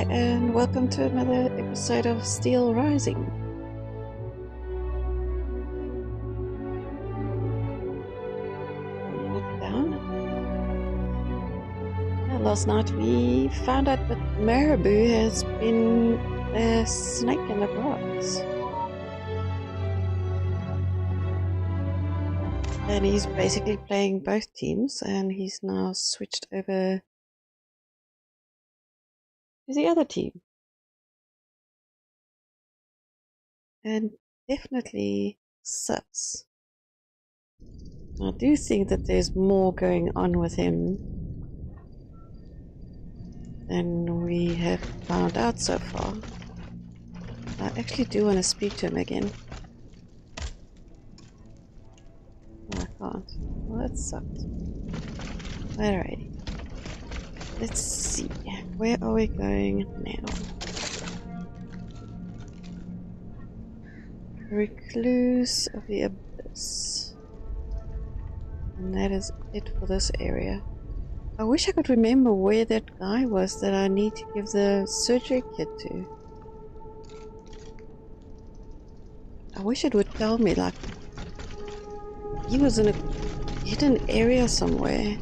Hi, and welcome to another episode of Steelrising. Down. Yeah, last night we found out that Marabou has been a snake in the grass. And he's basically playing both teams, and he's now switched over to the other team. And definitely sus. I do think that there's more going on with him than we have found out so far. I actually do want to speak to him again. Oh, I can't. Well, that sucks. Alrighty. Let's see. Where are we going now? Recluse of the Abyss. And that is it for this area. I wish I could remember where that guy was that I need to give the surgery kit to. I wish it would tell me, like, he was in a hidden area somewhere.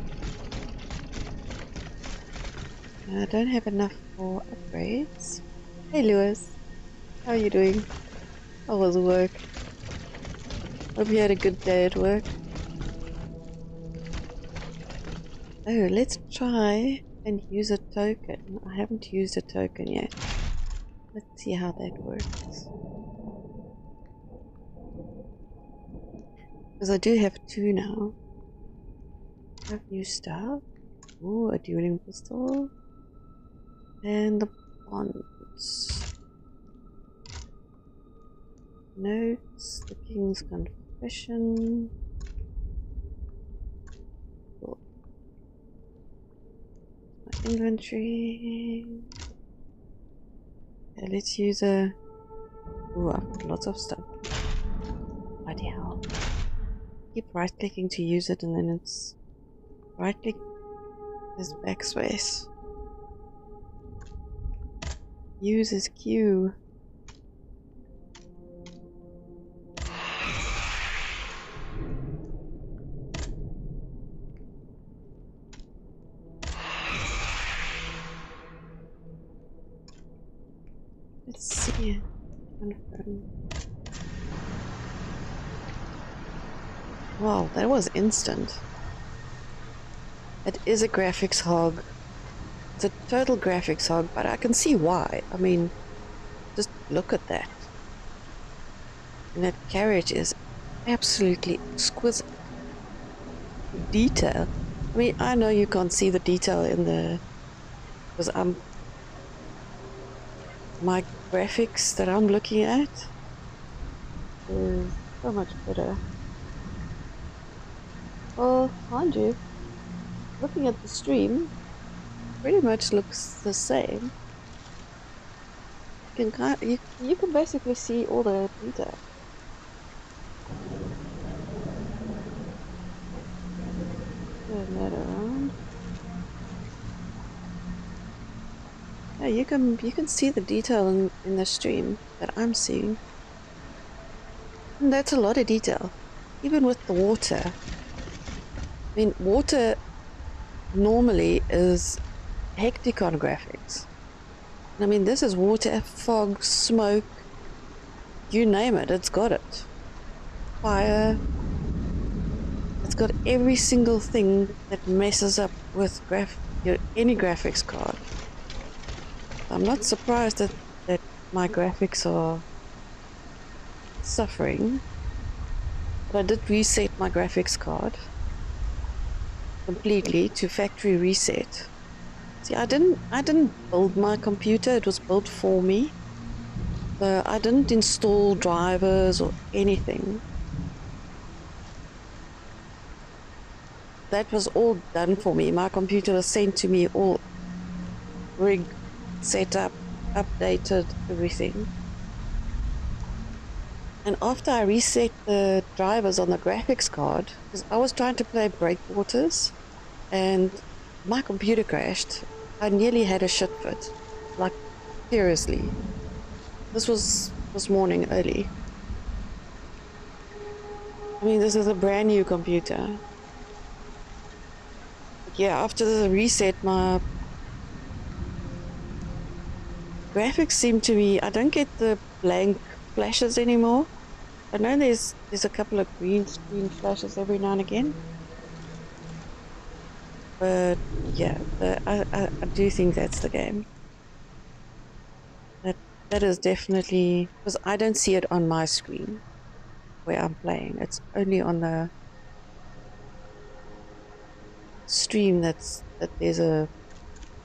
I don't have enough for upgrades. Hey Louis, how are you doing? How was work? Hope you had a good day at work. Oh, let's try and use a token. I haven't used a token yet. Let's see how that works. Because I do have 2 now. I have new stuff. Ooh, a dueling pistol. And the bonds. Notes, the King's Confession. Cool. My inventory. Okay, let's use a... Ooh, I've got lots of stuff. Bloody hell. Keep right clicking to use it, and then it's right click is backspace. Use as Q. Let's see. Confirm. Wow, that was instant. It is a graphics hog. It's a total graphics hog, but I can see why. I mean, just look at that. And that carriage is absolutely exquisite. Detail. I mean, I know you can't see the detail in the... because my graphics that I'm looking at is so much better. Well, mind you, looking at the stream, pretty much looks the same. You can you can basically see all the detail. Turn that around. Yeah, you can see the detail in the stream that I'm seeing. And that's a lot of detail. Even with the water. I mean, water normally is hecticon graphics. I mean, this is water, fog, smoke, you name it, it's got it. Fire. It's got every single thing that messes up with any graphics card. I'm not surprised that my graphics are suffering. But I did reset my graphics card completely to factory reset. See, I didn't build my computer, it was built for me. So I didn't install drivers or anything. That was all done for me. My computer was sent to me all rigged, set up, updated, everything. And after I reset the drivers on the graphics card, because I was trying to play Breakwaters, and my computer crashed. I nearly had a shit fit. Like, Seriously. This was morning early. I mean, this is a brand new computer. But yeah, after the reset, my graphics seem to be... I don't get the blank flashes anymore. I know there's a couple of green screen flashes every now and again. But yeah, I do think that's the game. That is definitely... because I don't see it on my screen where I'm playing. It's only on the stream that there's a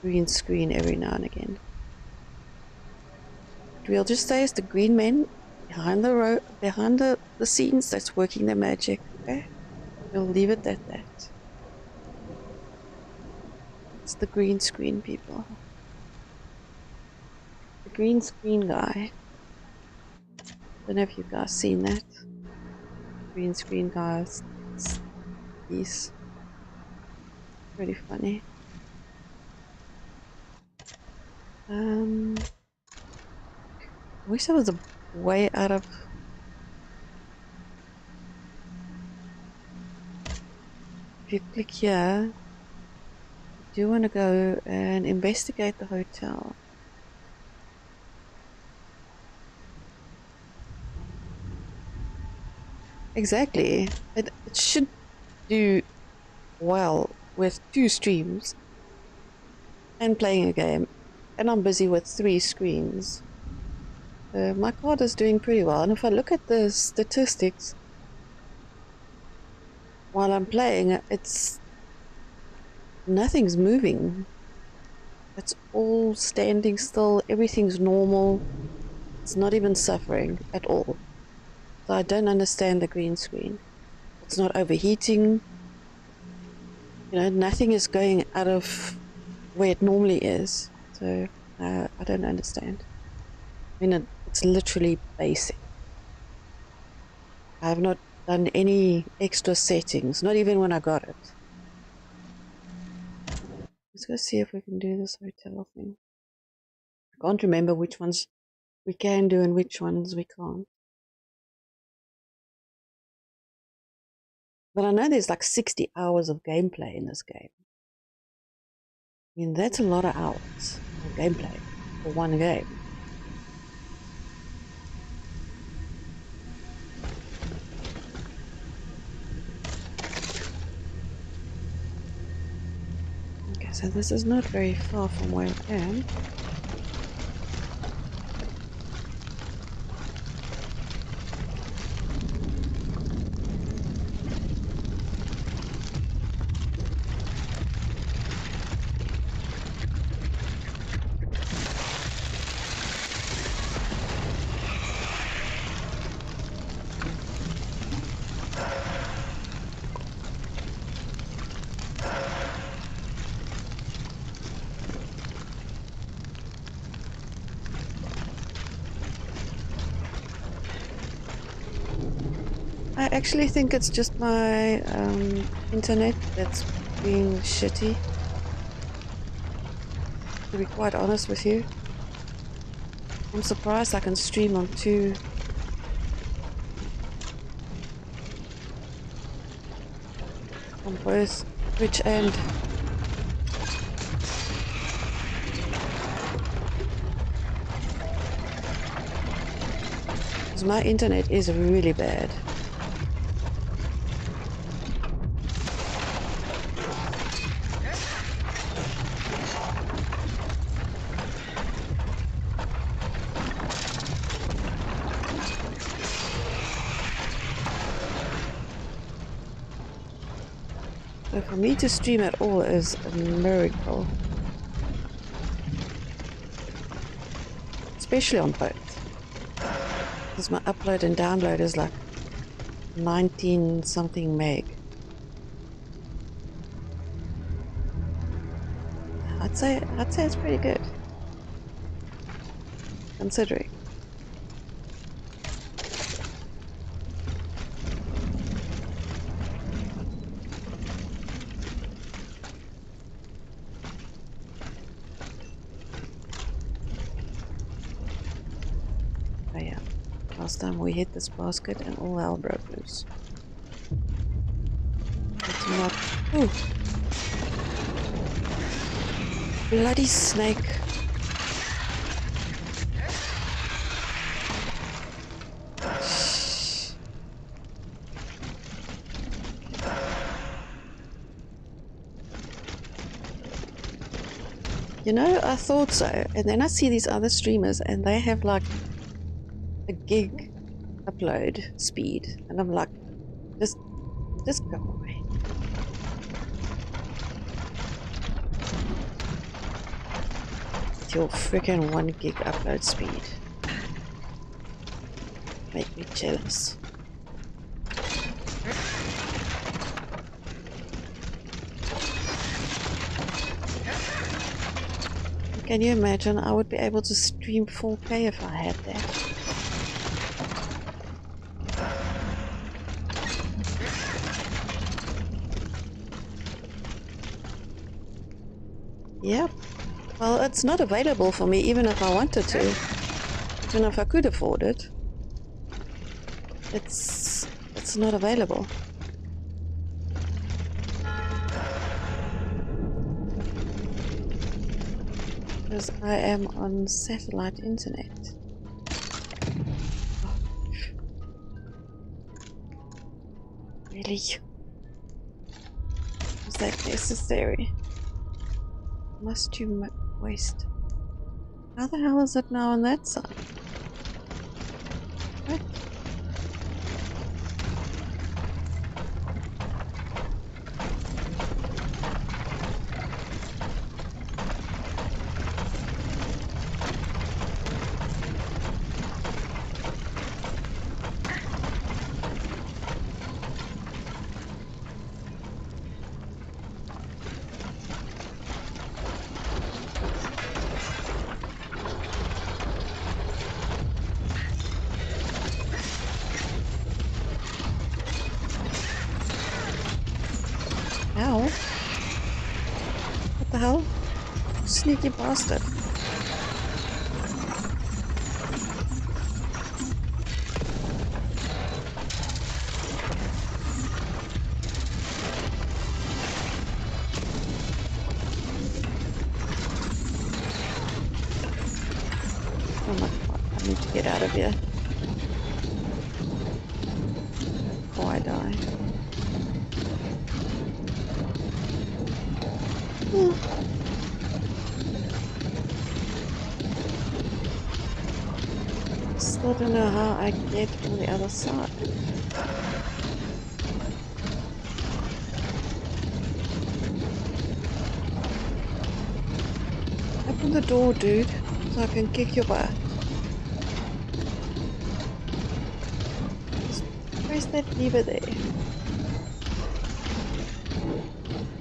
green screen every now and again. But we'll just say it's the green men behind the scenes that's working the magic, okay? We'll leave it at that. It's the green screen people. The green screen guy. Don't know if you guys seen that. Green screen guys. He's pretty funny. I wish I was a way out of... if you click here, you do want to go and investigate the hotel. Exactly. It should do well with 2 streams and playing a game. And I'm busy with 3 screens. My card is doing pretty well. And if I look at the statistics while I'm playing, it's... nothing's moving. It's all standing still. Everything's normal. It's not even suffering at all. So I don't understand the green screen. It's not overheating. You know, nothing is going out of where it normally is. So I don't understand. I mean, it's literally basic. I have not done any extra settings, not even when I got it. Let's go see if we can do this hotel thing. I can't remember which ones we can do and which ones we can't. But I know there's like 60 hours of gameplay in this game. I mean, that's a lot of hours of gameplay for one game. Okay, so this is not very far from where I am. I actually think it's just my internet that's being shitty. To be quite honest with you. I'm surprised I can stream on 2. On both Twitch and... because my internet is really bad. So for me to stream at all is a miracle. Especially on both. Because my upload and download is like 19 something meg. I'd say it's pretty good. Considering. last time we hit this basket and all hell broke loose. It's not. Ooh! Bloody snake! You know, I thought so, and then I see these other streamers and they have like a gig upload speed, and I'm like, just go away. With your freaking 1 gig upload speed. Make me jealous. Can you imagine? I would be able to stream 4K if I had that. Yep. Well, it's not available for me even if I wanted to. Even if I could afford it. It's not available. Because I am on satellite internet. Oh. Really? Was that necessary? Must you waste? How the hell is it now on that side? What? Ow. What the hell? Sneaky bastard. Oh my god, I need to get out of here before I die. Still don't know how I get on the other side. Open the door, dude, so I can kick your butt. Just press that lever there.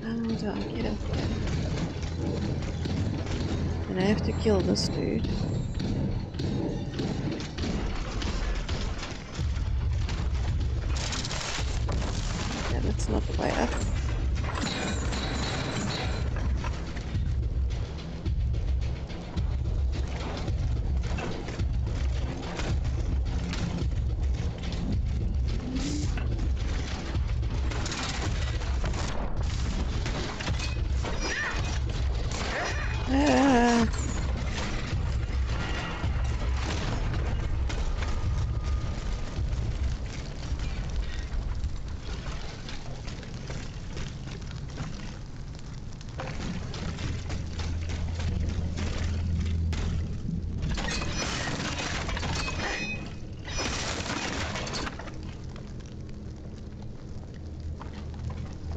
How do I get up there? And I have to kill this dude. Yeah, that's not the way up. Ah.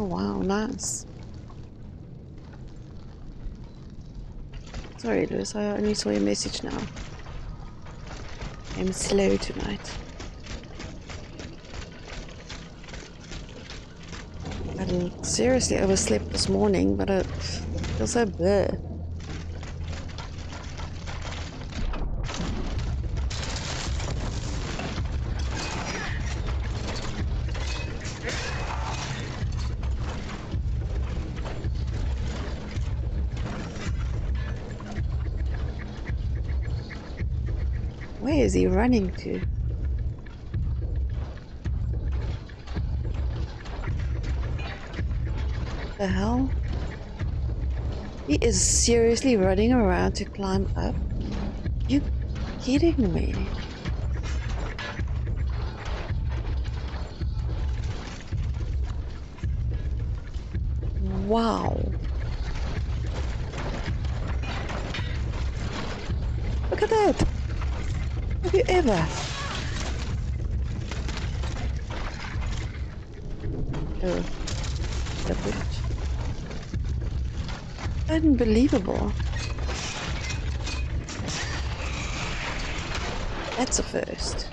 Oh wow, nice. Sorry, Louis, I only saw your message now. I'm slow tonight. I seriously overslept this morning, but I feel so bleh. Where is he running to? the hell? He is seriously running around to climb up? You kidding me? Wow. Look at that! Have you ever? Oh, the boost. Unbelievable. That's a first.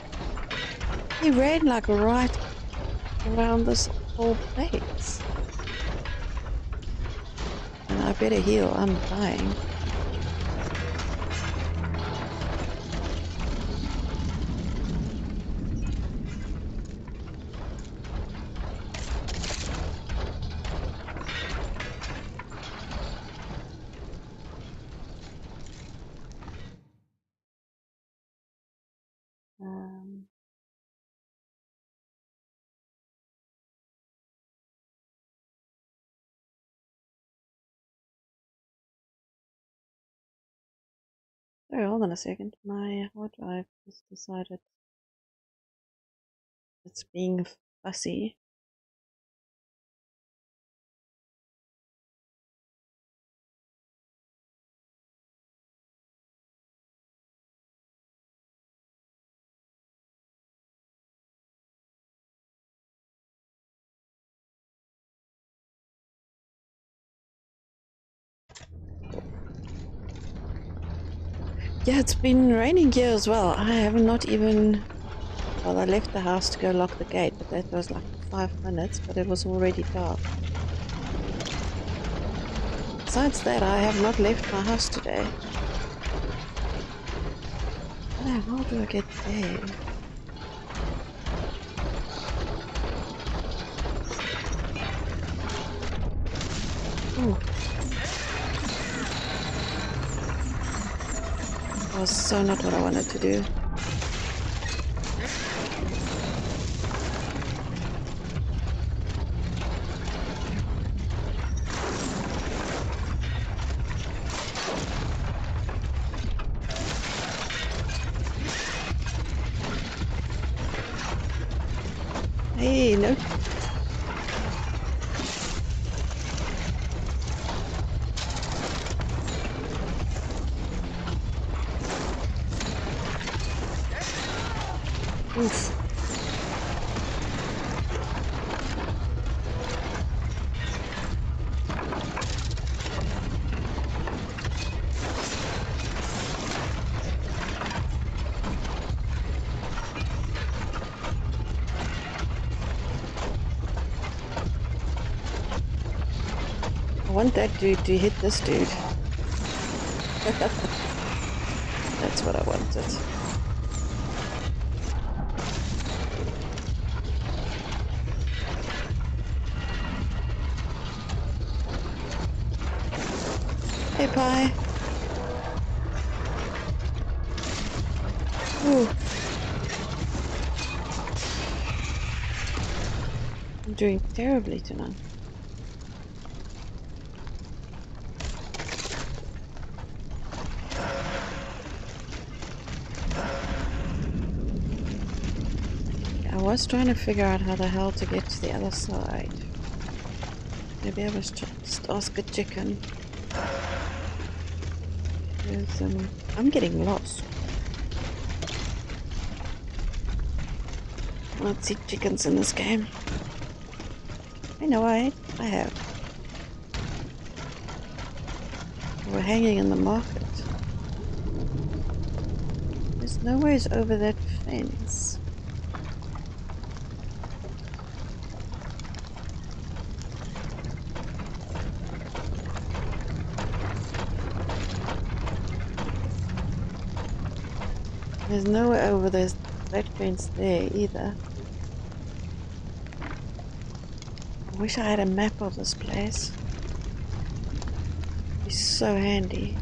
He ran like right around this whole place. And I better heal, I'm dying. Sorry, hold on a second. My hard drive has decided it's being fussy. Yeah, it's been raining here as well. I have not even... Well, I left the house to go lock the gate, but that was like 5 minutes, but it was already dark. Besides that, I have not left my house today. How do I get there? Oh. That was so not what I wanted to do. Hey, no. Oof. I want that dude to hit this dude. That's what I wanted. Hey, Pie. Ooh. I'm doing terribly tonight. I was trying to figure out how the hell to get to the other side. Maybe I was just ask a chicken. Because, I'm getting lost. I don't see chickens in this game. I know I have. We're hanging in the market. There's no ways over that fence. There's no way over that fence there either. I wish I had a map of this place. It'd be so handy.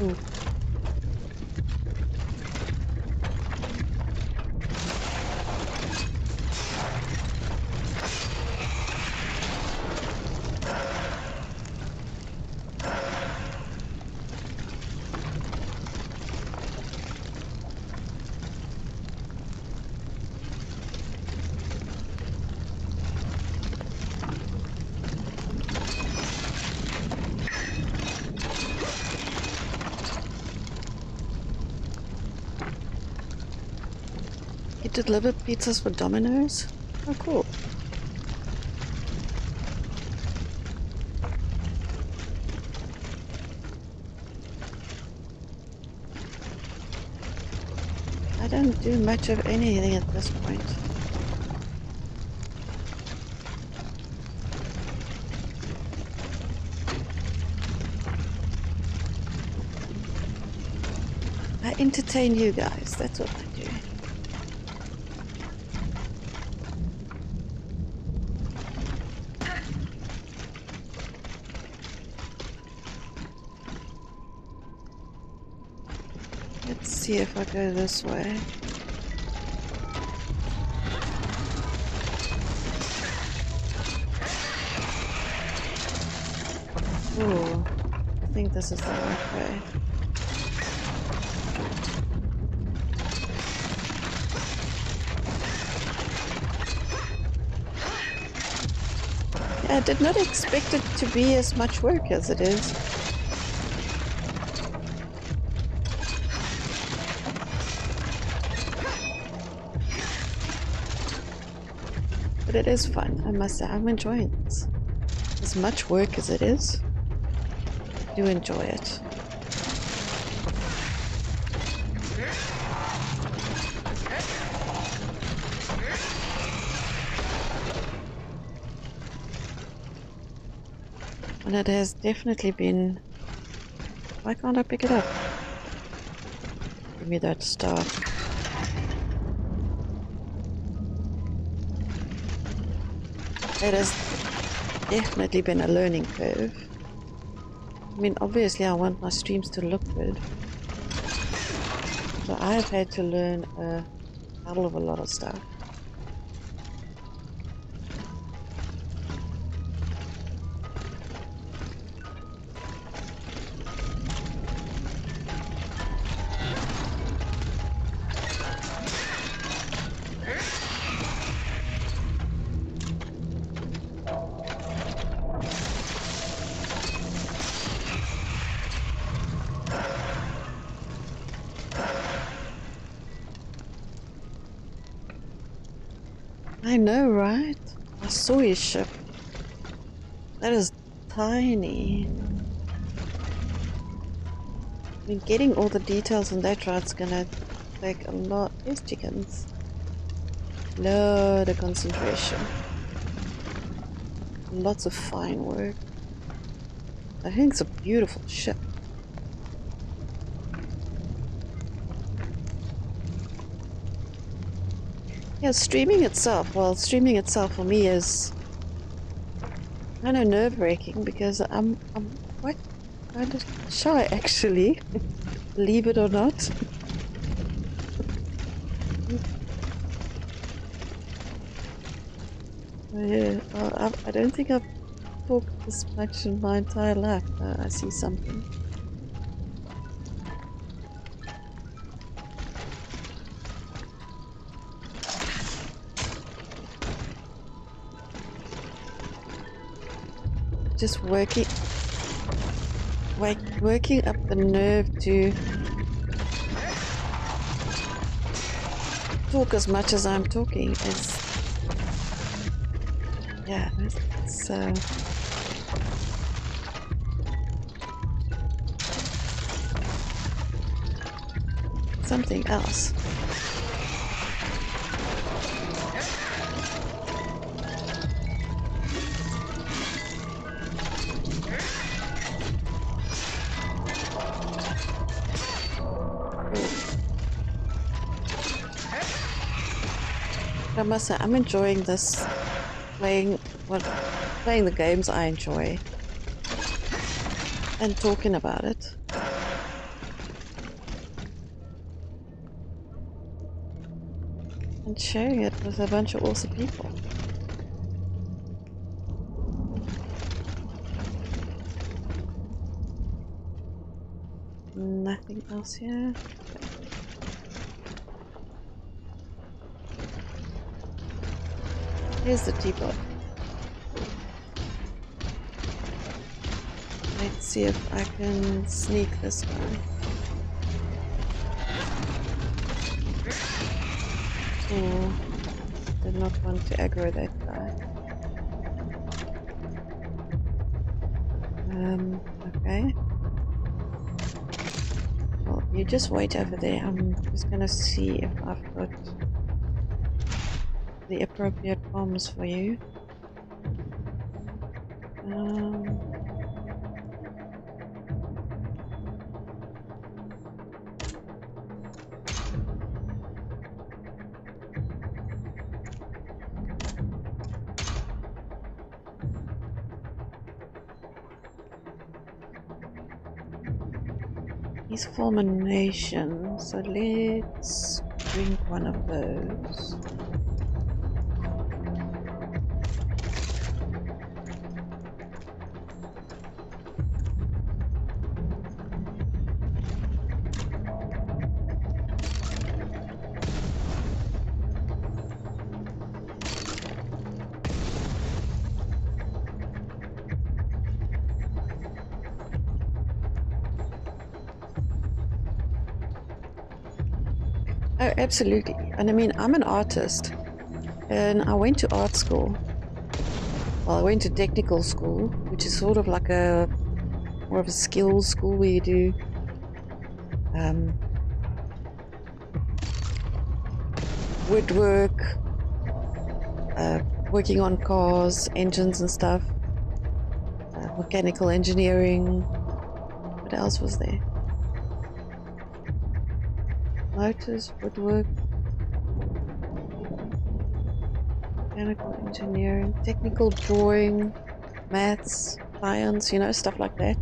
Ooh. deliver pizzas for Domino's? Oh, cool. I don't do much of anything at this point. I entertain you guys, that's what I do. Let's see if I go this way. Ooh, I think this is the right way. I did not expect it to be as much work as it is. But it is fun, I must say. I'm enjoying this. As much work as it is, I do enjoy it. And it has definitely been... Why can't I pick it up? Give me that star. It has definitely been a learning curve. I mean, obviously I want my streams to look good. So I've had to learn a hell of a lot of stuff. I know, right? I saw his ship. That is tiny. I mean, getting all the details on that right's gonna take a lot. There's chickens. Load of concentration. Lots of fine work. I think it's a beautiful ship. Yeah, streaming itself for me is kind of nerve-wracking because I'm quite kind of shy actually, believe it or not. Yeah, I don't think I've talked this much in my entire life. I see something. Just working up the nerve to talk as much as I'm talking is, yeah, it's something else. I must say, I'm enjoying this, playing the games I enjoy, and talking about it. And sharing it with a bunch of awesome people. Nothing else here. Here's the teapot. Let's see if I can sneak this one. Oh, did not want to aggro that guy. Okay. Well, you just wait over there. I'm just gonna see if I've got the appropriate bombs for you. He's fulmination, so let's drink one of those. Oh, absolutely. And I mean, I'm an artist, and I went to art school. Well, I went to technical school, which is sort of like a more of a skills school where you do woodwork, working on cars, engines and stuff, mechanical engineering. What else was there? Motors, woodwork, mechanical engineering, technical drawing, maths, science, you know, stuff like that.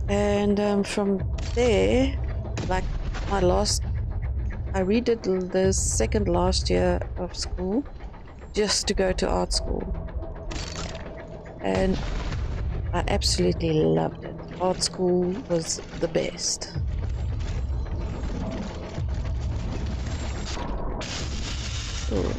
And from there, like I redid the second last year of school just to go to art school. And I absolutely loved it. Art school was the best. Ooh.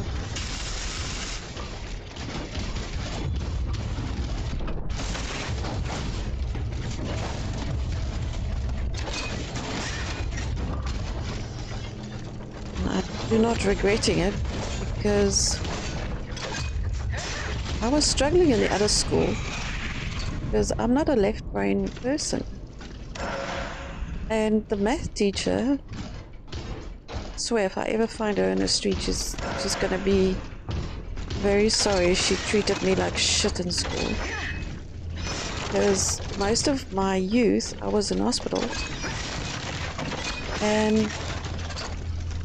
I'm not regretting it because I was struggling in the other school because I'm not a left brain person. And the math teacher, I swear if I ever find her in the street, she's gonna be very sorry she treated me like shit in school. Because most of my youth I was in hospital and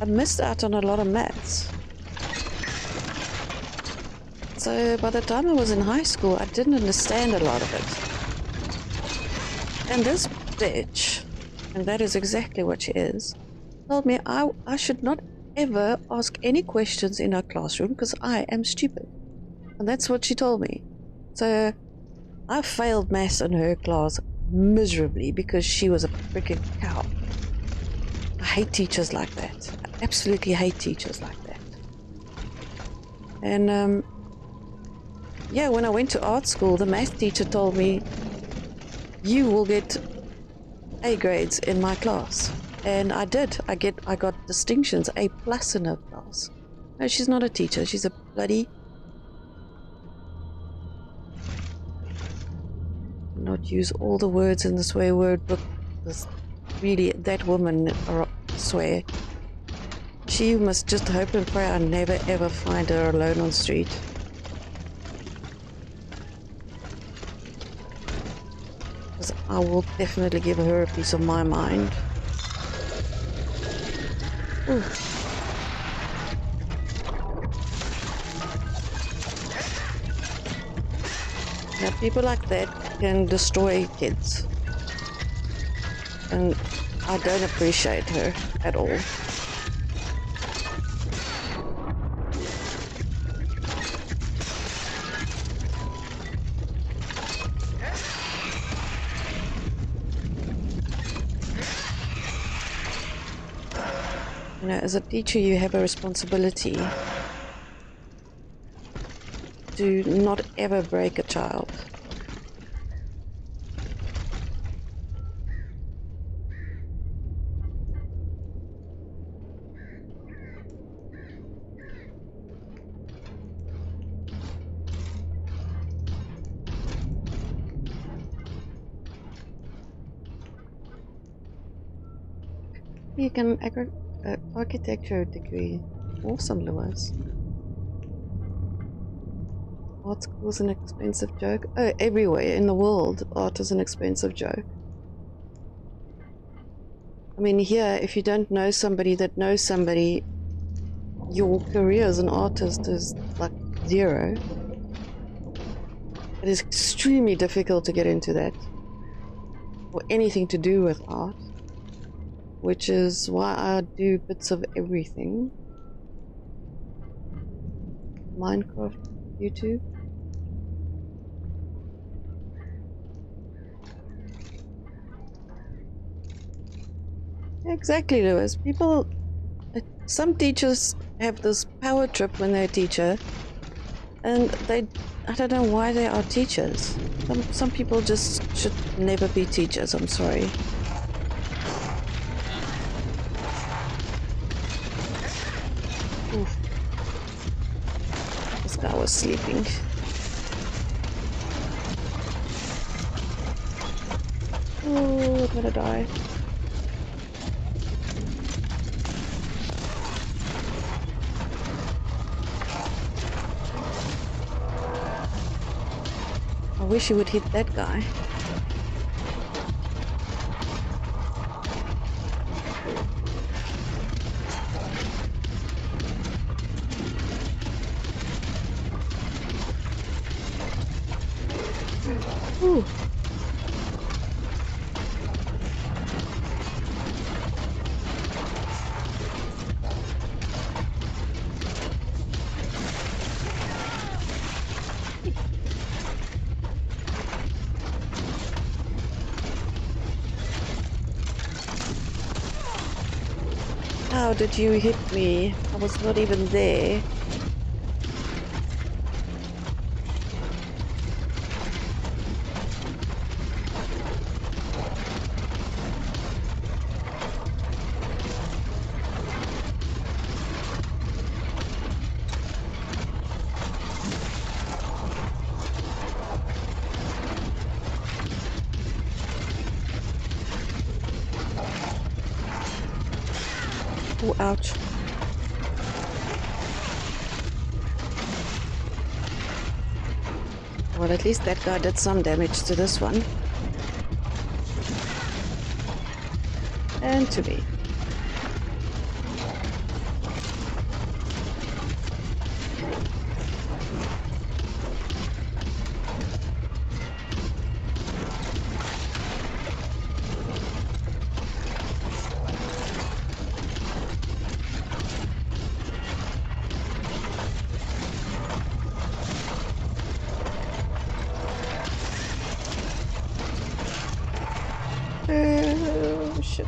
I missed out on a lot of maths. So by the time I was in high school, I didn't understand a lot of it. And this bitch, and that is exactly what she is, told me I should not ever ask any questions in her classroom because I am stupid. And that's what she told me. So I failed maths in her class miserably because she was a freaking cow. I hate teachers like that. I absolutely hate teachers like that. And yeah, when I went to art school, the math teacher told me, you will get A grades in my class. And I did. I got distinctions, A plus in her class. No, she's not a teacher. She's a bloody... not use all the words in the swear word book. Because really, that woman, I swear, she must just hope and pray I never ever find her alone on the street. Because I will definitely give her a piece of my mind. Ooh. Now, people like that can destroy kids. And I don't appreciate her at all. You know, as a teacher, you have a responsibility to not ever break a child. You can architecture degree. Awesome, Louis. Art school's an expensive joke. Oh, everywhere in the world, art is an expensive joke. I mean, here, if you don't know somebody that knows somebody, your career as an artist is like zero. It is extremely difficult to get into that, or anything to do with art, which is why I do bits of everything. Minecraft, YouTube. Exactly, Lewis. People, some teachers have this power trip when they're a teacher, and I don't know why they are teachers. Some people just should never be teachers, I'm sorry. Oof. This guy was sleeping. Oh, I'm gonna die. I wish you would hit that guy. Ooh. How did you hit me? I was not even there. Oh, ouch. Well, at least that guy did some damage to this one. And to me. Oh, shit.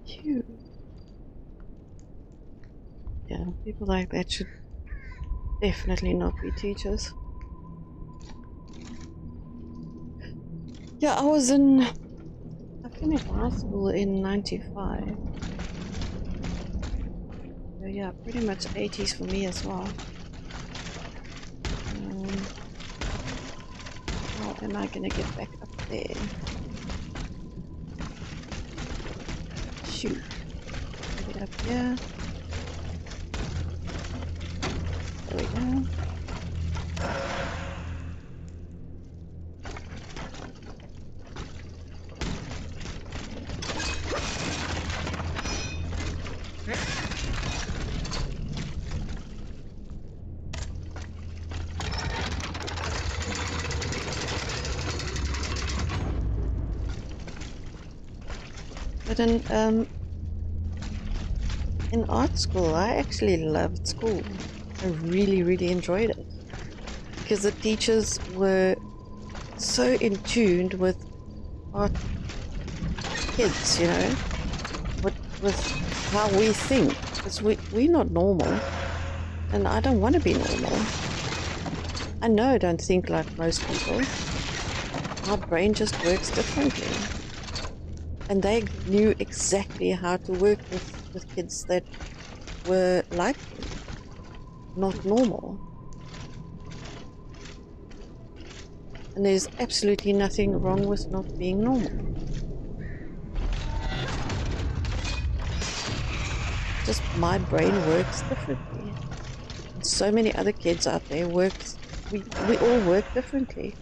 Phew. Yeah, people like that should definitely not be teachers. Yeah, I finished high school in 95. So yeah, pretty much 80s for me as well. How am I gonna get back up there? Shoot. Get up here. There we go. But in art school, I actually loved school. I really, really enjoyed it. Because the teachers were so in tune with art kids, you know, with how we think. Because we're not normal. And I don't want to be normal. I know I don't think like most people. My brain just works differently. And they knew exactly how to work with kids that were like me, not normal. And there's absolutely nothing wrong with not being normal. Just my brain works differently. And so many other kids out there we all work differently.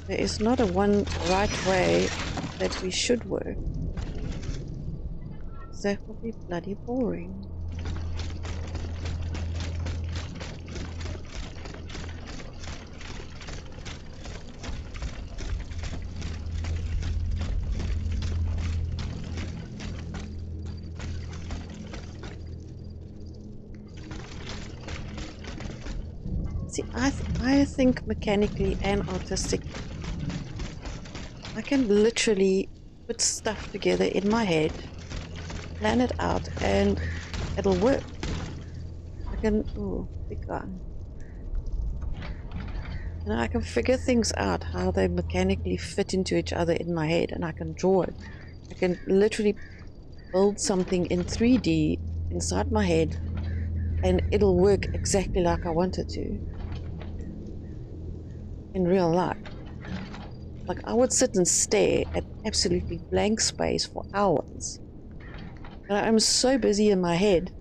There is not a one right way that we should work. That would be bloody boring. See, I think mechanically and artistically. I can literally put stuff together in my head, plan it out, and it'll work. I can, ooh, big gun. You know, I can figure things out, how they mechanically fit into each other in my head, and I can draw it. I can literally build something in 3D inside my head, and it'll work exactly like I want it to in real life. Like, I would sit and stare at absolutely blank space for hours. But I'm so busy in my head,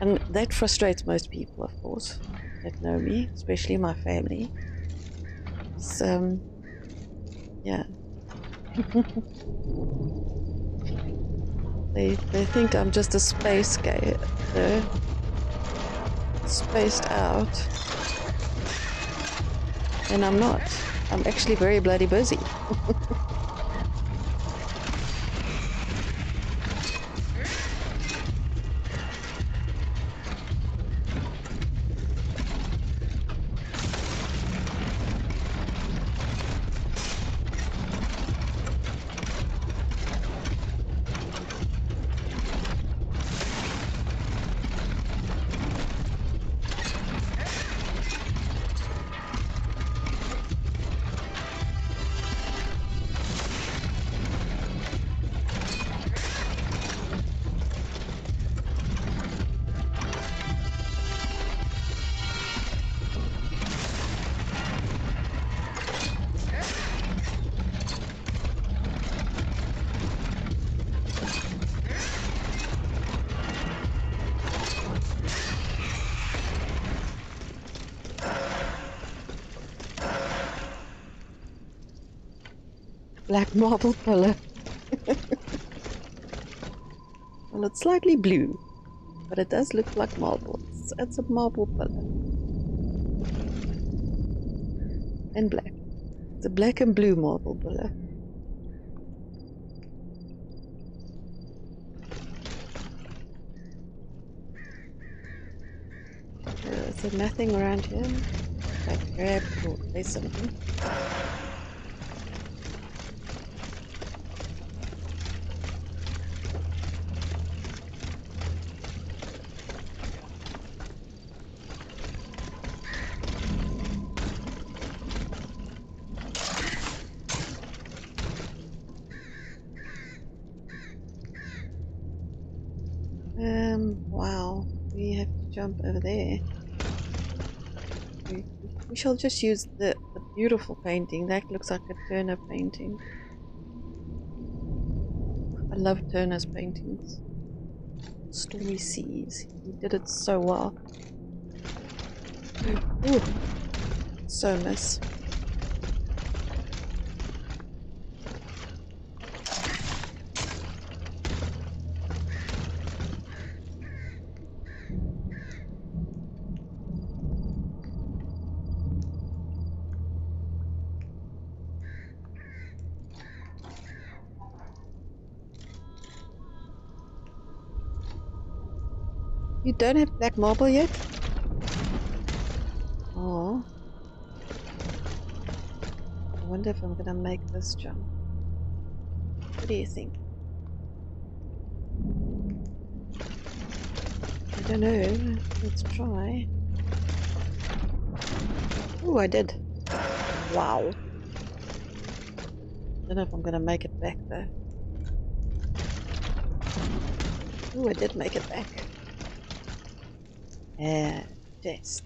and that frustrates most people, of course, that know me, especially my family. It's, yeah. they think I'm just a space guy, spaced out, and I'm not. I'm actually very bloody busy. Black marble pillar. Well, it's slightly blue, but it does look like marble. It's a marble pillar. And black. It's a black and blue marble pillar. Is there nothing around here? I grab, oh, there's something. Wow, we have to jump over there. We shall just use the beautiful painting. That looks like a Turner painting. I love Turner's paintings. Stormy Seas. He did it so well. Ooh. So miss. You don't have black marble yet? Oh. I wonder if I'm gonna make this jump. What do you think? don't know. Let's try. Oh, I did. Wow. Don't know if I'm gonna make it back though. Oh, I did make it back. Test.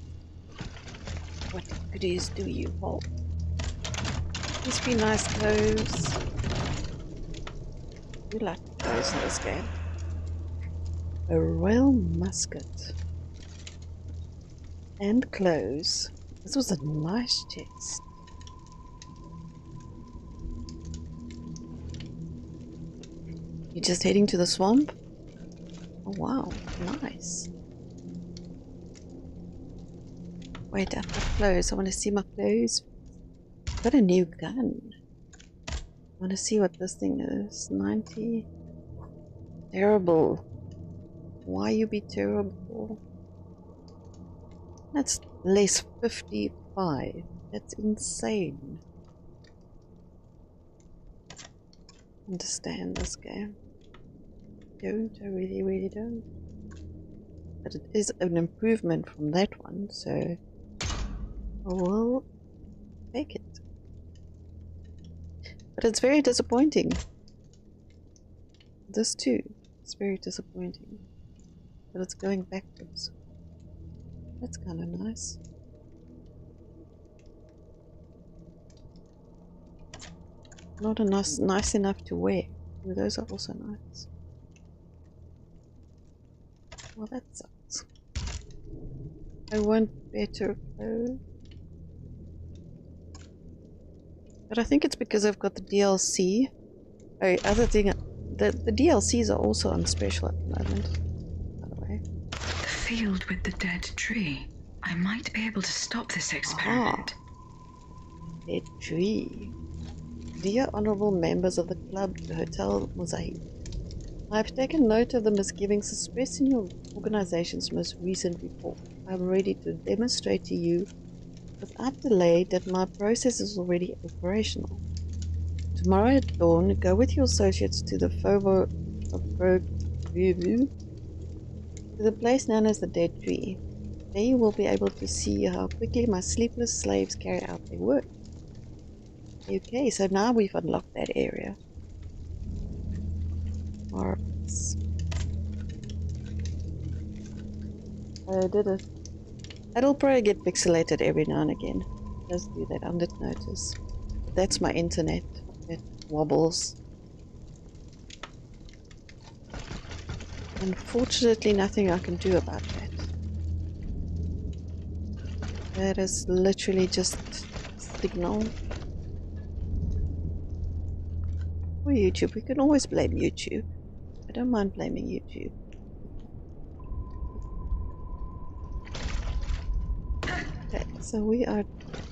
What goodies do you hold? Please be nice clothes. You like clothes in this game. A royal musket. And clothes. This was a nice chest. You're just heading to the swamp? Oh wow, nice. Wait, I've got clothes. I want to see my clothes. I've got a new gun. I want to see what this thing is. 90. Terrible. Why you be terrible? That's less 55. That's insane. Understand this game. Don't, I really don't. But it is an improvement from that one, so I will take it. But it's very disappointing. This too. It's very disappointing. But it's going backwards. That's kind of nice. Not nice enough to wear. Ooh, those are also nice. Well, that sucks. I want better clothes. But I think it's because I've got the DLC. Oh, other thing, the DLCs are also on special at the moment, by the way. The field with the dead tree. I might be able to stop this experiment. Dead tree. Dear honorable members of the club, the Hotel Mosaic. I have taken note of the misgivings expressed in your organization's most recent report. I am ready to demonstrate to you without delay that my process is already operational. Tomorrow at dawn, go with your associates to the Faubourg of Brogue-Vieux, to the place known as the Dead Tree. There you will be able to see how quickly my sleepless slaves carry out their work. Okay, so now we've unlocked that area. Marvelous. I did it. It'll probably get pixelated every now and again. It does do that, I did notice. But that's my internet. It wobbles. Unfortunately, nothing I can do about that. That is literally just signal. Or YouTube. We can always blame YouTube. I don't mind blaming YouTube. Okay, so we are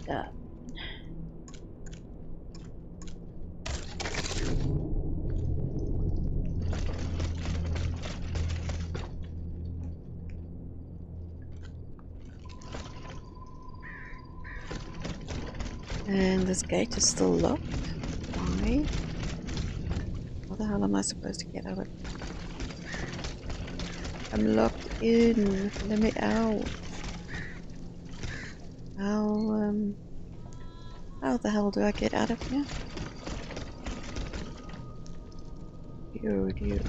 done. And this gate is still locked. Why? How the hell am I supposed to get out of it? I'm locked in. Let me out. How the hell do I get out of here? Dear.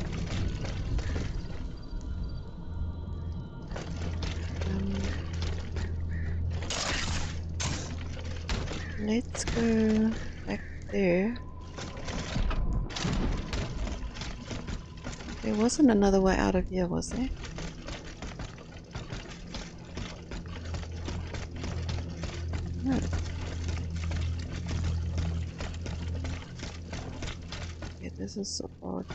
Let's go back there. There wasn't another way out of here, was there? No. Okay, this is so odd.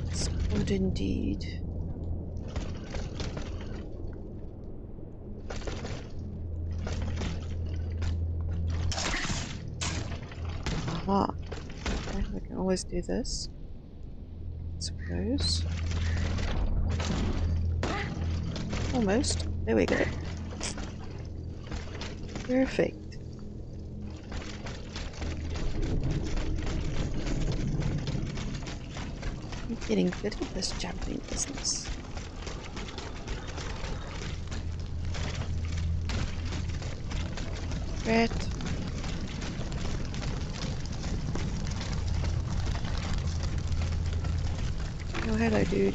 It's odd indeed. Aha. Okay, we can always do this. I suppose. Almost. There we go. Perfect. I'm getting good at this jumping business. Rat. Oh, hello, dude.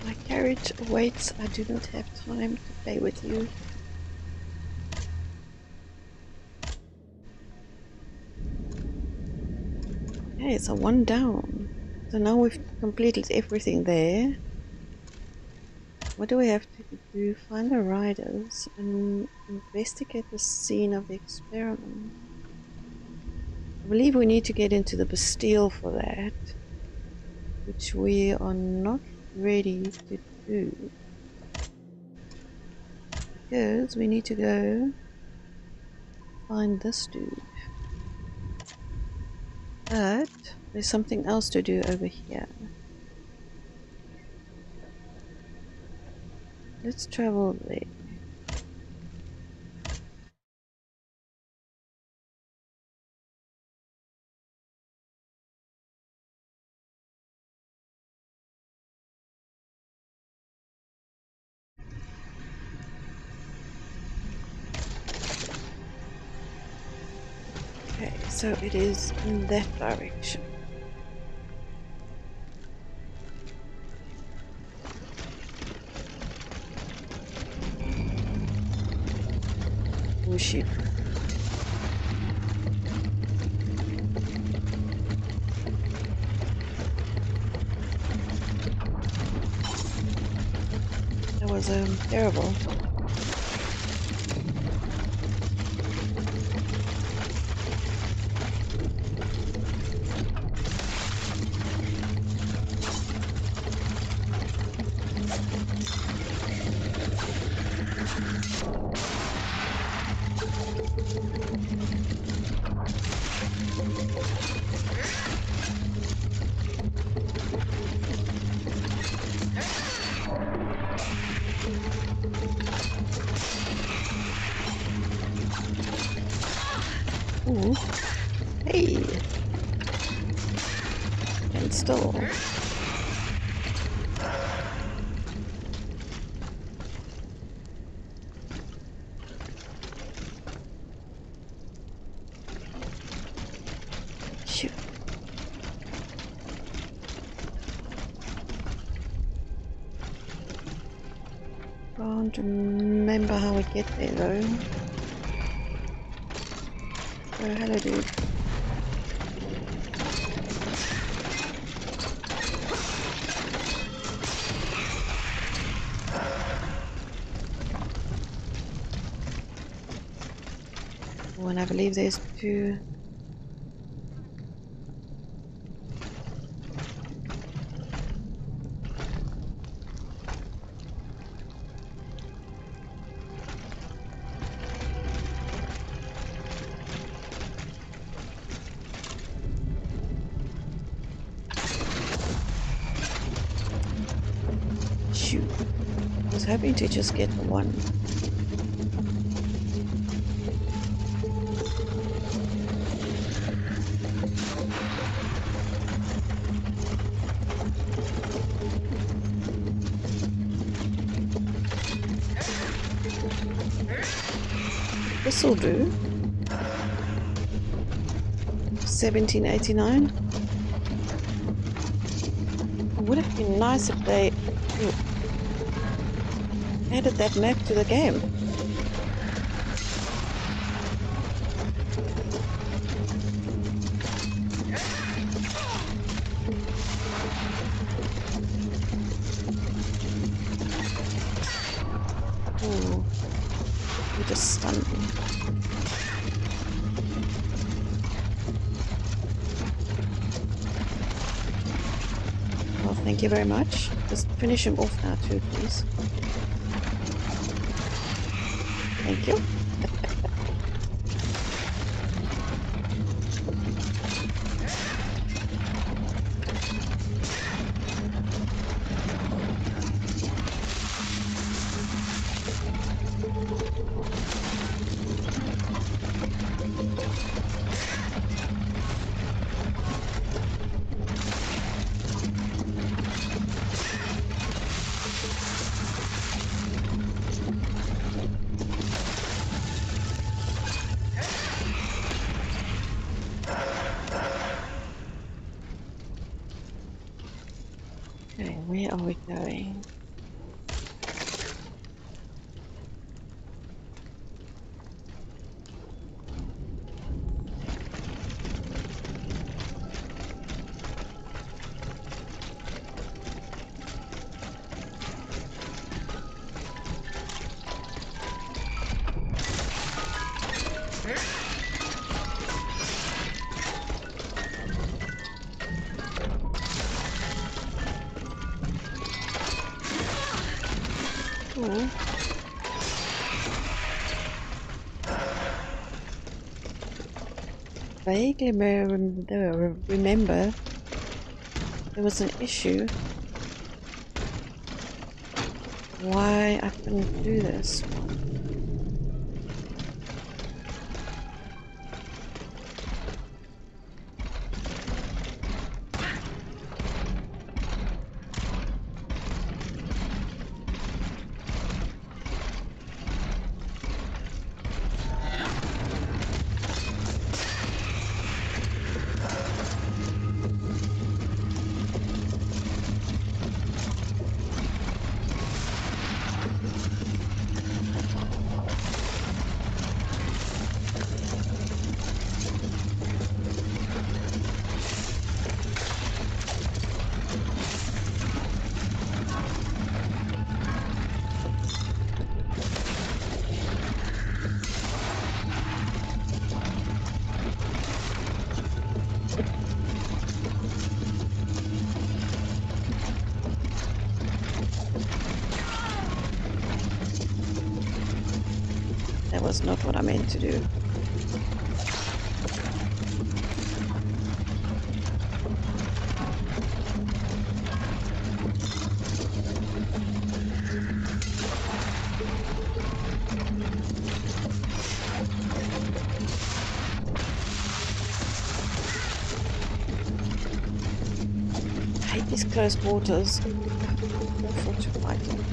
My carriage awaits. I do not have time to play with you. Okay, so one down. So now we've completed everything there. What do we have to do? Find the riders and investigate the scene of the experiment. I believe we need to get into the Bastille for that, which we are not ready to do. Because we need to go find this dude. But there's something else to do over here. Let's travel there. Okay, so it is in that direction. Oh shoot. That was terrible. Ooh. Hey! And still. Shoot. Can't remember how we get there though. Oh, hello dude. Oh, and I believe there's two. Shoot. I was hoping to just get the one. This'll do. 1789. It would have been nice if they added that map to the game. Ooh, you just stunned me. Well, thank you very much. Just finish him off now too, please. Thank you. are we going? Vaguely remember there was an issue. Why I couldn't do this one. That was not what I meant to do. I hate these close quarters. Awful to fight in.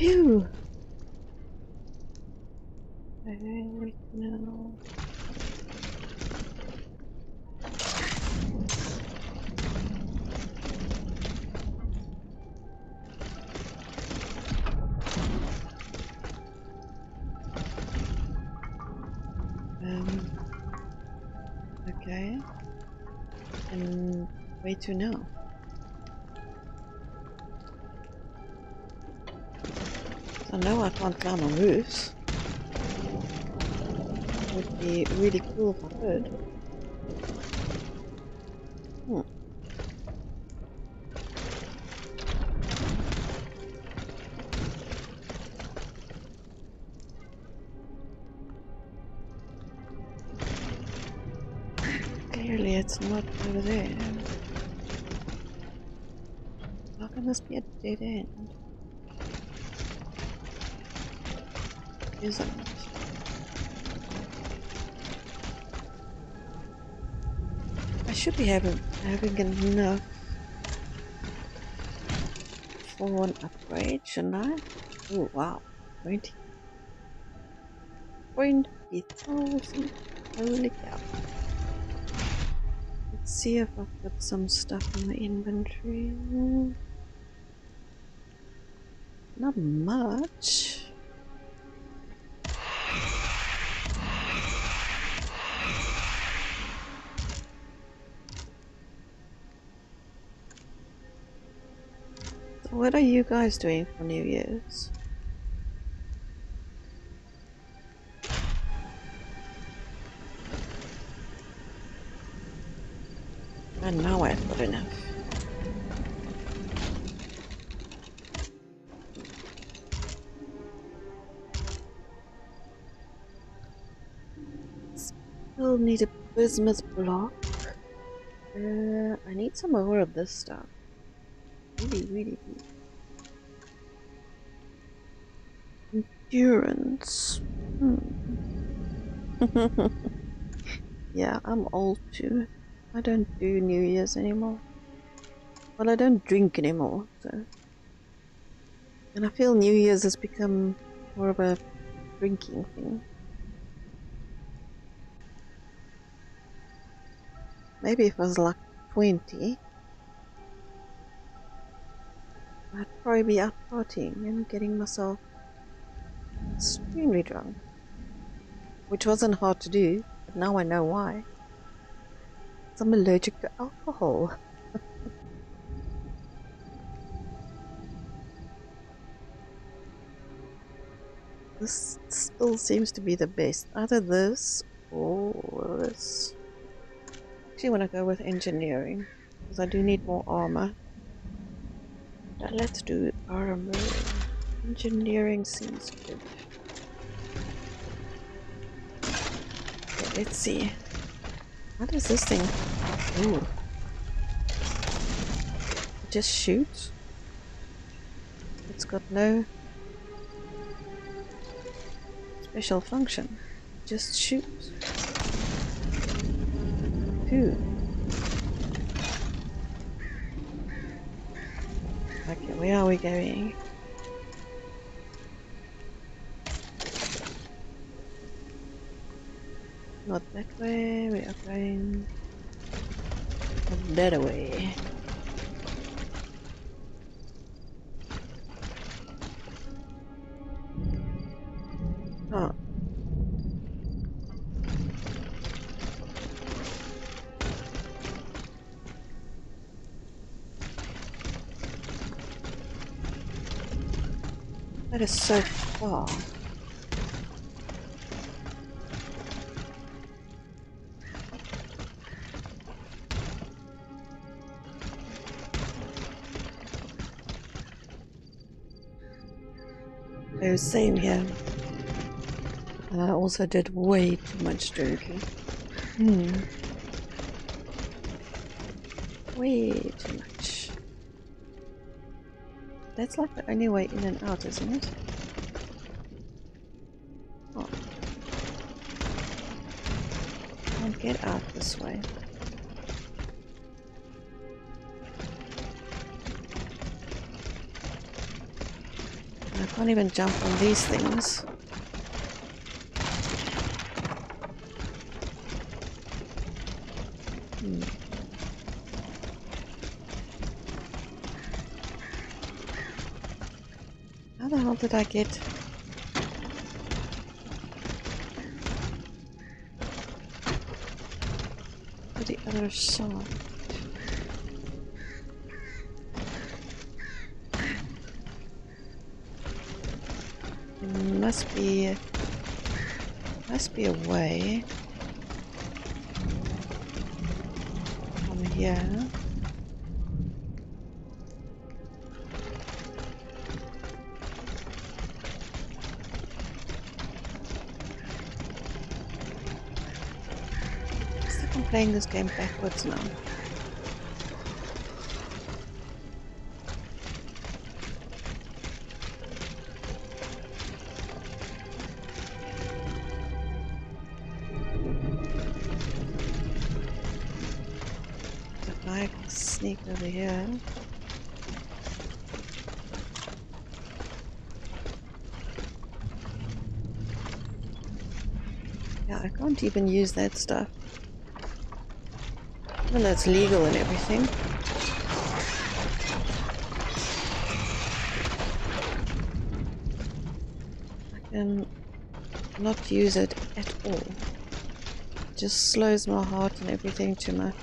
Phew! Right now. Okay. And where to now? I know I can't climb on roofs. It would be really cool if I could. Clearly it's not over there. How can this be a dead end? Isn't it? I should be having enough for an upgrade, shouldn't I? Oh wow, 20,000. Holy cow. Let's see if I've got some stuff in my inventory. Not much. So what are you guys doing for New Year's? And now I've got enough. Still need a bismuth block. I need some more of this stuff. Really do. Endurance. Yeah, I'm old too. I don't do New Year's anymore. Well, I don't drink anymore, so. And I feel New Year's has become more of a drinking thing. Maybe if I was like 20, I'd probably be out partying and getting myself extremely drunk. Which wasn't hard to do, but now I know why. Because I'm allergic to alcohol. This still seems to be the best. Either this or this. Actually, I want to go with engineering because I do need more armor. But let's do armor. Engineering seems good. Okay, let's see. What is this thing? Ooh. It just shoots. It's got no special function. It just shoots. Ooh. Okay, where are we going? Not that way, we are going that way. Oh. That is so far. Oh, same here. I also did way too much drinking. Way too much. That's like the only way in and out, isn't it? Oh. Can't get out this way. I can't even jump on these things. How the hell did I get to the other side? There must be a way from here. I'm playing this game backwards now. The guy can sneak over here. Yeah, I can't even use that stuff. Even though it's legal and everything. I can not use it at all. It just slows my heart and everything too much.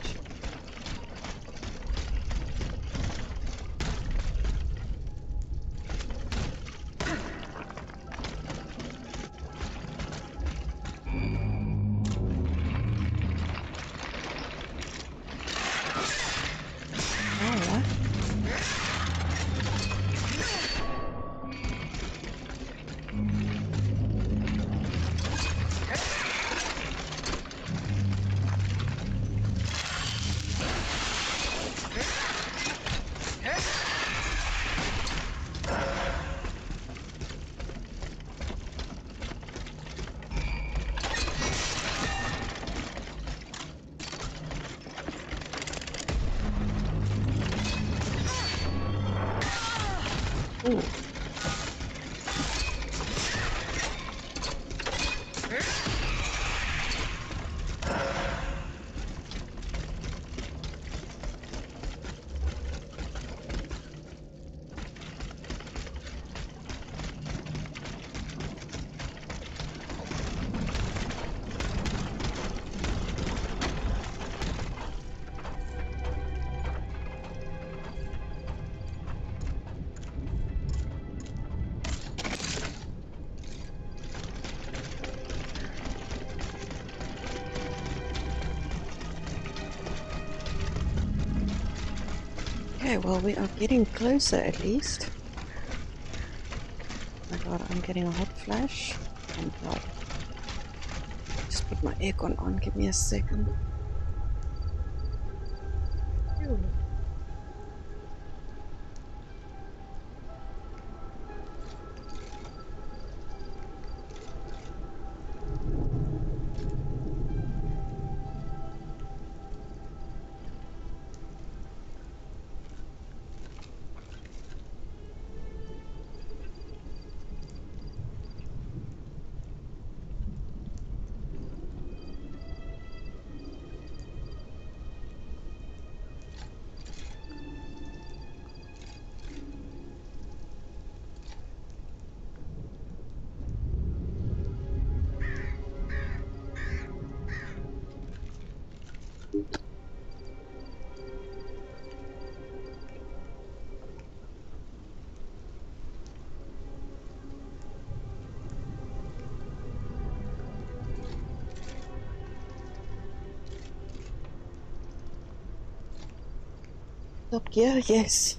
Ooh. Okay, well, we are getting closer at least. Oh my god, I'm getting a hot flash. Oh god. Just put my aircon on, give me a second. Phew. Top Gear, yes.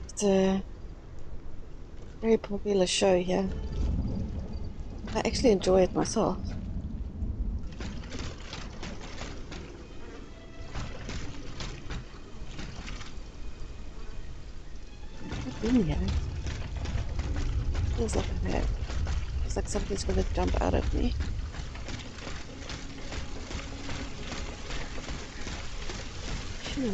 It's a very popular show here. I actually enjoy it myself. I've been here. Feels like I have. Feels like something's gonna jump out at me. Phew.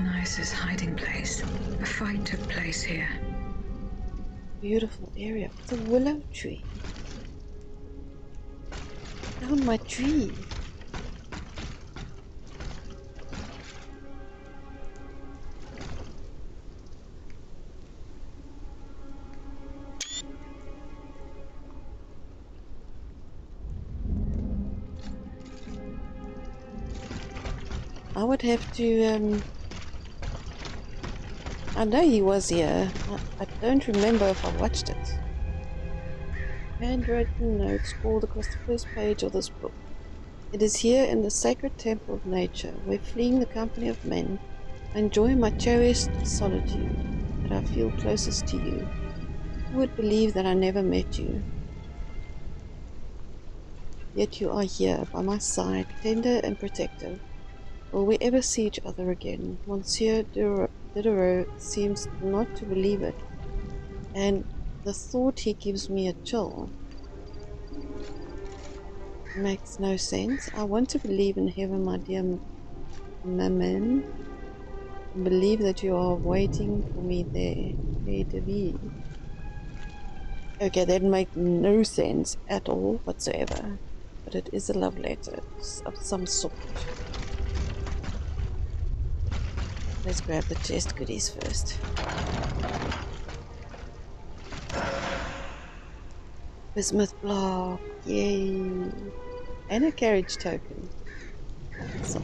Nicest hiding place. A fight took place here. Beautiful area with a willow tree. Down my tree. I would have to, I know he was here. I don't remember if I watched it. Handwritten notes scrawled across the first page of this book. It is here in the sacred temple of nature, where fleeing the company of men, I enjoy my cherished solitude, that I feel closest to you. Who would believe that I never met you? Yet you are here, by my side, tender and protective. Will we ever see each other again? Monsieur Diderot seems not to believe it, and the thought he gives me a chill. Makes no sense. I want to believe in heaven, my dear maman, and believe that you are waiting for me there. Okay, that makes no sense at all whatsoever, but it is a love letter of some sort. Let's grab the chest goodies first. Bismuth block, yay! And a carriage token. So,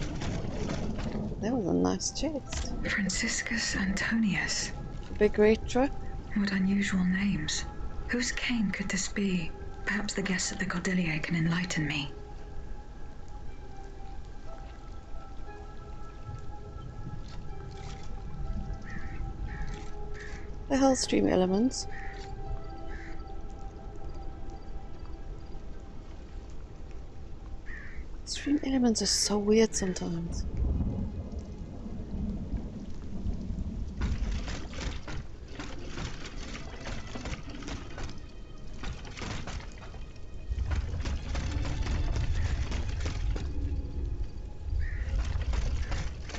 that was a nice chest. Franciscus Antonius. A big red truck. What unusual names. Whose cane could this be? Perhaps the guests at the Cordelier can enlighten me. The Hellstream elements. Stream elements are so weird sometimes.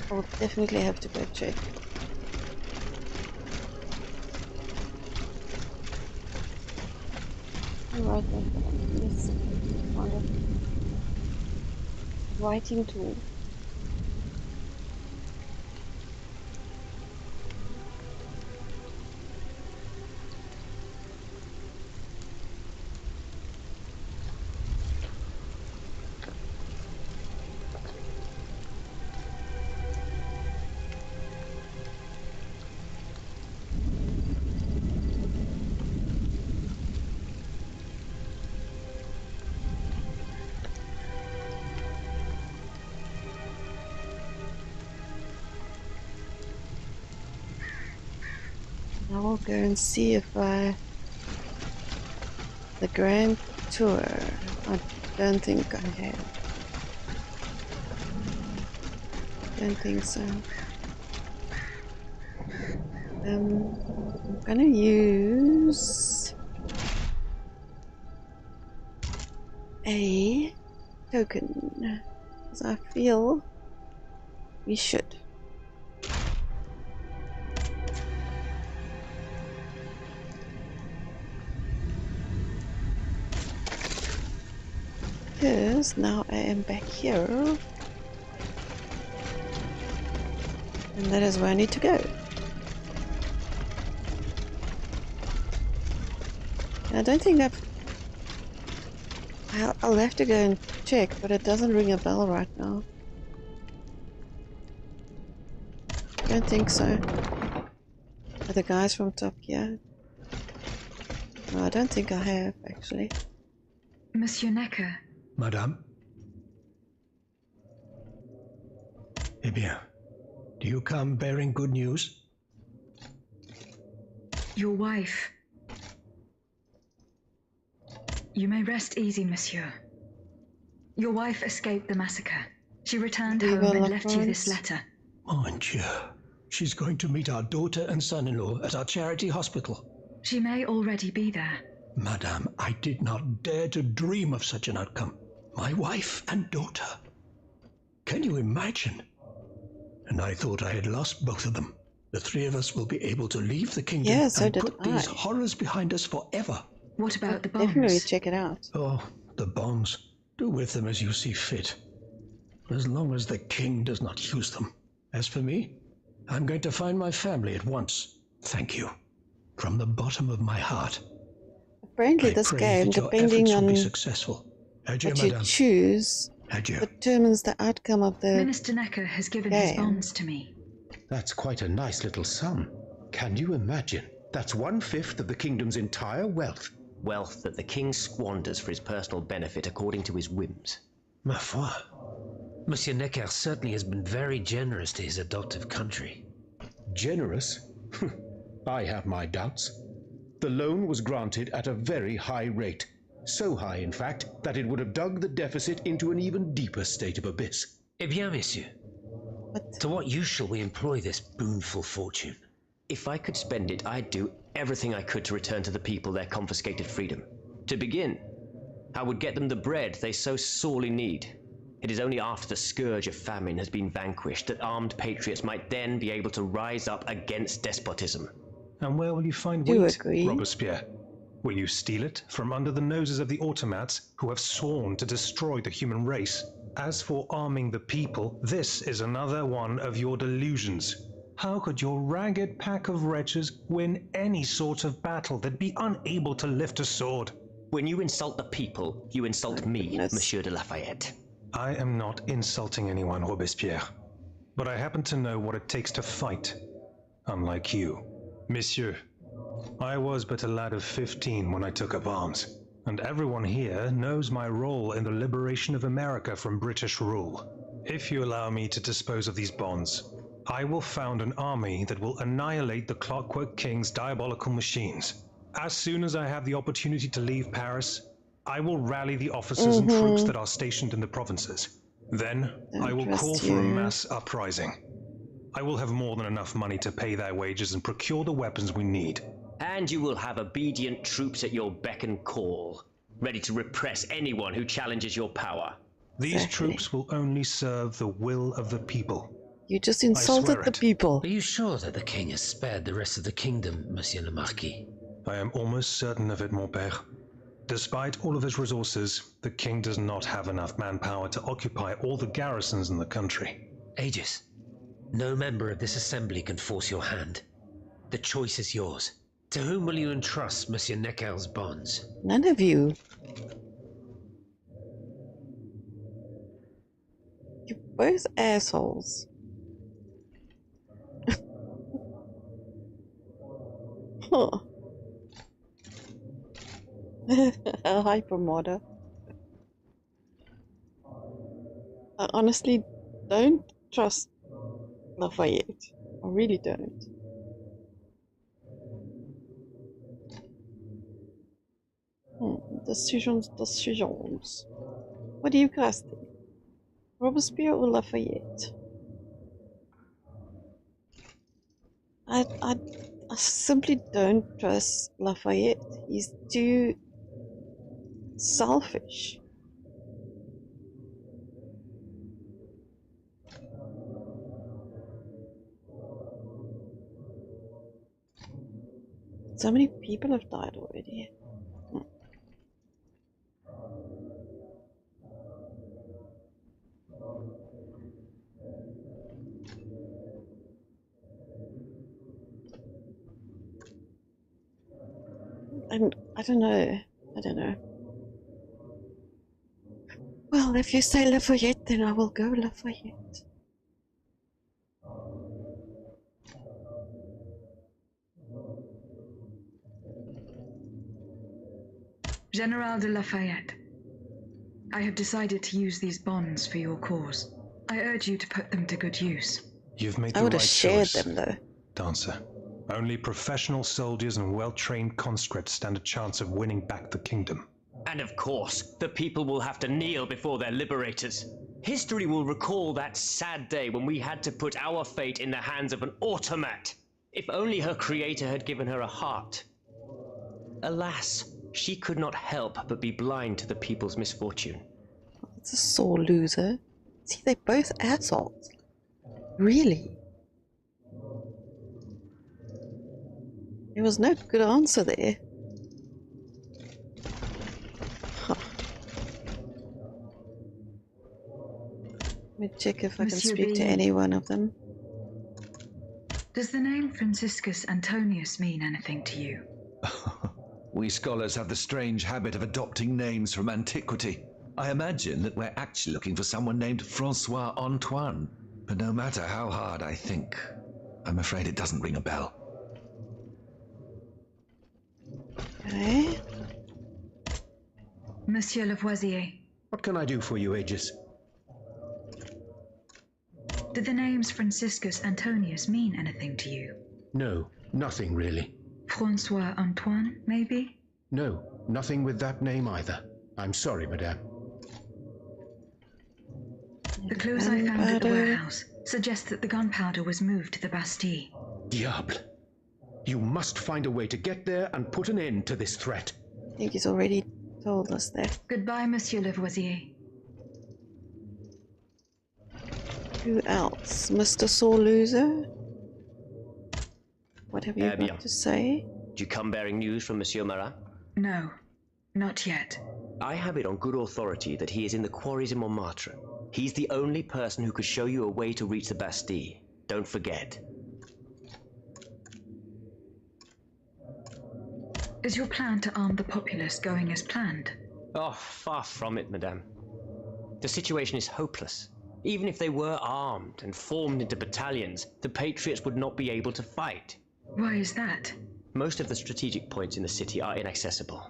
I'll definitely have to go check. Right then, let's find a writing tool. I will go and see if the Grand Tour, I don't think I have. Don't think so. I'm gonna use a token, because I feel we should. Because now I am back here, and that is where I need to go. I don't think I'll have to go and check, but it doesn't ring a bell right now. I don't think so. Are the guys from top here? No, I don't think I have, actually. Monsieur Necker. Madame? Eh bien, do you come bearing good news? Your wife. You may rest easy, monsieur. Your wife escaped the massacre. She returned home and left you this letter. Mon Dieu. She's going to meet our daughter and son-in-law at our charity hospital. She may already be there. Madame, I did not dare to dream of such an outcome. My wife and daughter. Can you imagine? And I thought I had lost both of them. The three of us will be able to leave the kingdom and put these horrors behind us forever. What about the bombs? Definitely check it out. Oh, the bombs. Do with them as you see fit. As long as the king does not use them. As for me, I'm going to find my family at once. Thank you. From the bottom of my heart. Apparently this game, depending on what you choose, determines the outcome of the Minister Necker has given his bonds to me. That's quite a nice little sum. Can you imagine? That's 1/5 of the kingdom's entire wealth. Wealth that the king squanders for his personal benefit according to his whims. Ma foi. Monsieur Necker certainly has been very generous to his adoptive country. Generous? I have my doubts. The loan was granted at a very high rate. So high, in fact, that it would have dug the deficit into an even deeper state of abyss. Eh bien, monsieur. To what use shall we employ this boonful fortune? If I could spend it, I'd do everything I could to return to the people their confiscated freedom. To begin, I would get them the bread they so sorely need. It is only after the scourge of famine has been vanquished that armed patriots might then be able to rise up against despotism. And where will you find wheat, Robespierre? Will you steal it from under the noses of the automats who have sworn to destroy the human race? As for arming the people, this is another one of your delusions. How could your ragged pack of wretches win any sort of battle that'd be unable to lift a sword? When you insult the people, you insult me, Monsieur de Lafayette. I am not insulting anyone, Robespierre. But I happen to know what it takes to fight, unlike you. Monsieur, I was but a lad of 15 when I took up arms, and everyone here knows my role in the liberation of America from British rule. If you allow me to dispose of these bonds, I will found an army that will annihilate the Clockwork King's diabolical machines. As soon as I have the opportunity to leave Paris, I will rally the officers and troops that are stationed in the provinces. Then I will call for a mass uprising. I will have more than enough money to pay their wages and procure the weapons we need. And you will have obedient troops at your beck and call, ready to repress anyone who challenges your power. These troops will only serve the will of the people. You just insulted the people. Are you sure that the king has spared the rest of the kingdom, Monsieur le Marquis? I am almost certain of it, mon père. Despite all of his resources, the king does not have enough manpower to occupy all the garrisons in the country. Aegis, no member of this assembly can force your hand. The choice is yours. To whom will you entrust Monsieur Necker's bonds? None of you. You're both assholes. Huh. A hypermodder. I honestly don't trust Lafayette. I really don't. Decisions. What do you guys think? Robespierre or Lafayette? I simply don't trust Lafayette. He's too selfish. So many people have died already. I don't know. Well, if you say Lafayette, then I will go Lafayette. General de Lafayette, I have decided to use these bonds for your cause. I urge you to put them to good use. You've made the I would right have shared choice, them though. Dancer. Only professional soldiers and well-trained conscripts stand a chance of winning back the kingdom. And of course, the people will have to kneel before their liberators. History will recall that sad day when we had to put our fate in the hands of an automat. If only her creator had given her a heart. Alas, she could not help but be blind to the people's misfortune. It's a sore loser. See, they're both assholes. Really? There was no good answer there. Huh. Let me check if I can speak to any one of them. Does the name Franciscus Antonius mean anything to you? We scholars have the strange habit of adopting names from antiquity. I imagine that we're actually looking for someone named Francois Antoine. But no matter how hard I think, I'm afraid it doesn't ring a bell. Okay. Monsieur Lavoisier, What can I do for you, Aegis? did the names Franciscus Antonius mean anything to you? No, nothing really. Francois Antoine, maybe? No, nothing with that name either. I'm sorry, madame. The clues I found at the warehouse suggest that the gunpowder was moved to the Bastille. Diable. You must find a way to get there and put an end to this threat. I think he's already told us that. Goodbye, Monsieur Lavoisier. Who else? Mr. Sore Loser? What have you got to say? Do you come bearing news from Monsieur Marat? No, not yet. I have it on good authority that he is in the quarries in Montmartre. He's the only person who could show you a way to reach the Bastille. Don't forget. Is your plan to arm the populace going as planned? Oh, far from it, madame. The situation is hopeless. Even if they were armed and formed into battalions, the Patriots would not be able to fight. Why is that? Most of the strategic points in the city are inaccessible.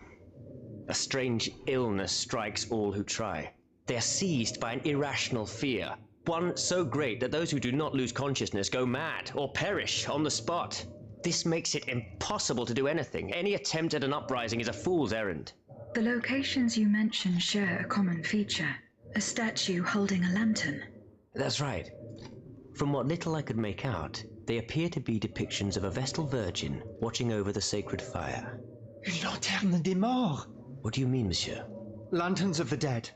A strange illness strikes all who try. They are seized by an irrational fear, one so great that those who do not lose consciousness go mad or perish on the spot. This makes it impossible to do anything. Any attempt at an uprising is a fool's errand. The locations you mention share a common feature. A statue holding a lantern. That's right. From what little I could make out, they appear to be depictions of a Vestal Virgin watching over the sacred fire. Une lanterne des morts. What do you mean, monsieur? Lanterns of the dead.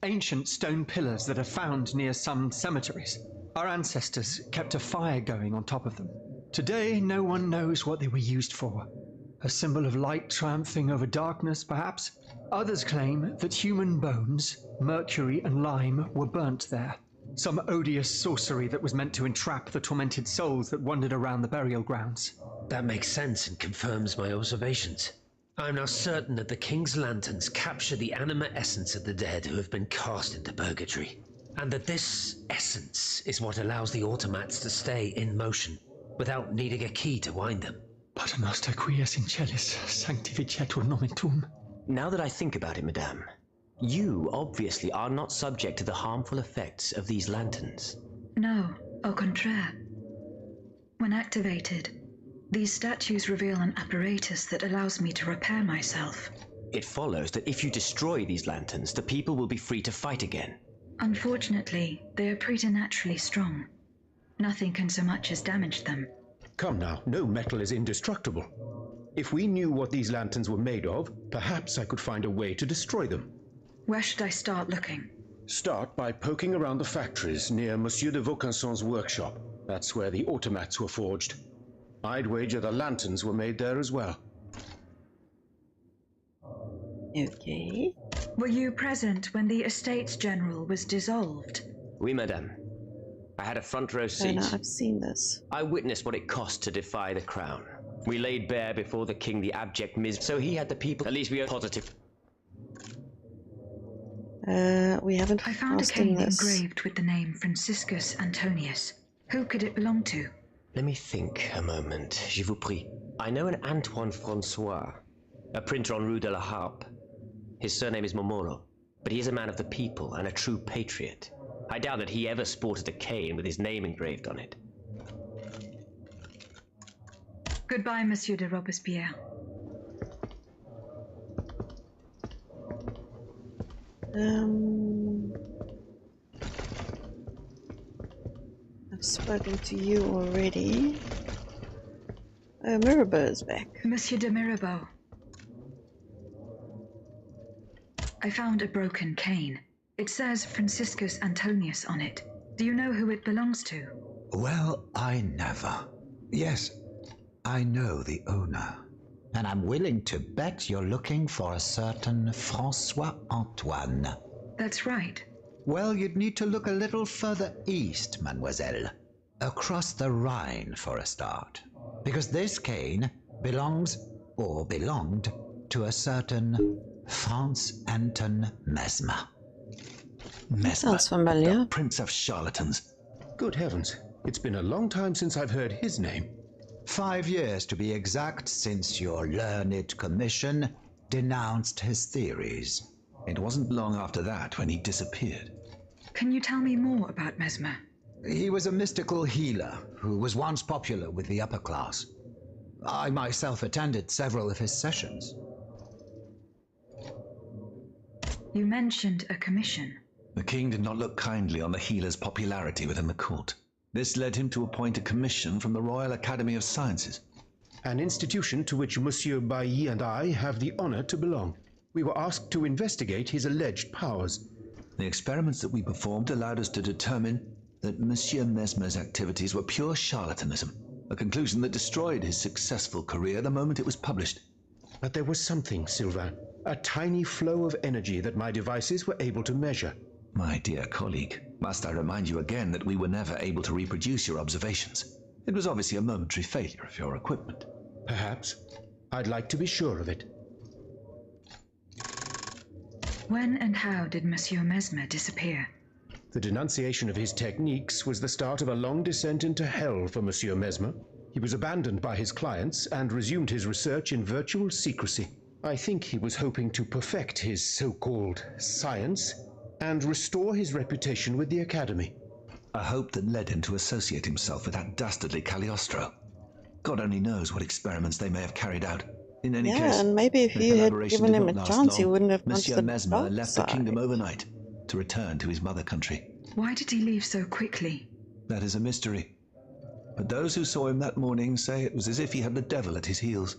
Ancient stone pillars that are found near some cemeteries. Our ancestors kept a fire going on top of them. Today, no one knows what they were used for. A symbol of light triumphing over darkness, perhaps? Others claim that human bones, mercury and lime, were burnt there. Some odious sorcery that was meant to entrap the tormented souls that wandered around the burial grounds. That makes sense and confirms my observations. I am now certain that the King's lanterns capture the anima essence of the dead who have been cast into purgatory, and that this essence is what allows the automats to stay in motion, without needing a key to wind them. Pater noster quies in celis, sanctificetur nomen tuum. Now that I think about it, madame, you obviously are not subject to the harmful effects of these lanterns. No, au contraire. When activated, these statues reveal an apparatus that allows me to repair myself. It follows that if you destroy these lanterns, the people will be free to fight again. Unfortunately, they are preternaturally strong. Nothing can so much as damage them. Come now, no metal is indestructible. If we knew what these lanterns were made of, perhaps I could find a way to destroy them. Where should I start looking? Start by poking around the factories near Monsieur de Vaucanson's workshop. That's where the automats were forged. I'd wager the lanterns were made there as well. Okay. Were you present when the Estates General was dissolved? Oui, madame. I had a front row Oh, seat. no, I've seen this. I witnessed what it cost to defy the crown. We laid bare before the king the abject misery, so he had the people. At least we are positive. We haven't I found a passed in cane this. engraved with the name Franciscus Antonius. Who could it belong to? Let me think a moment, je vous prie. I know an Antoine Francois, a printer on Rue de la Harpe. His surname is Momolo, but he is a man of the people and a true patriot. I doubt that he ever sported a cane with his name engraved on it. Goodbye, Monsieur de Robespierre. I've spoken to you already. Oh, Mirabeau's back. Monsieur de Mirabeau. I found a broken cane. It says Franciscus Antonius on it. Do you know who it belongs to? Well, I never. Yes, I know the owner. And I'm willing to bet you're looking for a certain Francois Antoine. That's right. Well, you'd need to look a little further east, mademoiselle. Across the Rhine for a start. Because this cane belongs, or belonged, to a certain Franz Anton Mesmer. Sounds familiar. The prince of charlatans. Good heavens, it's been a long time since I've heard his name. 5 years to be exact since your learned commission denounced his theories. It wasn't long after that when he disappeared. Can you tell me more about Mesmer? He was a mystical healer who was once popular with the upper class. I myself attended several of his sessions. You mentioned a commission. The king did not look kindly on the healer's popularity within the court. This led him to appoint a commission from the Royal Academy of Sciences. An institution to which Monsieur Bailly and I have the honor to belong. We were asked to investigate his alleged powers. The experiments that we performed allowed us to determine that Monsieur Mesmer's activities were pure charlatanism, a conclusion that destroyed his successful career the moment it was published. But there was something, Sylvain, a tiny flow of energy that my devices were able to measure. My dear colleague, must I remind you again that we were never able to reproduce your observations? It was obviously a momentary failure of your equipment. Perhaps. I'd like to be sure of it. When and how did Monsieur Mesmer disappear? The denunciation of his techniques was the start of a long descent into hell for Monsieur Mesmer. He was abandoned by his clients and resumed his research in virtual secrecy. I think he was hoping to perfect his so-called science and restore his reputation with the Academy. A hope that led him to associate himself with that dastardly Cagliostro. God only knows what experiments they may have carried out. In any case, and maybe if the you had collaboration given did him not a last chance, he long. wouldn't have gone to Monsieur the Mesmer dark left side. the kingdom overnight to return to his mother country. Why did he leave so quickly? That is a mystery. But those who saw him that morning say it was as if he had the devil at his heels.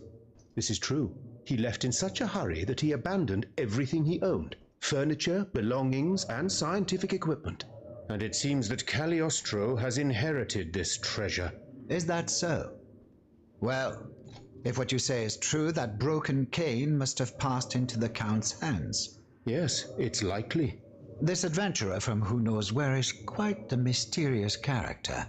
This is true. He left in such a hurry that he abandoned everything he owned. Furniture, belongings, and scientific equipment. And it seems that Cagliostro has inherited this treasure. Is that so? Well, if what you say is true, that broken cane must have passed into the Count's hands. Yes, it's likely. This adventurer from who knows where is quite the mysterious character.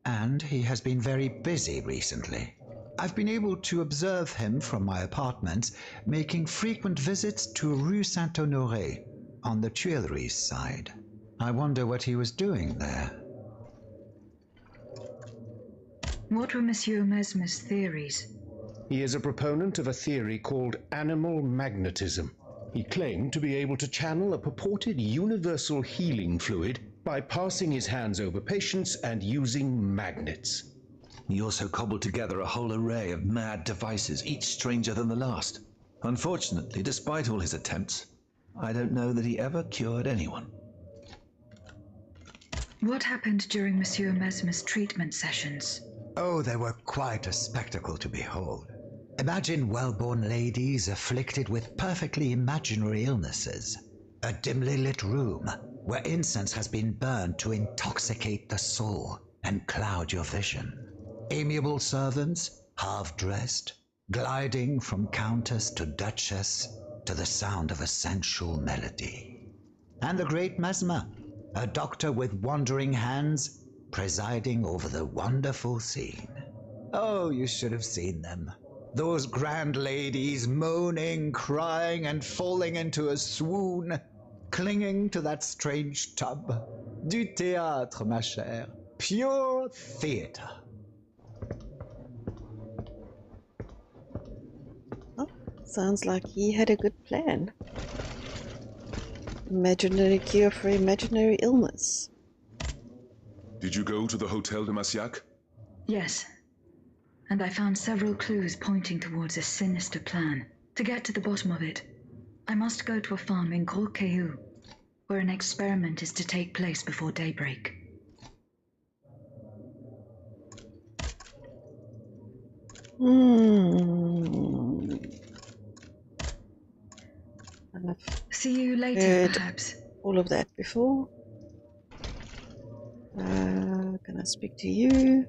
And he has been very busy recently. I've been able to observe him from my apartments, making frequent visits to Rue Saint-Honoré on the Tuileries side. I wonder what he was doing there. What were Monsieur Mesmer's theories? He is a proponent of a theory called animal magnetism. He claimed to be able to channel a purported universal healing fluid by passing his hands over patients and using magnets. He also cobbled together a whole array of mad devices, each stranger than the last. Unfortunately, despite all his attempts, I don't know that he ever cured anyone. What happened during Monsieur Mesmer's treatment sessions? Oh, they were quite a spectacle to behold. Imagine well-born ladies afflicted with perfectly imaginary illnesses. A dimly lit room where incense has been burned to intoxicate the soul and cloud your vision. Amiable servants, half-dressed, gliding from countess to duchess to the sound of a sensual melody. And the great Mesmer, a doctor with wandering hands, presiding over the wonderful scene. Oh, you should have seen them. Those grand ladies moaning, crying, and falling into a swoon, clinging to that strange tub. Du théâtre, ma chère. Pure theatre. Oh, sounds like he had a good plan. Imaginary cure for imaginary illness. Did you go to the Hotel de Massiac? Yes. And I found several clues pointing towards a sinister plan. To get to the bottom of it, I must go to a farm in Gros Caillou, where an experiment is to take place before daybreak. See you later, perhaps. All of that before. Can I speak to you?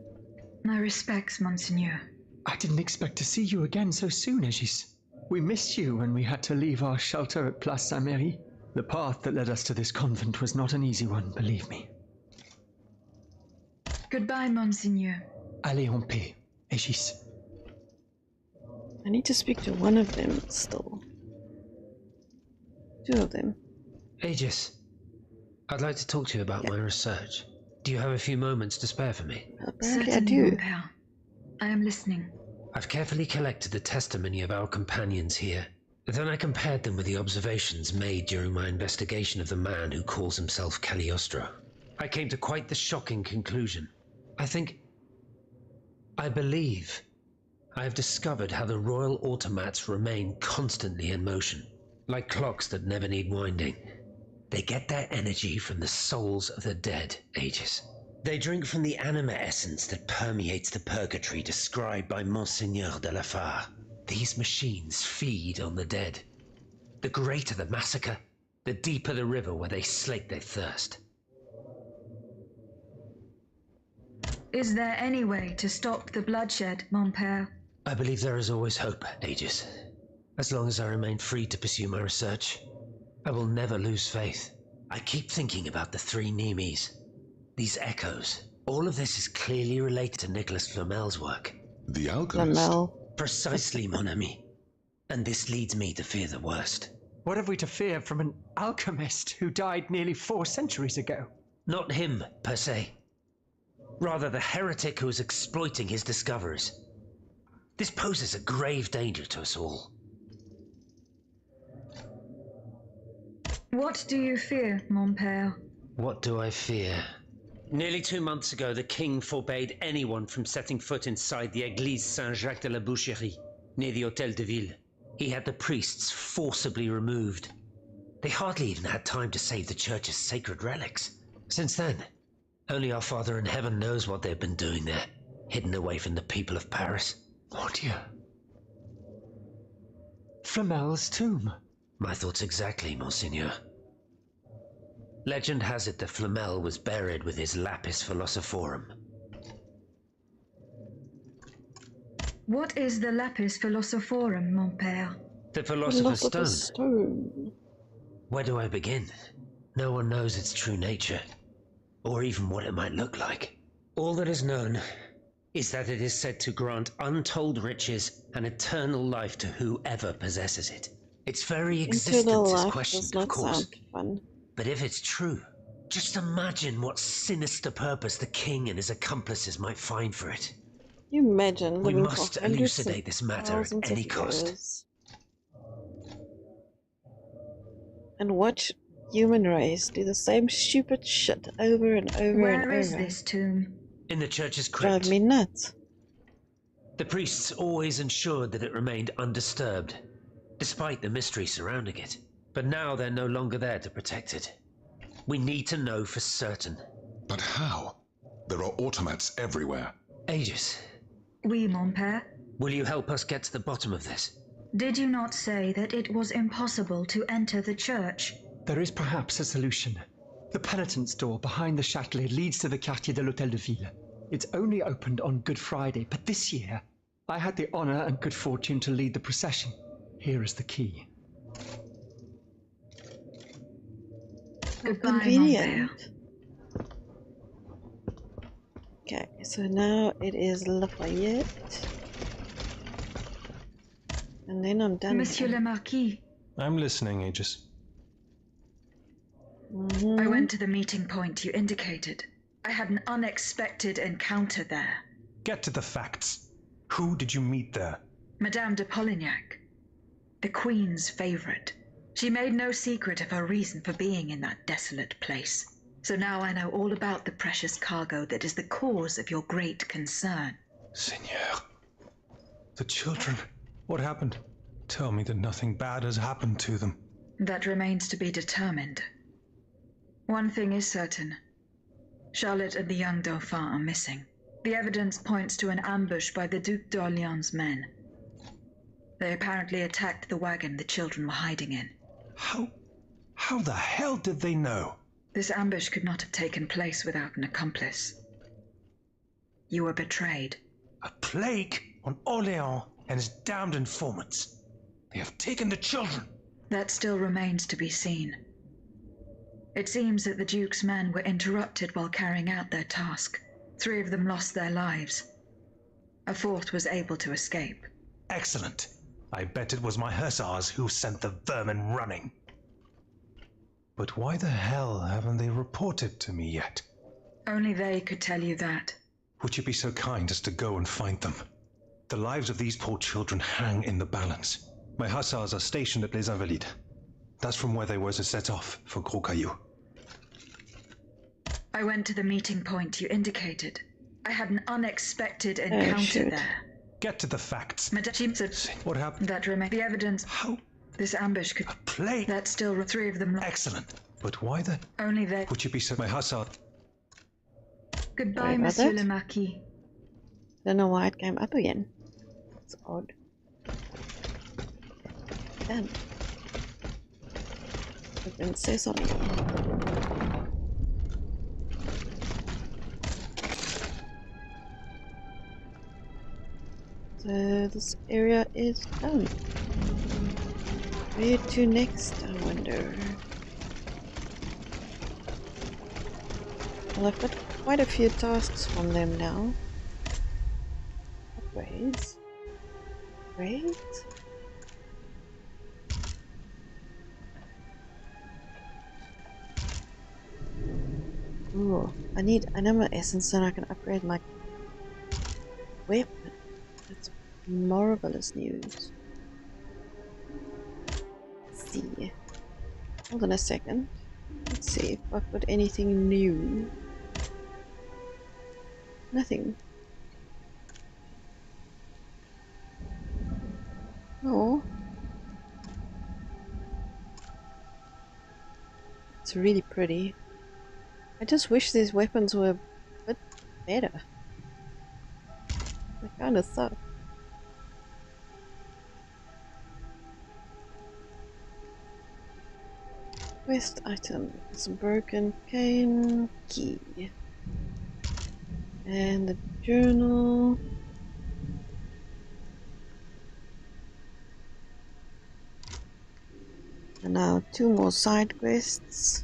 My respects, Monseigneur. I didn't expect to see you again so soon, Aegis. We missed you when we had to leave our shelter at Place Saint-Merry. The path that led us to this convent was not an easy one, believe me. Goodbye, Monseigneur. Allez en paix, Aegis. I need to speak to one of them still. Two of them. Aegis, I'd like to talk to you about my research. Do you have a few moments to spare for me? Apparently I Certainly, do. mon père. I am listening. I've carefully collected the testimony of our companions here. Then I compared them with the observations made during my investigation of the man who calls himself Cagliostro. I came to quite the shocking conclusion. I believe I have discovered how the royal automats remain constantly in motion, like clocks that never need winding. They get their energy from the souls of the dead, Aegis. They drink from the anima essence that permeates the purgatory described by Monseigneur de la Fare. These machines feed on the dead. The greater the massacre, the deeper the river where they slake their thirst. Is there any way to stop the bloodshed, mon père? I believe there is always hope, Aegis. As long as I remain free to pursue my research, I will never lose faith. I keep thinking about the three Nemes. These echoes. All of this is clearly related to Nicholas Flamel's work. The alchemist? Flamel. Precisely, mon ami. And this leads me to fear the worst. What have we to fear from an alchemist who died nearly 4 centuries ago? Not him, per se. Rather the heretic who is exploiting his discoveries. This poses a grave danger to us all. What do you fear, mon père? What do I fear? Nearly 2 months ago, the king forbade anyone from setting foot inside the Église Saint-Jacques de la Boucherie, near the Hôtel de Ville. He had the priests forcibly removed. They hardly even had time to save the church's sacred relics. Since then, only our Father in heaven knows what they've been doing there, hidden away from the people of Paris. Oh dear. Flamel's tomb. My thoughts exactly, Monseigneur. Legend has it that Flamel was buried with his lapis philosophorum. What is the lapis philosophorum, mon père? The Philosopher's Philosopher's Stone. Stone. Where do I begin? No one knows its true nature, or even what it might look like. All that is known is that it is said to grant untold riches and eternal life to whoever possesses it. Its very Internal existence is life questioned, does of not course. sound fun. But if it's true, just imagine what sinister purpose the king and his accomplices might find for it. Can you imagine We living must for hundreds elucidate and this matter at thousands any of cost. years and watch human race do the same stupid shit over and over Where and is over? this tomb? In the church's Drive crypt, me nuts. the priests always ensured that it remained undisturbed, despite the mystery surrounding it. But now they're no longer there to protect it. We need to know for certain. But how? There are automats everywhere. Aegis, Oui, mon père. will you help us get to the bottom of this? Did you not say that it was impossible to enter the church? There is perhaps a solution. The penitent's door behind the Châtelet leads to the Quartier de l'Hôtel de Ville. It's only opened on Good Friday, but this year I had the honor and good fortune to lead the procession. Here is the key. Goodbye, mon Convenient. père. Okay, so now it is Lafayette. And then I'm done. Monsieur le Marquis, I'm listening, Aegis. I went to the meeting point you indicated. I had an unexpected encounter there. Get to the facts. Who did you meet there? Madame de Polignac, the Queen's favorite. She made no secret of her reason for being in that desolate place. So now I know all about the precious cargo that is the cause of your great concern. Seigneur. The children. What happened? Tell me that nothing bad has happened to them. That remains to be determined. One thing is certain. Charlotte and the young Dauphin are missing. The evidence points to an ambush by the Duc d'Orléans' men. They apparently attacked the wagon the children were hiding in. How the hell did they know? This ambush could not have taken place without an accomplice. You were betrayed. A plague on Orléans and his damned informants. They have taken the children. That still remains to be seen. It seems that the Duke's men were interrupted while carrying out their task. 3 of them lost their lives. A 4th was able to escape. Excellent. I bet it was my hussars who sent the vermin running. But why the hell haven't they reported to me yet? Only they could tell you that. Would you be so kind as to go and find them? The lives of these poor children hang in the balance. My hussars are stationed at Les Invalides. That's from where they were to set off for Gros Caillou. I went to the meeting point you indicated. I had an unexpected encounter there. Get to the facts. Madame, What happened? that remains the evidence. How? This ambush could. A plague? That still 3 of them. Excellent. But why the? Only they. Would you be so? My hussar. Goodbye, Sorry about Monsieur that. le Marquis. Don't know why it came up again. It's odd. Damn. It didn't say something. So this area is done. Where to next, I wonder? Well, I've got quite a few tasks from them now. Upgrades. Upgrades? Ooh, I need anima essence so I can upgrade my weapon. That's marvelous news. Let's see. Hold on a second. Let's see if I've got anything new. Nothing. Oh. It's really pretty. I just wish these weapons were a bit better. They kinda suck. Quest items, broken cane key, and the journal. And now 2 more side quests.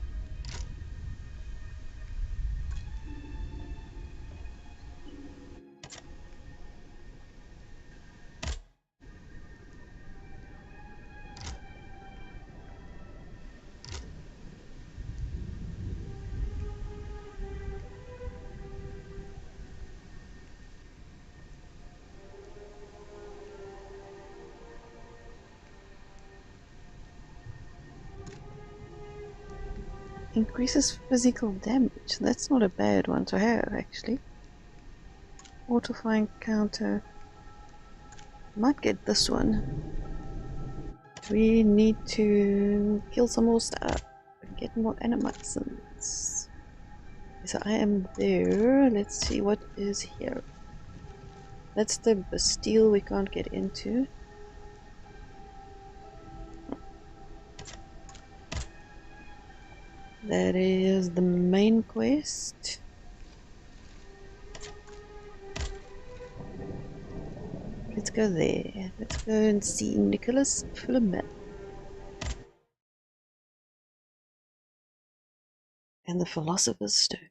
Increases physical damage. That's not a bad one to have, actually. Mortifying counter. Might get this one. We need to kill some more stuff. Get more animations. So I am there. Let's see what is here. That's the Bastille we can't get into. That is the main quest. Let's go there. Let's go and see Nicholas Flamel. And the Philosopher's Stone.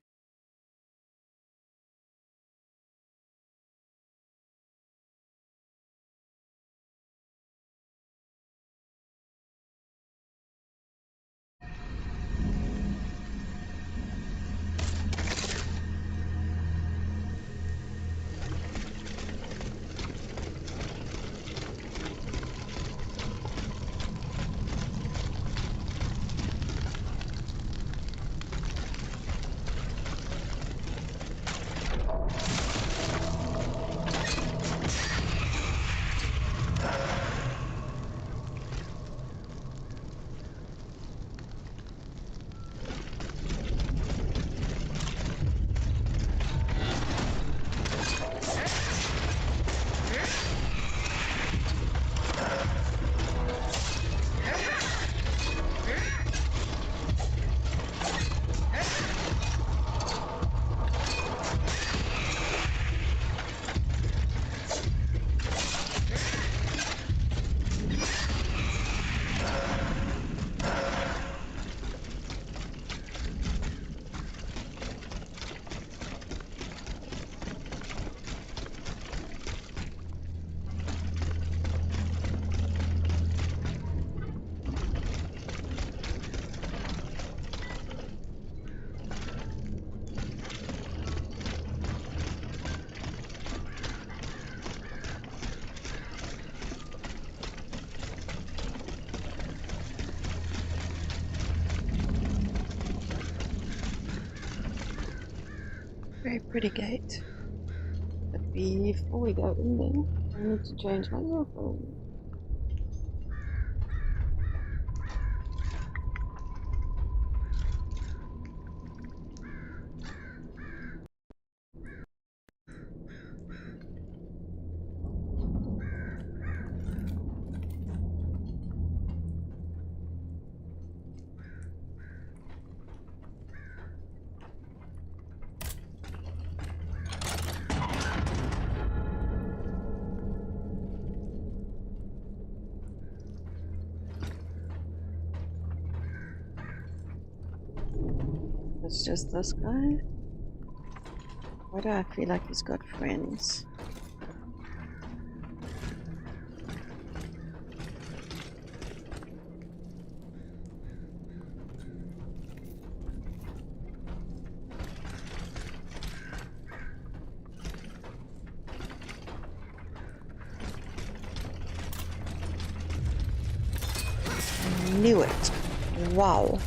Very pretty gate. But before we go in there, I need to change my earphone. It's just this guy. Why do I feel like he's got friends? I knew it. Wow.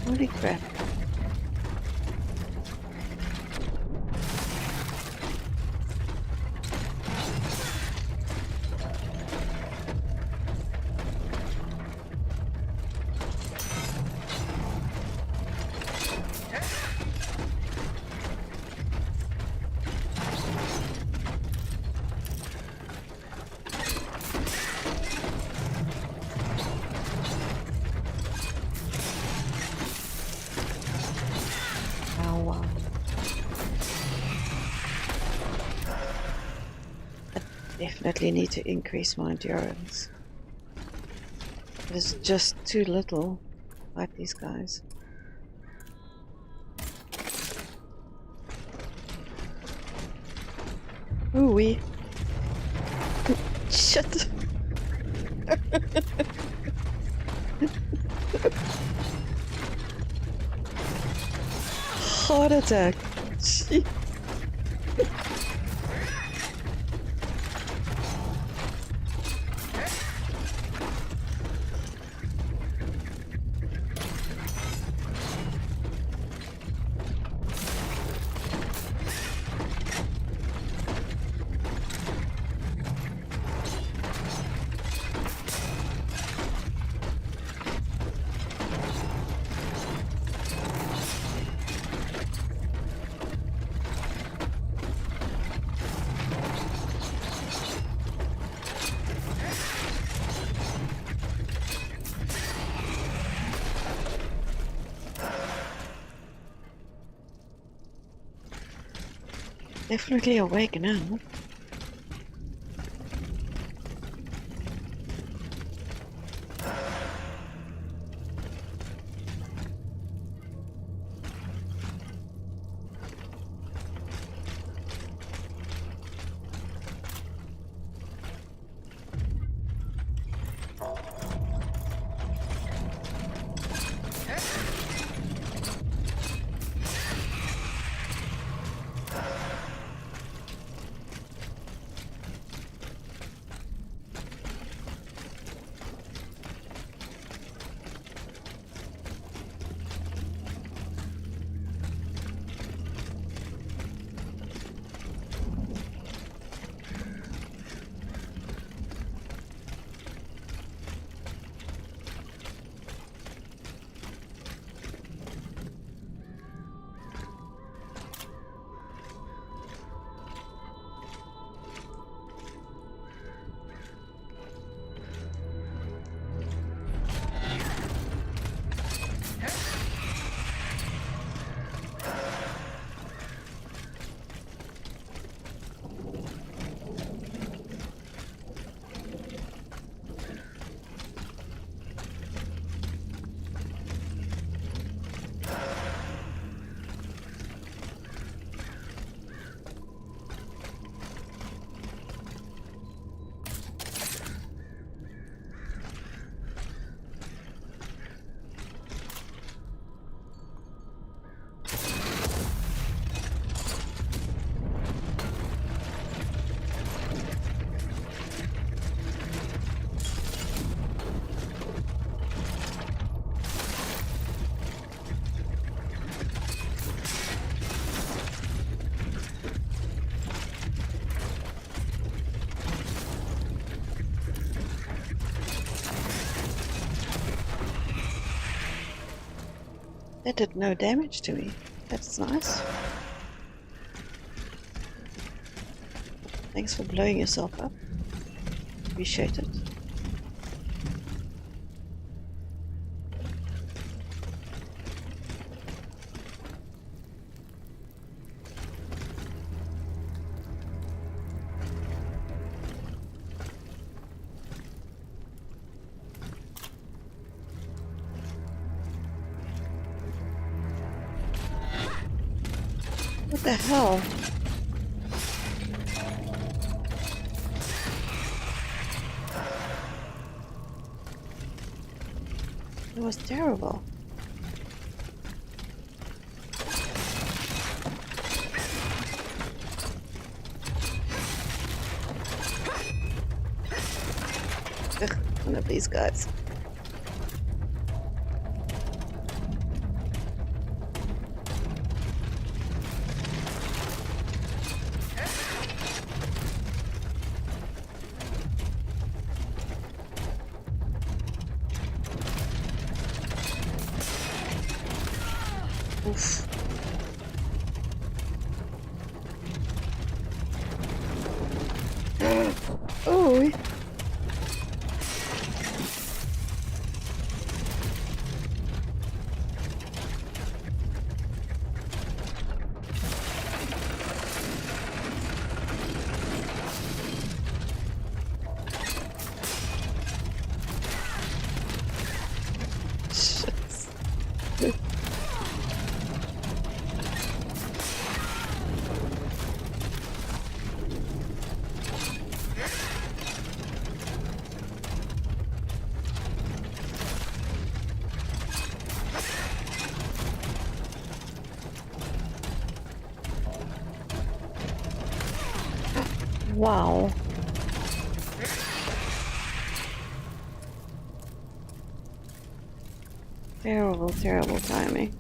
Holy crap. Definitely need to increase my endurance. It is just too little to fight these guys. Ooh wee. Shit. Heart attack. Gee. Definitely awake now. That did no damage to me. That's nice. Thanks for blowing yourself up. Appreciate it. What the hell? It was terrible. Ugh, one of these guys. Oof. Oh. Wow. Terrible, terrible timing.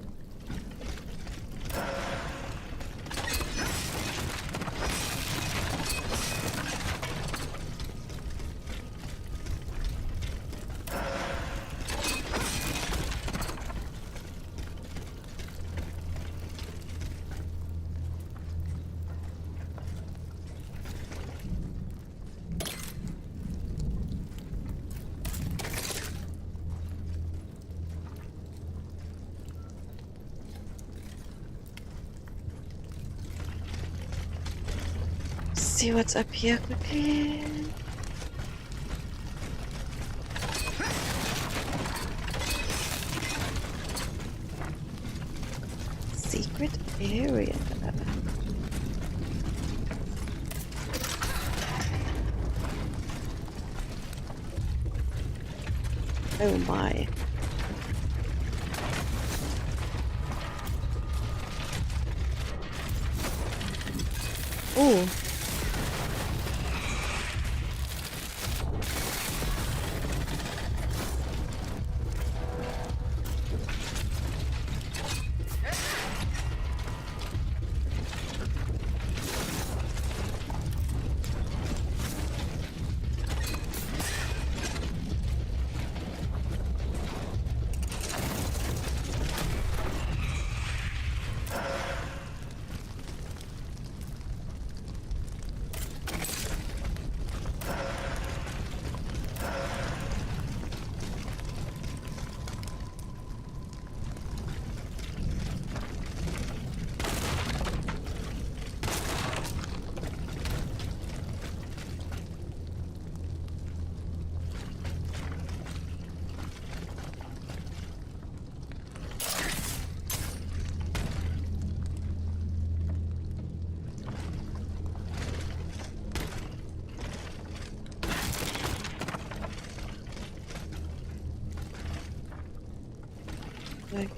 See what's up here quickly. Secret area. Oh my. Oh.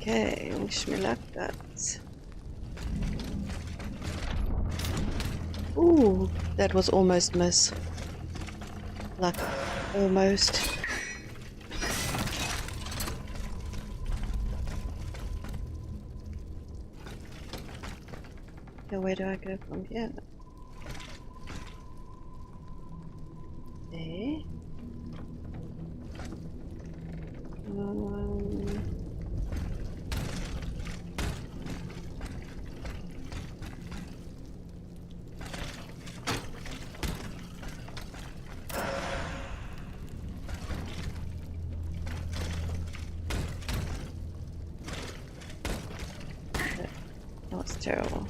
Okay, wish me luck that. Ooh, that was almost miss. Luck, almost. Okay, where do I go from here? Okay. That was terrible.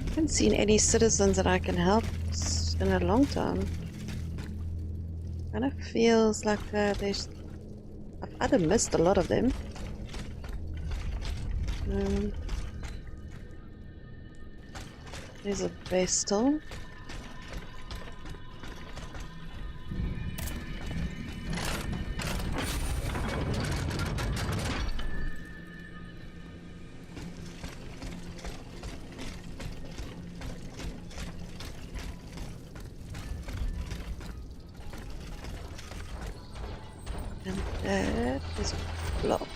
I haven't seen any citizens that I can help in a long time. Kind of feels like I've either missed a lot of them. There's a vestal. That is blocked.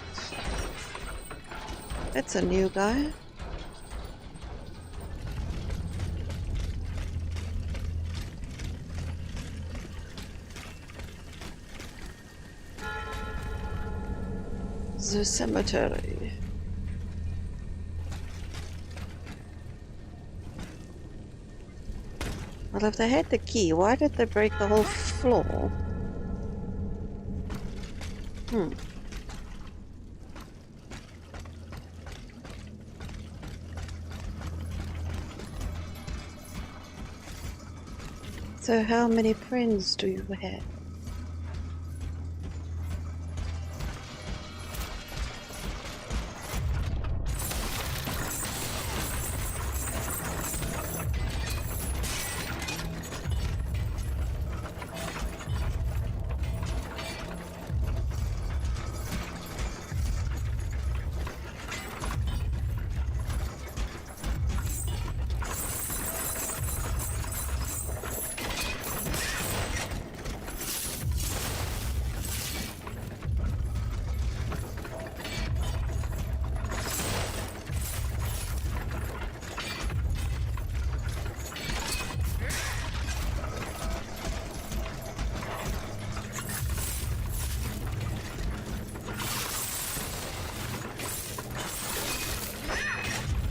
That's a new guy. The cemetery. I'll Well, if they had the key, why did they break the whole floor? So how many friends do you have?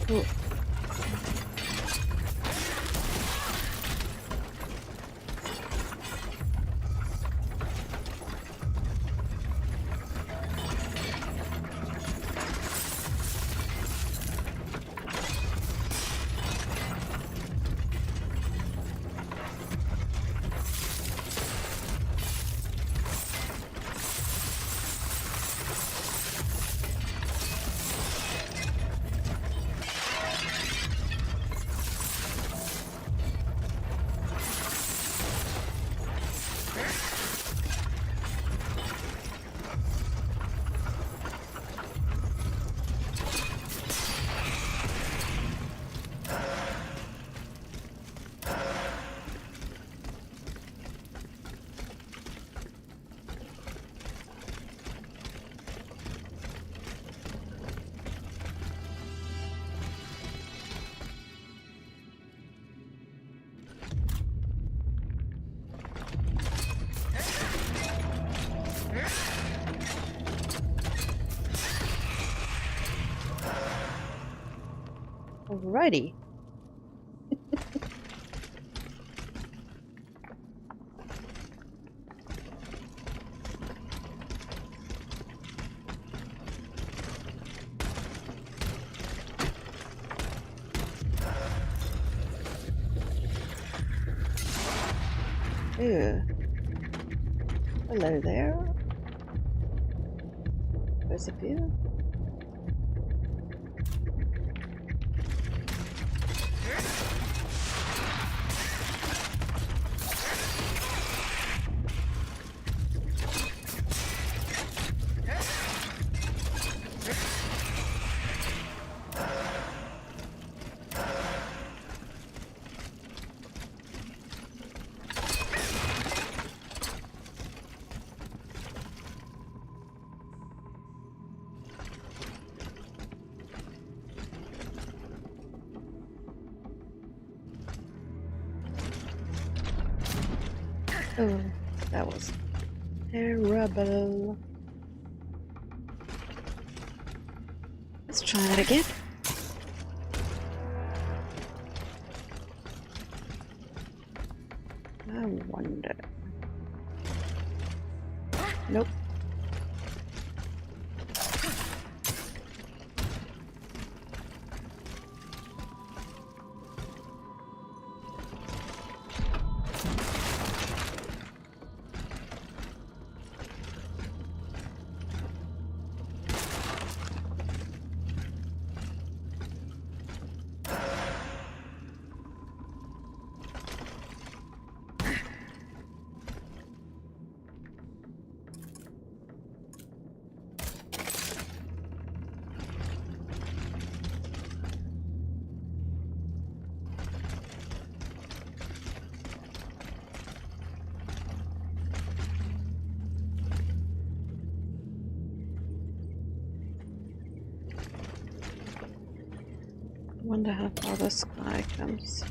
Ooh. Alrighty. Ew. Hello there. There's a view. Oh, that was terrible. Let's try that again. I wonder. Nope. Wonder how far this guy comes.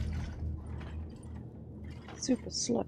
Super slow.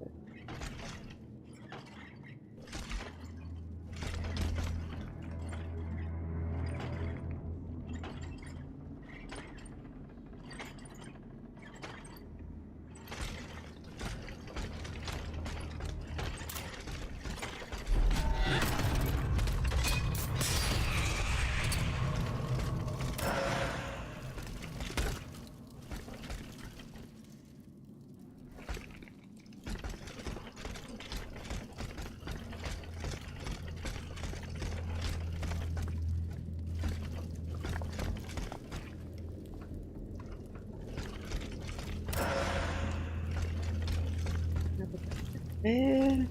there.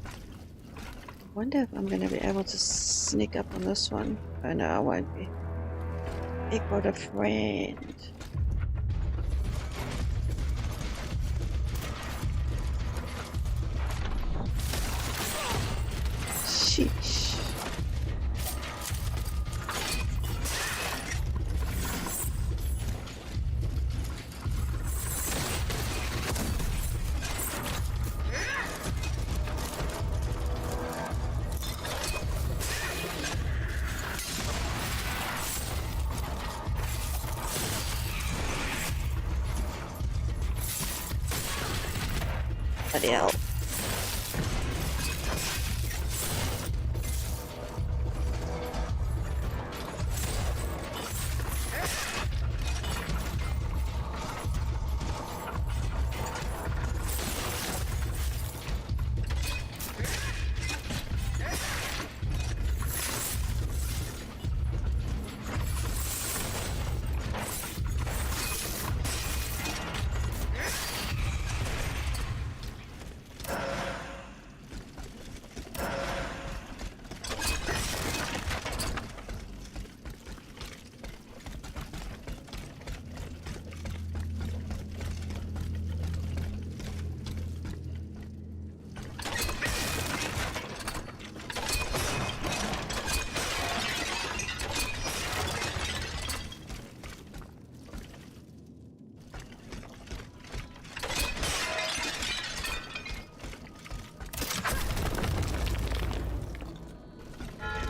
I wonder if I'm going to be able to sneak up on this one. Oh no, I won't be. He got a friend. Sheesh. Bloody hell.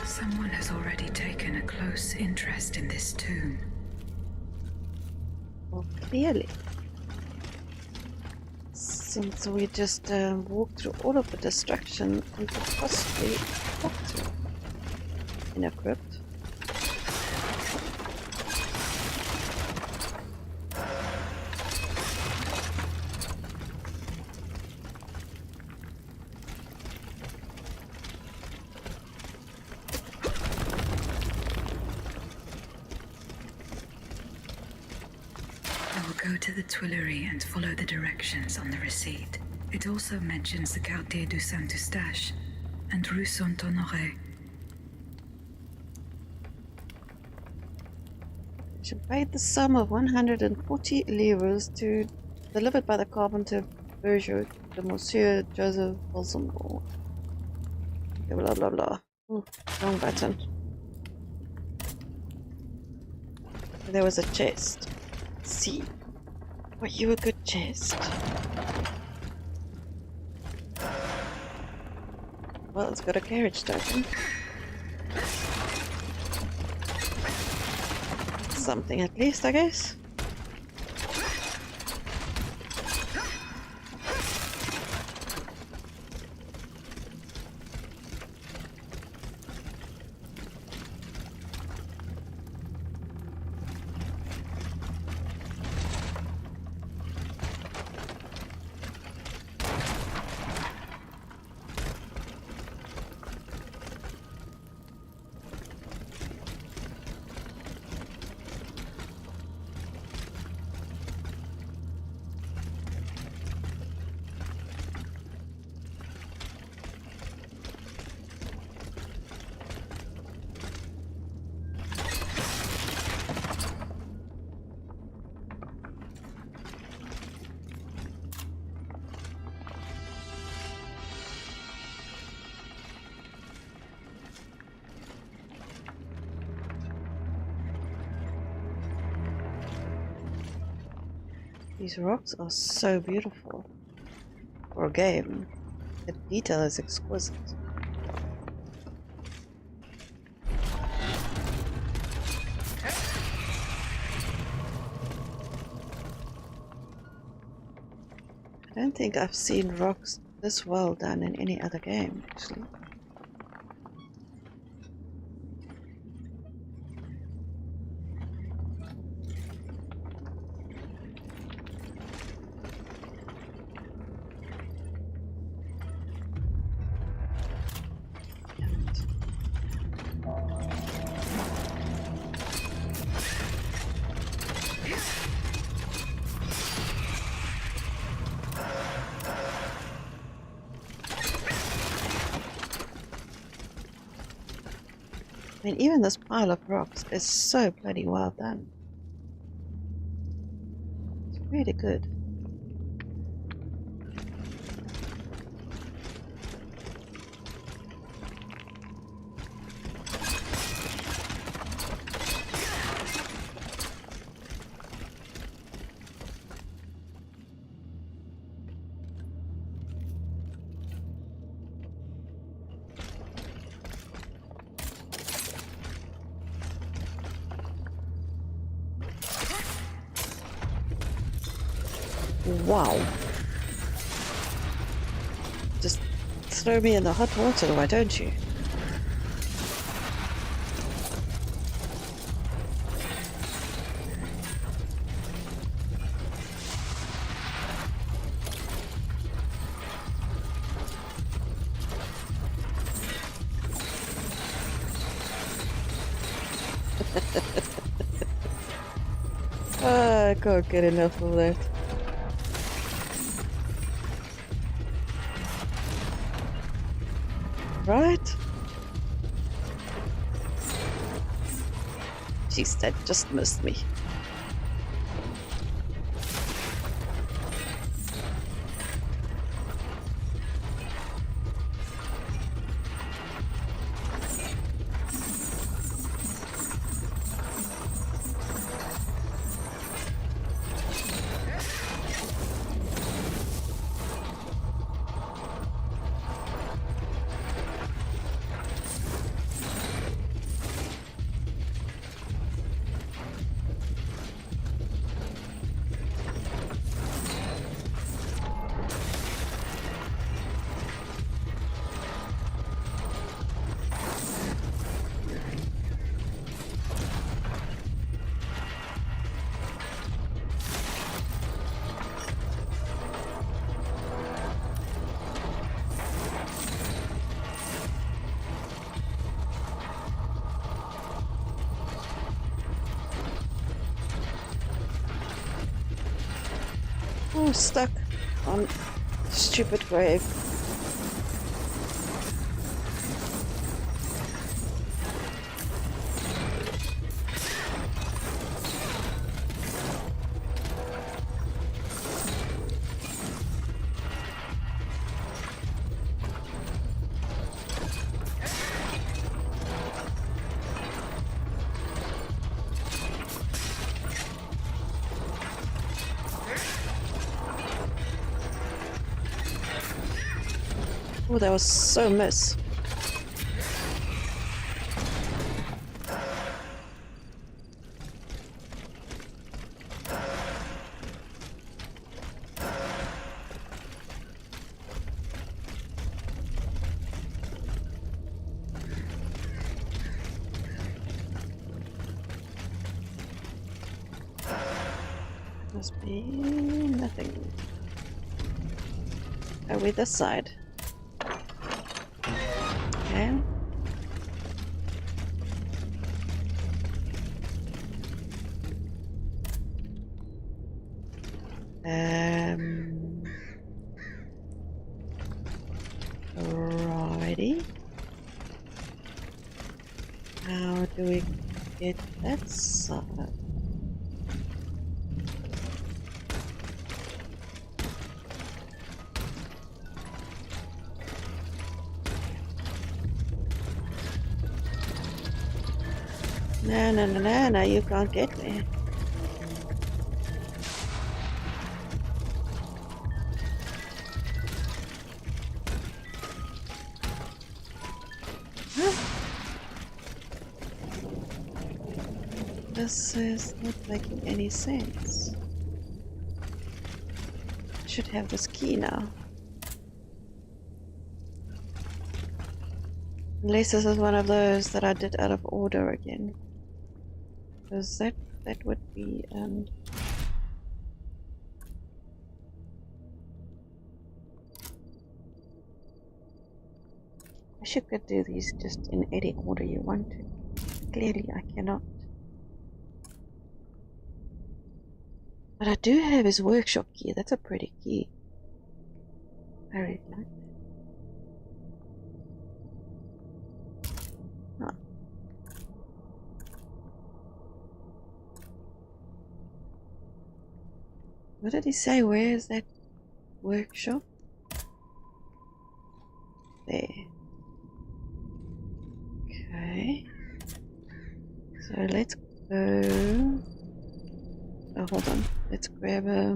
Someone has already taken a close interest in this tomb. Well, clearly. Since we just walked through all of the destruction we could possibly walk through in a crypt. Go to the Tuileries and follow the directions on the receipt. It also mentions the Quartier du Saint-Eustache and Rue Saint-Honoré. She paid the sum of 140 livres to delivered by the carpenter Berger to Monsieur Joseph Bolsonaro. Okay, blah blah blah. Ooh, wrong button. There was a chest. See. Were you a good chest? Well, it's got a carriage token. Something at least, I guess. These rocks are so beautiful. For a game, the detail is exquisite. I don't think I've seen rocks this well done in any other game, actually. mean, even this pile of rocks is so bloody well done. It's really good. Wow. Just throw me in the hot water, why don't you? I can't get enough of that. Right? Jeez, that just missed me. Oh, stuck on stupid grave. Oh, that was so miss. Must be nothing. Are we this side? Okay. Alrighty. How do we get that side? No, you can't get me. Huh? This is not making any sense. I should have this key now. Unless this is one of those that I did out of order again. Because that would be I should could do these just in any order you want to. Clearly I cannot. But I do have his workshop key. That's a pretty key. I really like that. Huh. What did he say? Where is that workshop? There. Okay. So let's go. Oh, hold on. Let's grab a.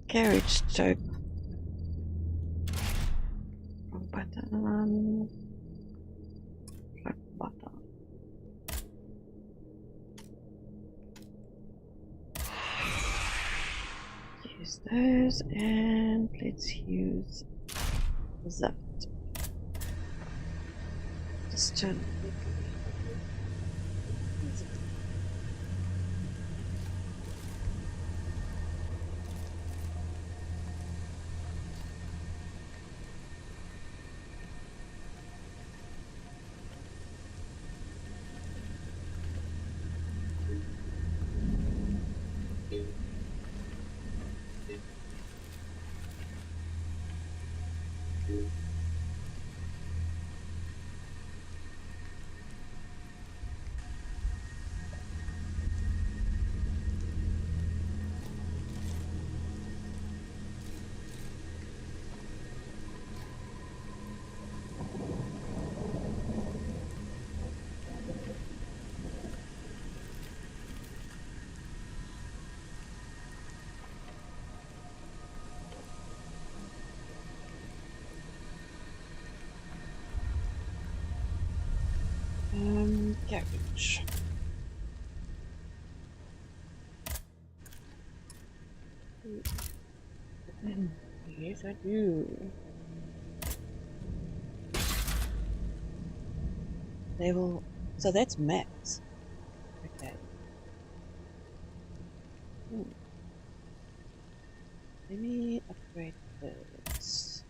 Carriage choke. Wrong button. Right button. Use those and let's use that. Just turn. Carriage. Yes, I do. They will. So that's max. Okay. Let me upgrade this.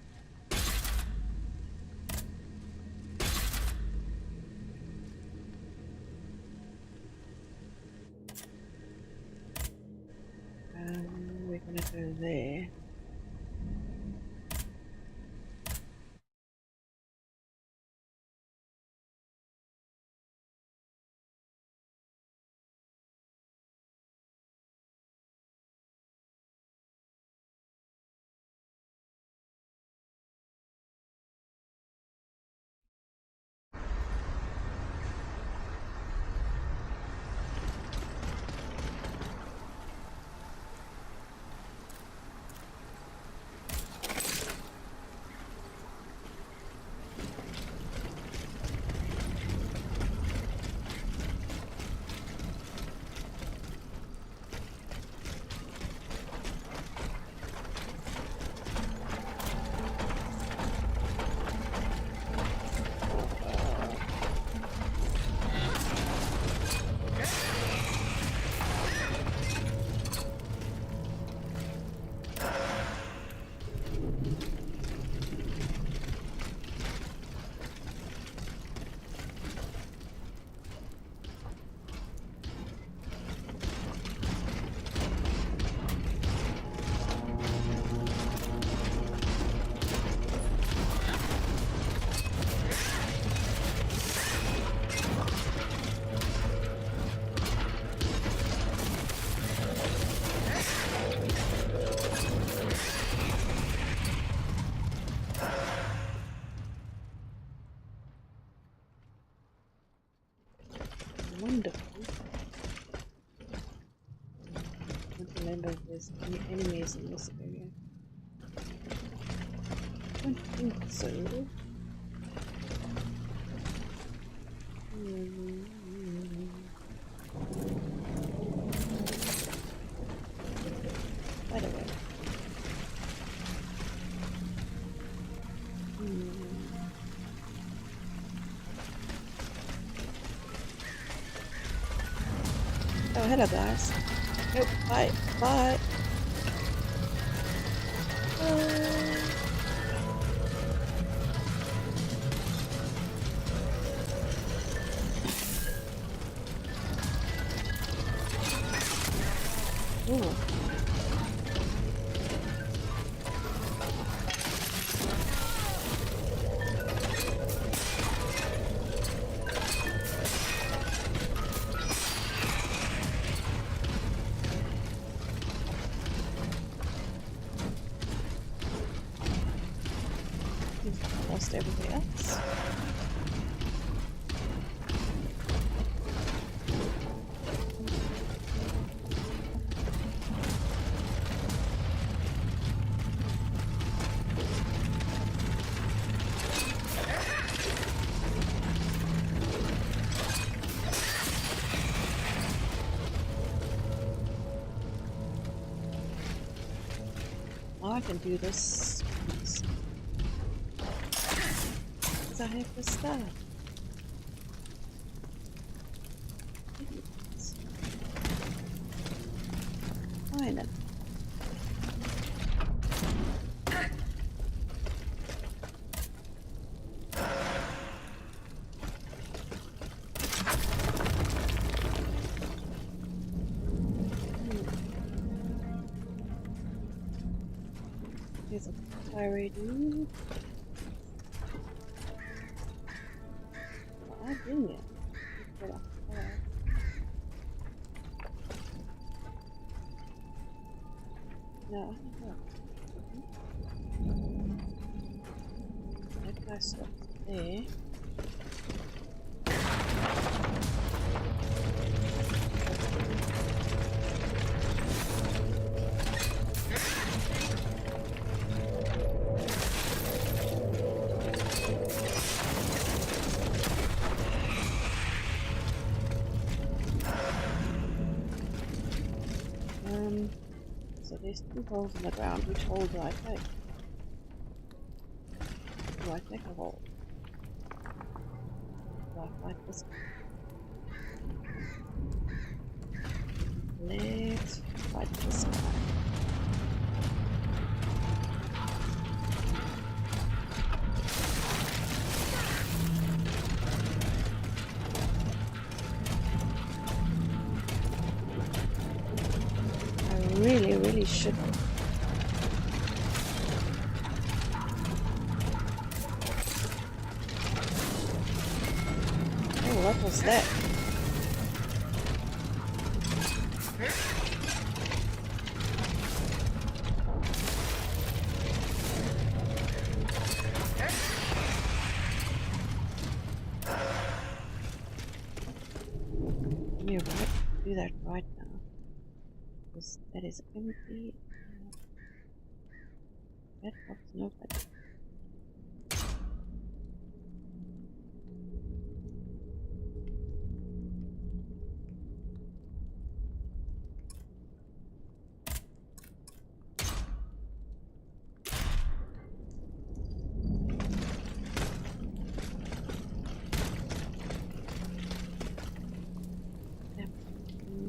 We're gonna go there. Wonderful. I don't remember if there's any enemies in this area. I don't think so. By the way. Oh, hello guys. Nope, bye. Bye. Ooh. to everybody else. I can do this because I have the star. Fine. Here's a tirade. I've been there. No, that guy stopped there. So there's 2 holes in the ground. Which hole do I take? Do I take a hole? Do I fight this guy? Let's fight this guy. Really should. Oh, what was that? You're right. Do that right now. That is empty. That box, nobody.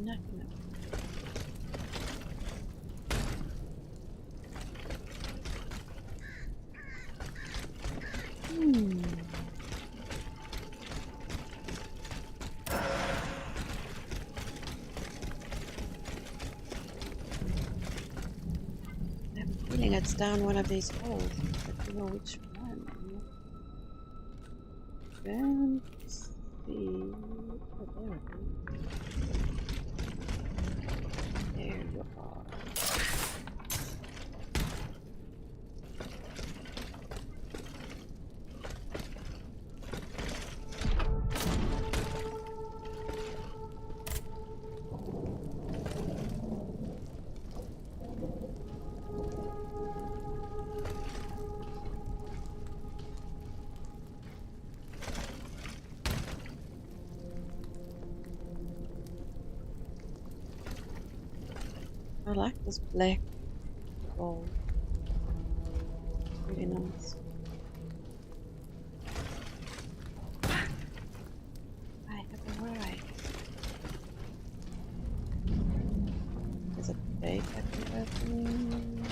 Nothing. I have a feeling it's down one of these holes. I don't know which one. Don't see. Oh, there it is. There you are. I like this black gold. Really nice. I have arrived. There's a bake I can open.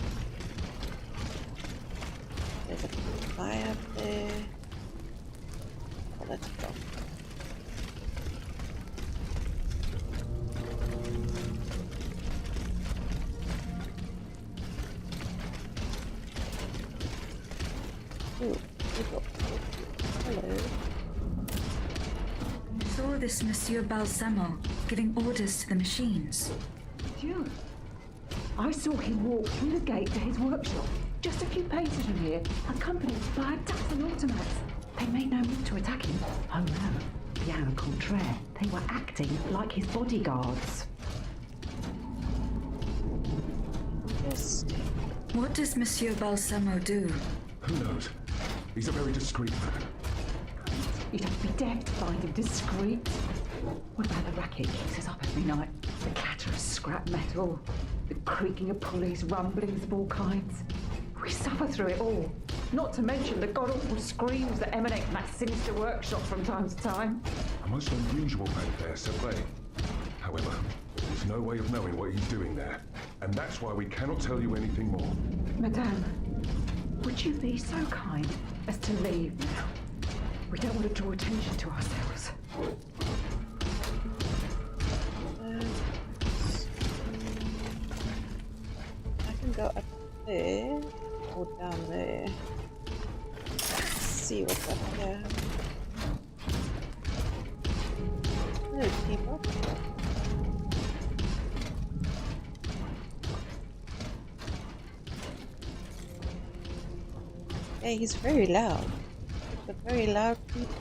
There's a fire up there. Oh, let's go. Ooh, hello. I saw this Monsieur Balsamo giving orders to the machines. Dieu! I saw him walk through the gate to his workshop. Just a few paces from here, accompanied by a dozen automats. They made no move to attack him. Oh no, bien au contraire, they were acting like his bodyguards. Yes. What does Monsieur Balsamo do? Who knows? He's a very discreet man. You'd have to be deaf to find him discreet. What about the racket keeps us up every night? The clatter of scrap metal, the creaking of pulleys, rumblings of all kinds. We suffer through it all. Not to mention the god-awful screams that emanate from that sinister workshop from time to time. A most unusual fanfare, c'est vrai. However, there's no way of knowing what he's doing there. And that's why we cannot tell you anything more. Madame, would you be so kind as to leave now? We don't want to draw attention to ourselves. I can go up there or down there. Let's see what's up there. Hello, people. Hey, he's very loud. The very loud people.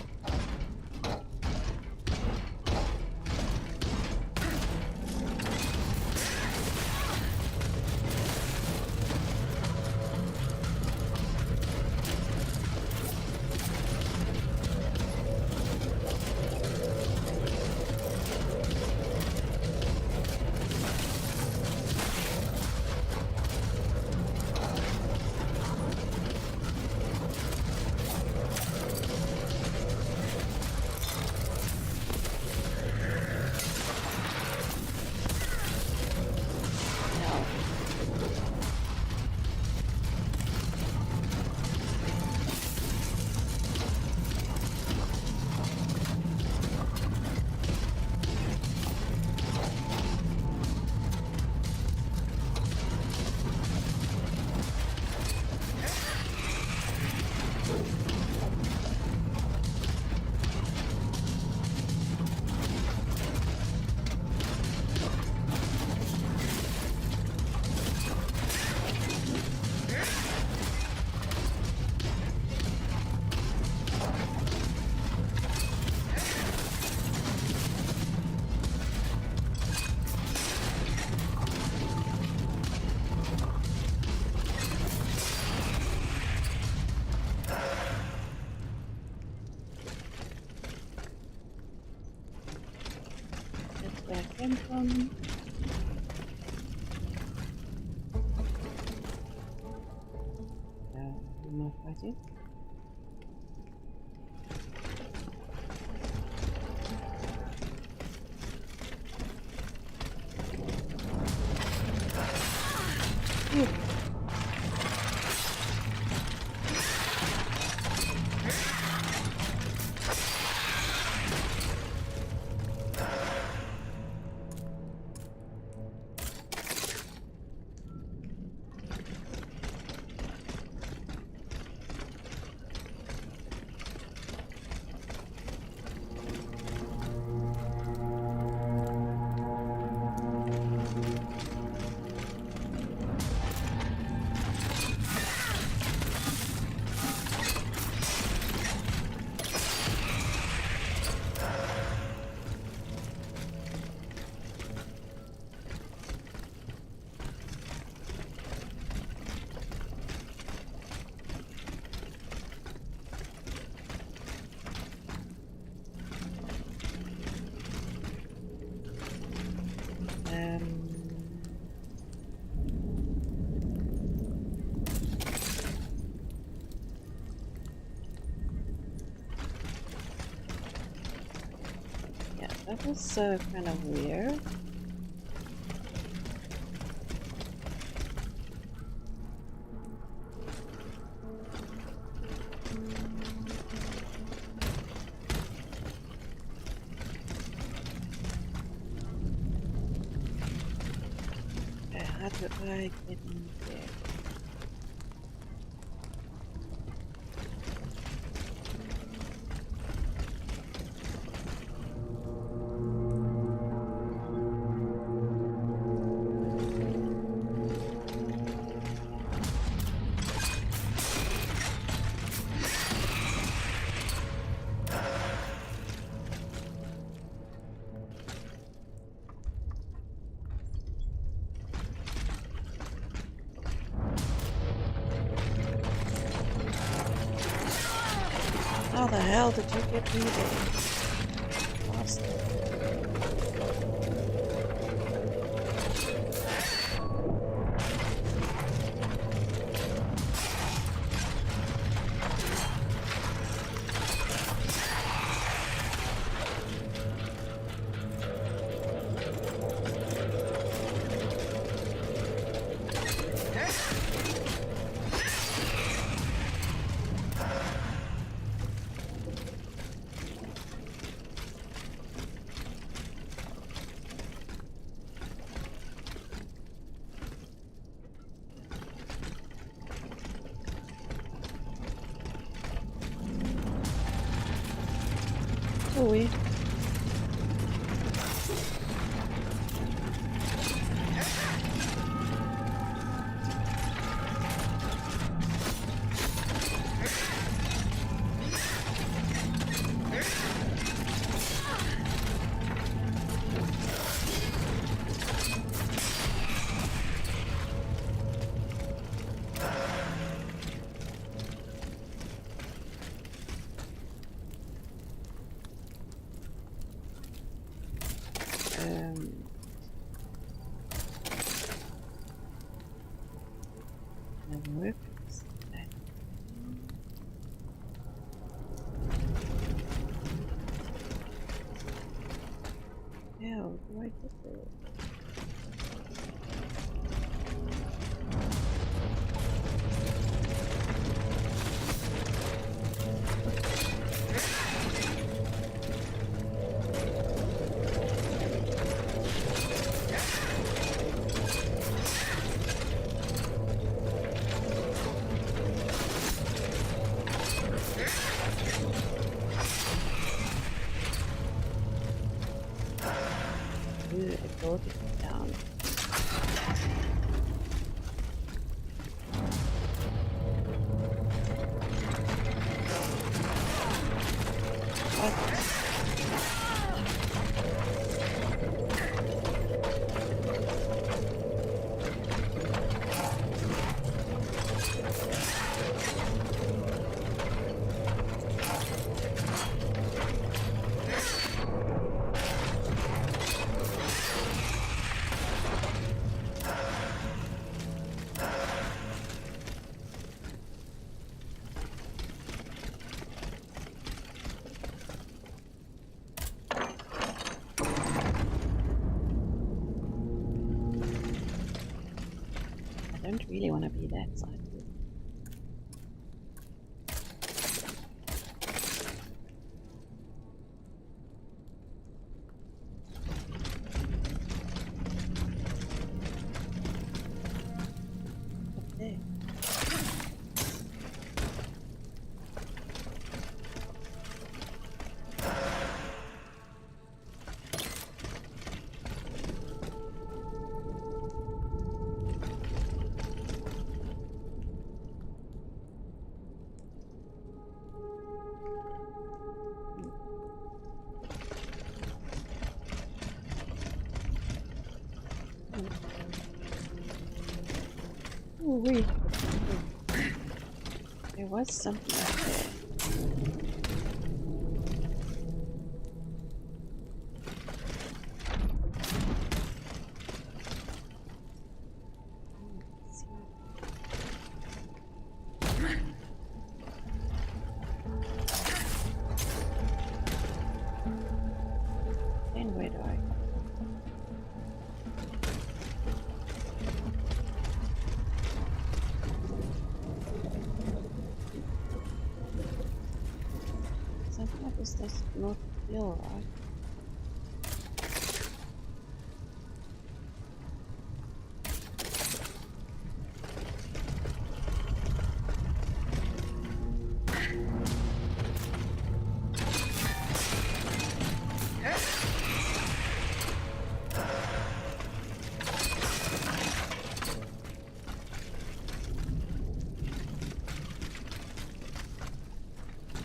Where I came from. No more fighting. Yeah, that was kind of weird. How do I get in there? How the hell did you get me there? Bastard. Louis. Hell, do I get there? Go down. I don't really want to be that side. Oh, wait. There was something up there. Then where do I go? Is this not feel right?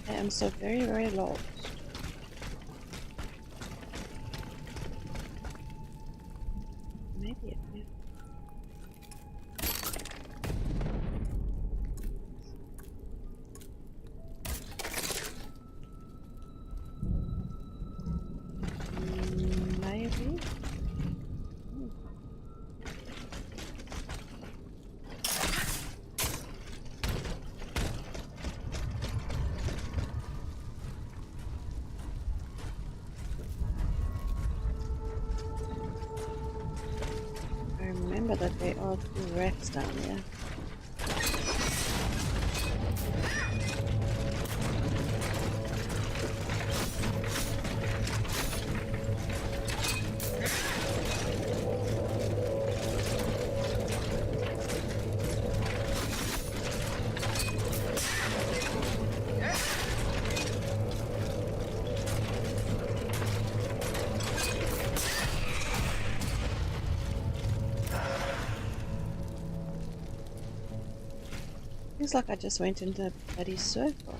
I am so very, very lost. Maybe it will. remember that there are 2 rats down there. Feels like I just went into a bloody circle.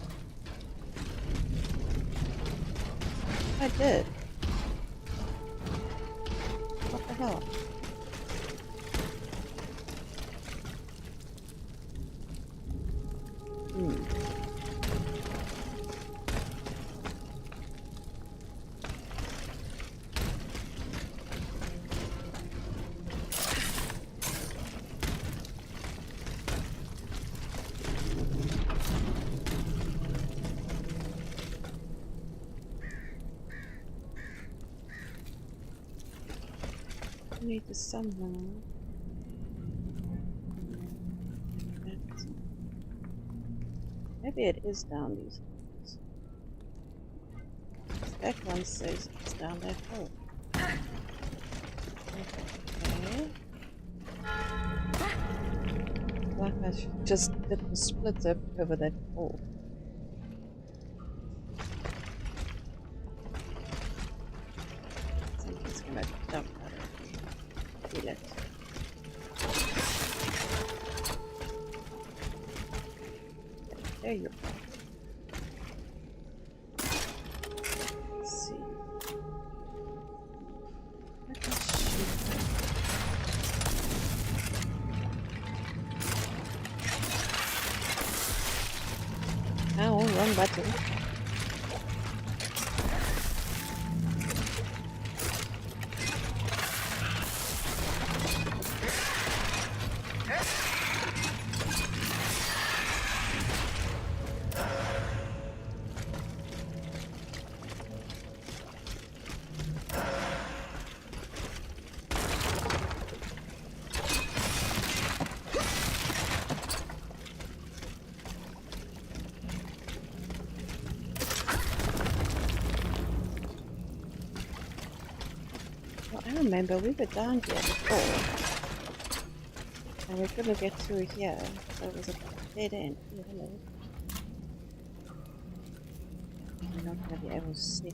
I did. What the hell? I need to somehow. Maybe it is down these holes. That one says it's down that hole. Okay. Like I just did the split up over that hole. Something's gonna dump out of me. Feel it. There you go. Let's see. I can shoot them. Ow, wrong button. I remember we were down here before. And we couldn't get through here, so it was a dead end. Oh, hello. I'm not going to be able to see.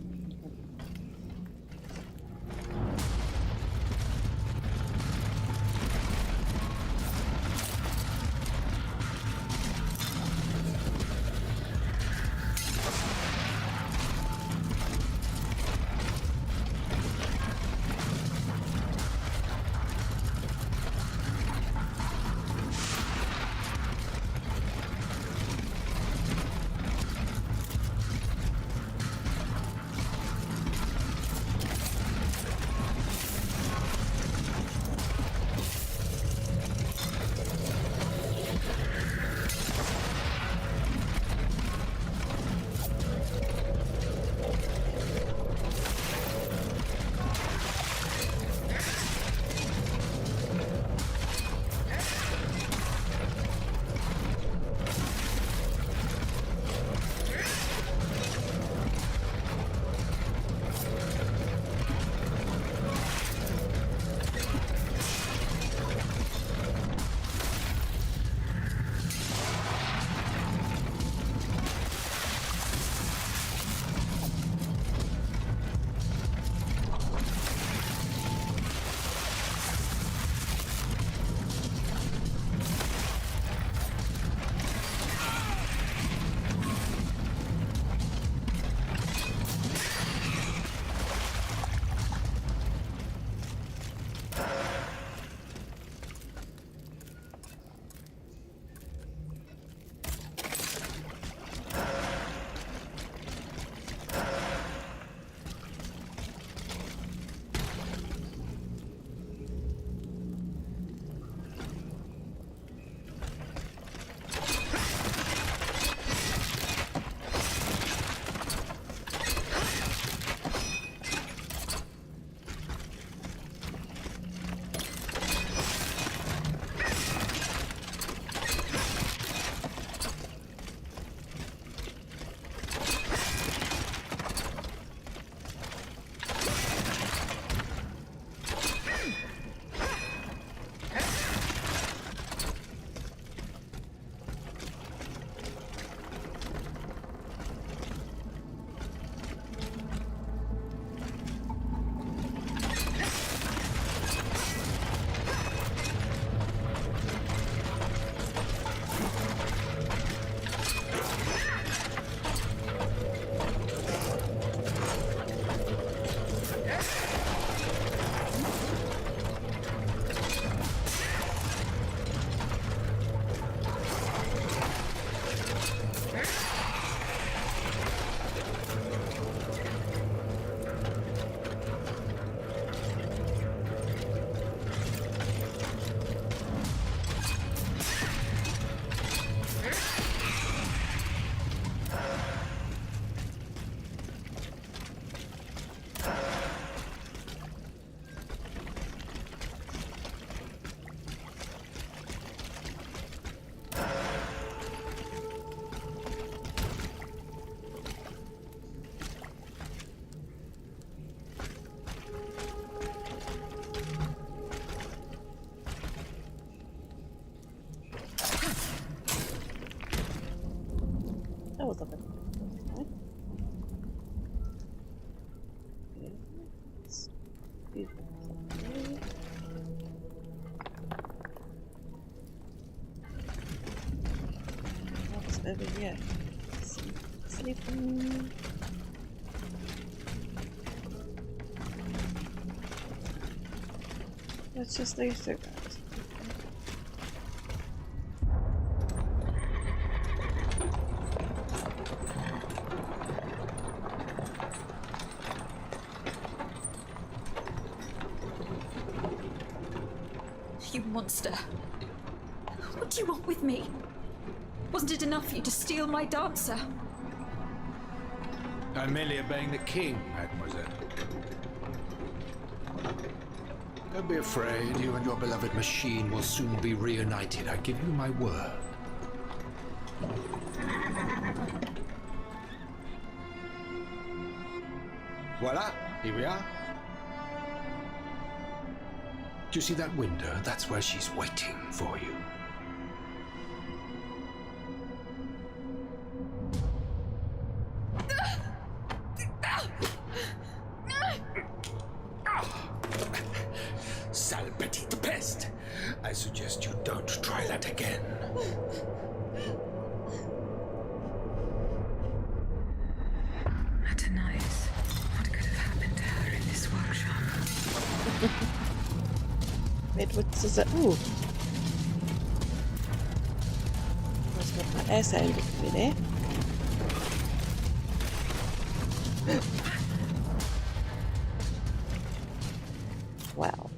rest of it. Right? Let's do that. What's over here? Sleeping. Let's just leave through guys. You monster. What do you want with me? Wasn't it enough for you to steal my dancer? I'm merely obeying the king, mademoiselle. Don't be afraid. You and your beloved machine will soon be reunited. I give you my word. Voila, here we are. Do you see that window? That's where she's waiting for you. Sale petite peste! I suggest you don't try that again. Athenais, what could have happened to her in this workshop? Wait, what is that? Ooh. Let's get my ass out of there. Wow.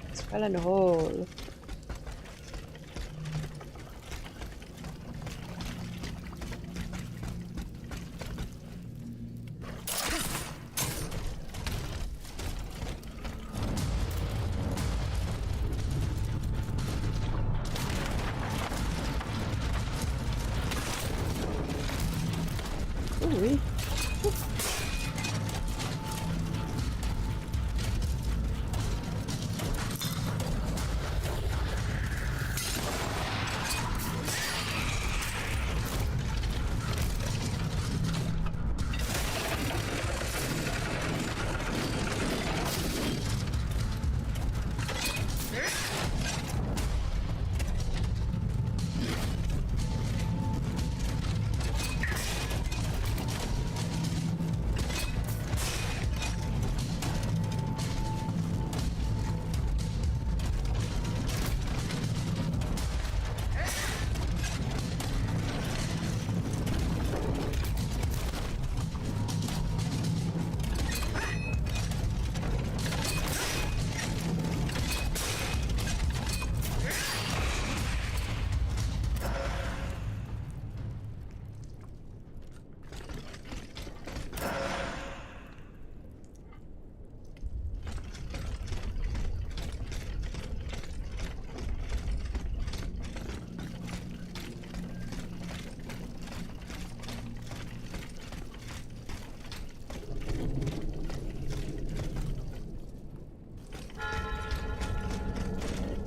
It's fell in a hole. Ooh-wee.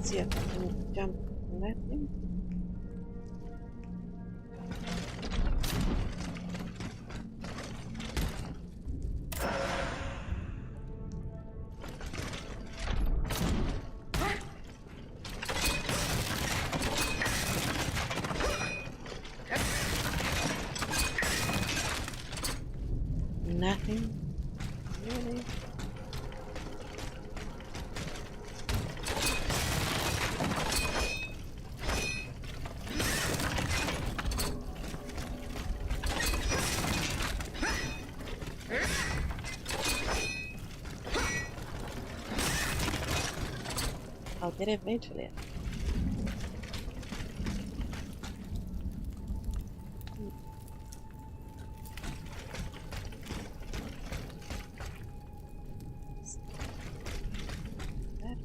See if I can jump on that thing. Nothing. Really? I'll get it eventually.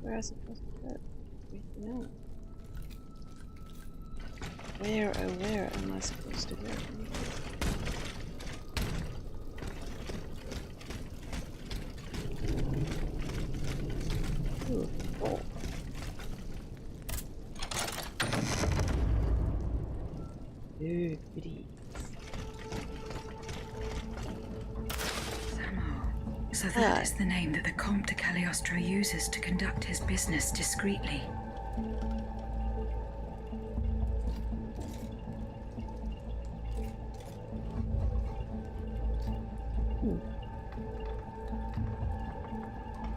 Where am I supposed to put everything else? Where, oh where am I supposed to go? Ooh, oh. Blue goodies. So that is the name that the Comte de Cagliostro uses to conduct his business discreetly.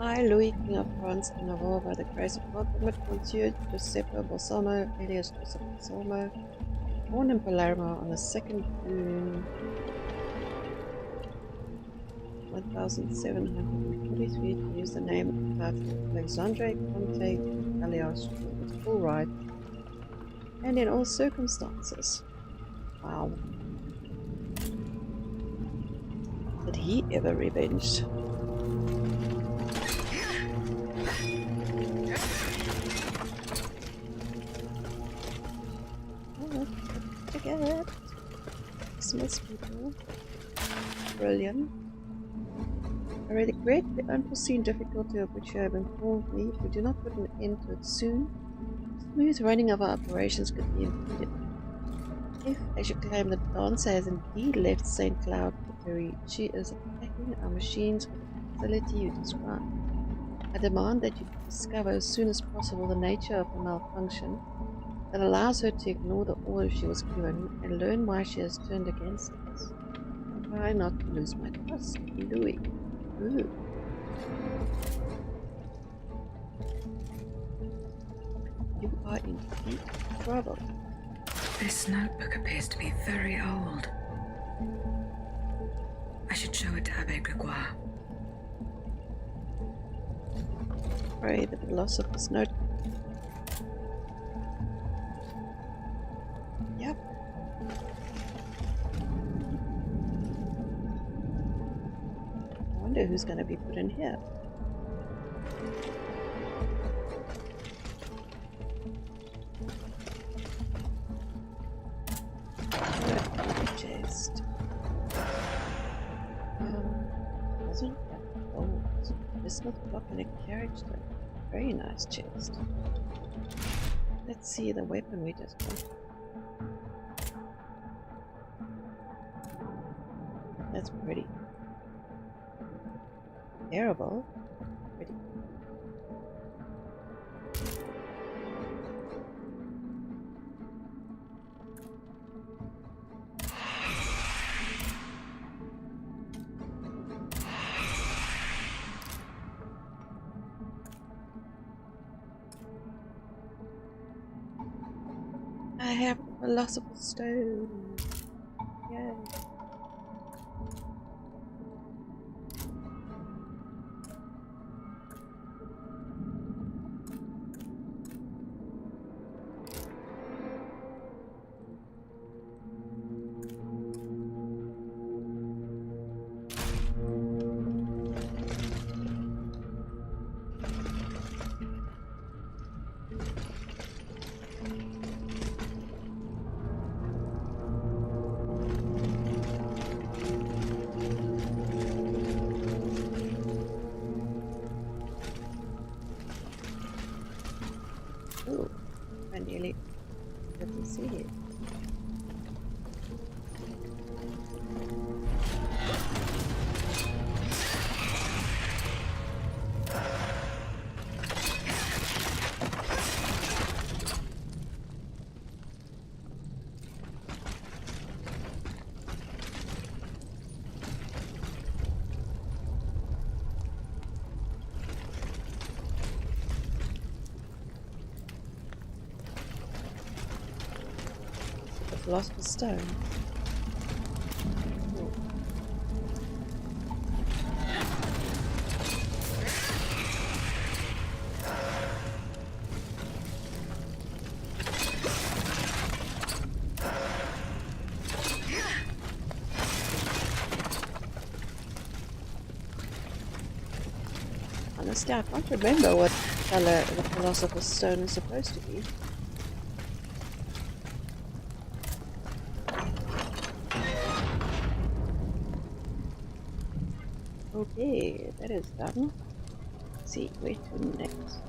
I, Louis, King of France and Navarre, by the grace of God, permit Monsieur Giuseppe Balsamo, alias Joseph Balsamo, born in Palermo on the 2nd June 1743, to use the name of Alexandre Conte Cagliostro with full right and in all circumstances. Wow. Did he ever revenge? Together. Dismiss people. Brilliant. I regret the unforeseen difficulty of which you have informed me. If we do not put an end to it soon, smooth running of our operations could be impeded. If, as you claim, the dancer has indeed left St. Cloud for Paris, she is attacking our machines with the facility you describe. I demand that you discover as soon as possible the nature of the malfunction that allows her to ignore the orders she was given and learn why she has turned against us. Try not to lose my trust, Louis. Ooh. You are in deep trouble. This notebook appears to be very old. I should show it to Abbe Gregoire. Pray the philosopher's note. Yep. I wonder who's going to be put in here. Chest. Doesn't have gold. Bismuth block and a carriage stone. Very nice chest. Let's see the weapon we just got. That's pretty. Terrible. Pretty. I have the philosopher's stone. Yay. Ooh, I nearly didn't see it. Philosopher's stone. Cool. Honestly, I can't remember what color the Philosopher's Stone is supposed to be. Okay, that is done. Let's see, where to next?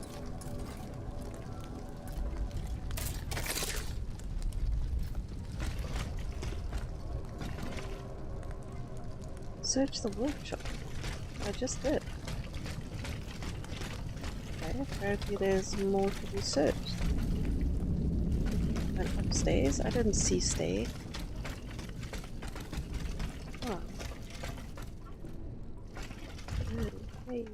search the workshop. I just did. Okay, apparently there's more to be searched. And upstairs, I didn't see stay. Oh. Okay.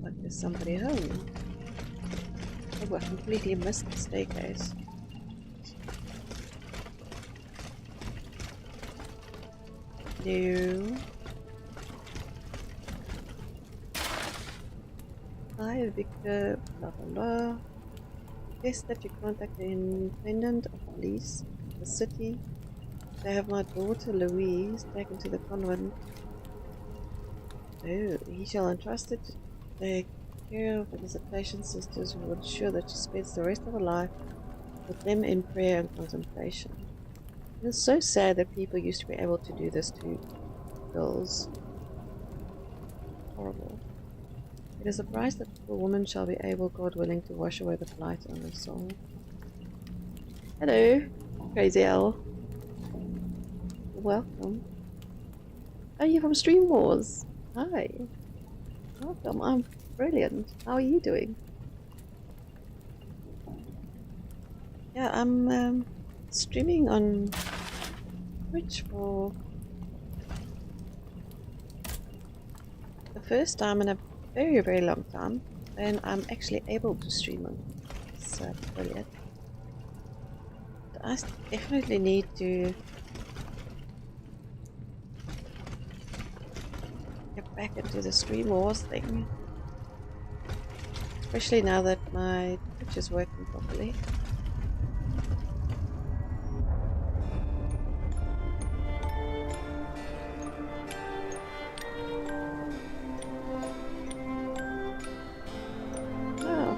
But there's somebody home. Oh, I completely missed the staircase. No. Hi, Victor. Blah blah blah. Guess that you contact the intendant of police, the city. They have my daughter Louise taken to the convent. Oh, he shall entrust it to take care of the visitation sisters who will ensure that she spends the rest of her life with them in prayer and contemplation. It is so sad that people used to be able to do this to girls. Horrible. It is a price that the woman shall be able, God willing, to wash away the blight on her soul. Hello, Crazy Owl. Welcome. Are you from Stream Wars? Hi. Welcome. I'm brilliant. How are you doing? Yeah, I'm streaming on Twitch for the first time in a very, very long time, and I'm actually able to stream on. It's brilliant. But I definitely need to get back into the Stream Wars thing, especially now that my Twitch is working properly.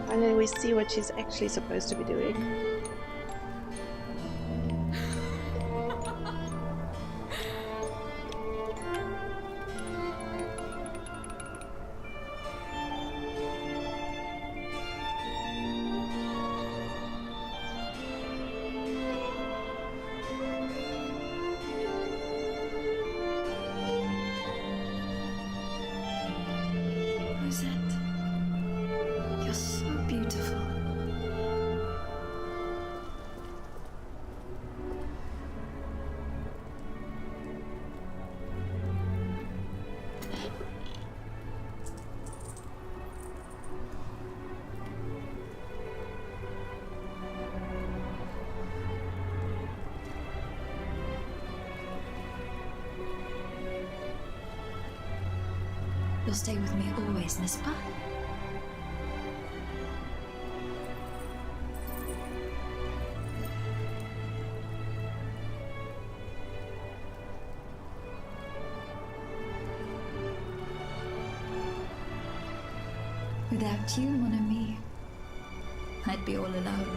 Finally we see what she's actually supposed to be doing. You'll stay with me always, Nispa? Without you, mon ami, I'd be all alone.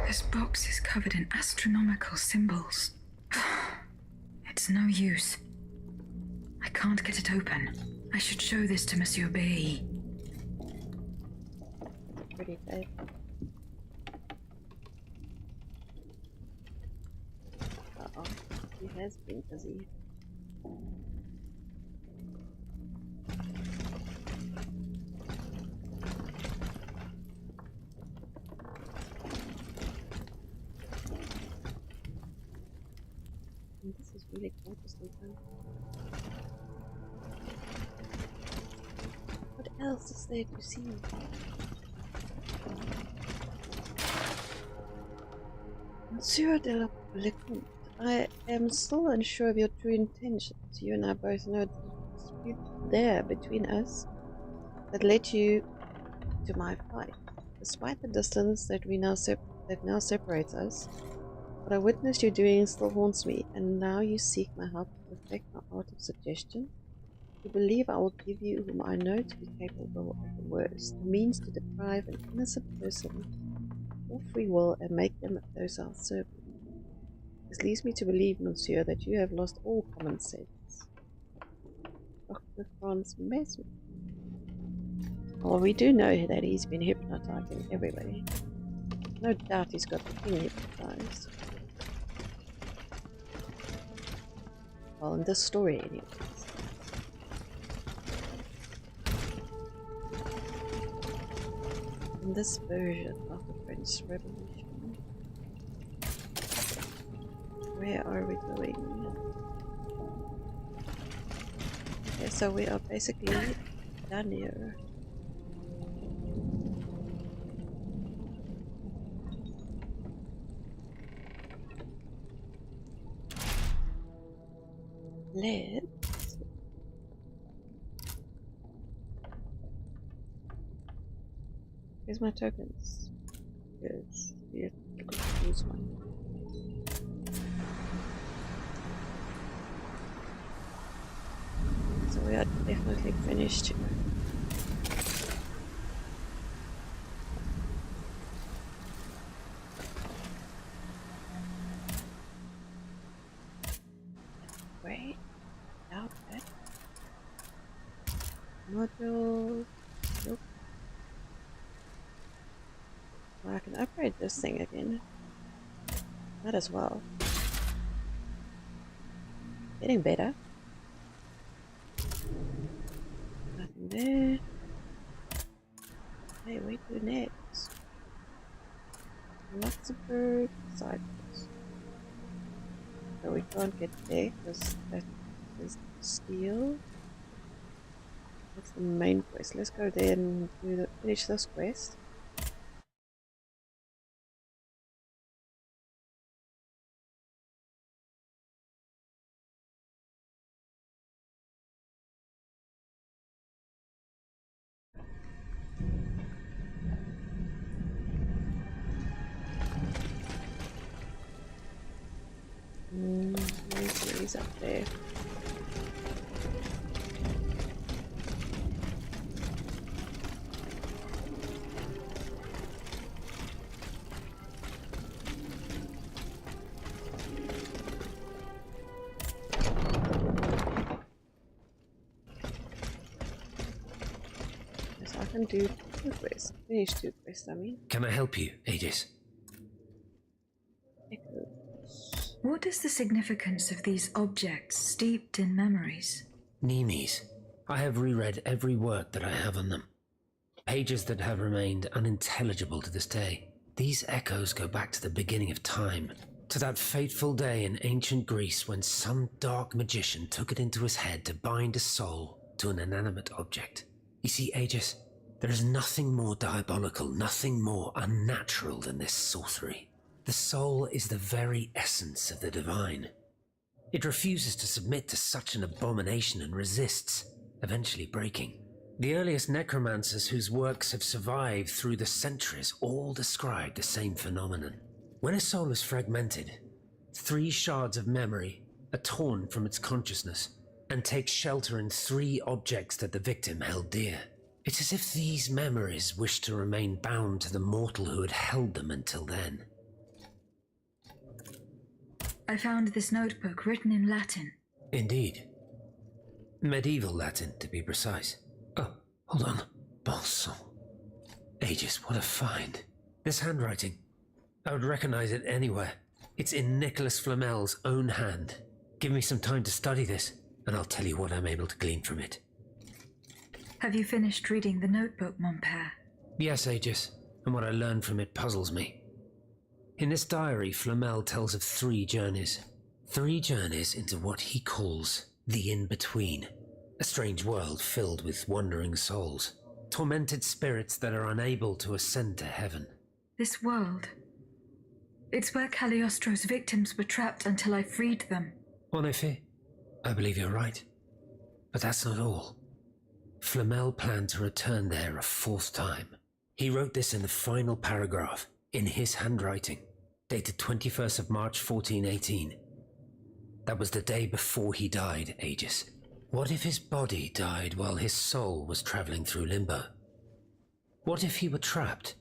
This box is covered in astronomical symbols. It's no use. I can't get it open. I should show this to Monsieur B. Pretty safe. Uh-oh, he has been busy. This is really gorgeous looking. What else is there to see? Monsieur de la Leconte, I am still unsure of your true intentions. You and I both know the dispute there between us that led you to my fight. Despite the distance that now separates us, what I witnessed you doing still haunts me, and now you seek my help to perfect my art of suggestion. You believe I will give you, whom I know to be capable of the worst, the means to deprive an innocent person of free will and make them a docile servant. This leads me to believe, monsieur, that you have lost all common sense. Dr. Franz Mesmer. Well, we do know that he's been hypnotizing everybody. No doubt he's got the king hypnotized. Well, in this story anyways. In this version of the French Revolution. Where are we going? Okay, so we are basically done here. Let's... Here's my tokens. Yes, yes, use one. So we are definitely finished here. Great. Out that. Module. Nope. Well, I can upgrade this thing again. Might as well. Getting better. Nothing there. Hey, wait to next. Luxembourg Cyprus. So we can't get there because that is steel. That's the main quest. Let's go there and finish this quest. He's up there. Yes, I can do 2 quests. Finish 2 quests, I mean. Can I help you, Aegis? What is the significance of these objects steeped in memories? Nemes. I have reread every word that I have on them. Pages that have remained unintelligible to this day. These echoes go back to the beginning of time, to that fateful day in ancient Greece when some dark magician took it into his head to bind a soul to an inanimate object. You see, Aegis, there is nothing more diabolical, nothing more unnatural than this sorcery. The soul is the very essence of the divine. It refuses to submit to such an abomination and resists, eventually breaking. The earliest necromancers whose works have survived through the centuries all describe the same phenomenon. When a soul is fragmented, 3 shards of memory are torn from its consciousness and take shelter in 3 objects that the victim held dear. It's as if these memories wish to remain bound to the mortal who had held them until then. I found this notebook written in Latin. Indeed. Medieval Latin, to be precise. Oh, hold on. Bon sang. Aegis, what a find. This handwriting. I would recognize it anywhere. It's in Nicholas Flamel's own hand. Give me some time to study this, and I'll tell you what I'm able to glean from it. Have you finished reading the notebook, mon père? Yes, Aegis, and what I learned from it puzzles me. In this diary, Flamel tells of 3 journeys. 3 journeys into what he calls the in-between. A strange world filled with wandering souls. Tormented spirits that are unable to ascend to heaven. This world. It's where Cagliostro's victims were trapped until I freed them. En effet, I believe you're right. But that's not all. Flamel planned to return there a 4th time. He wrote this in the final paragraph, in his handwriting, dated 21st of March 1418. That was the day before he died, Aegis. What if his body died while his soul was traveling through limbo? What if he were trapped,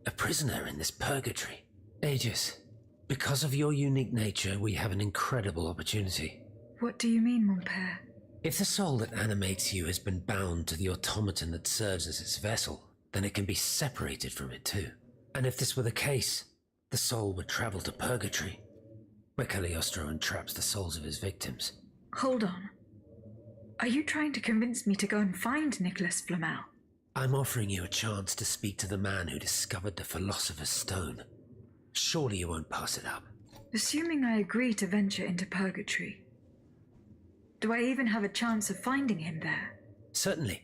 a prisoner in this purgatory? Aegis, because of your unique nature, we have an incredible opportunity. What do you mean, mon père? If the soul that animates you has been bound to the automaton that serves as its vessel, then it can be separated from it too. And if this were the case, the soul would travel to purgatory, where Cagliostro entraps the souls of his victims. Hold on. Are you trying to convince me to go and find Nicholas Flamel? I'm offering you a chance to speak to the man who discovered the Philosopher's Stone. Surely you won't pass it up. Assuming I agree to venture into purgatory, do I even have a chance of finding him there? Certainly.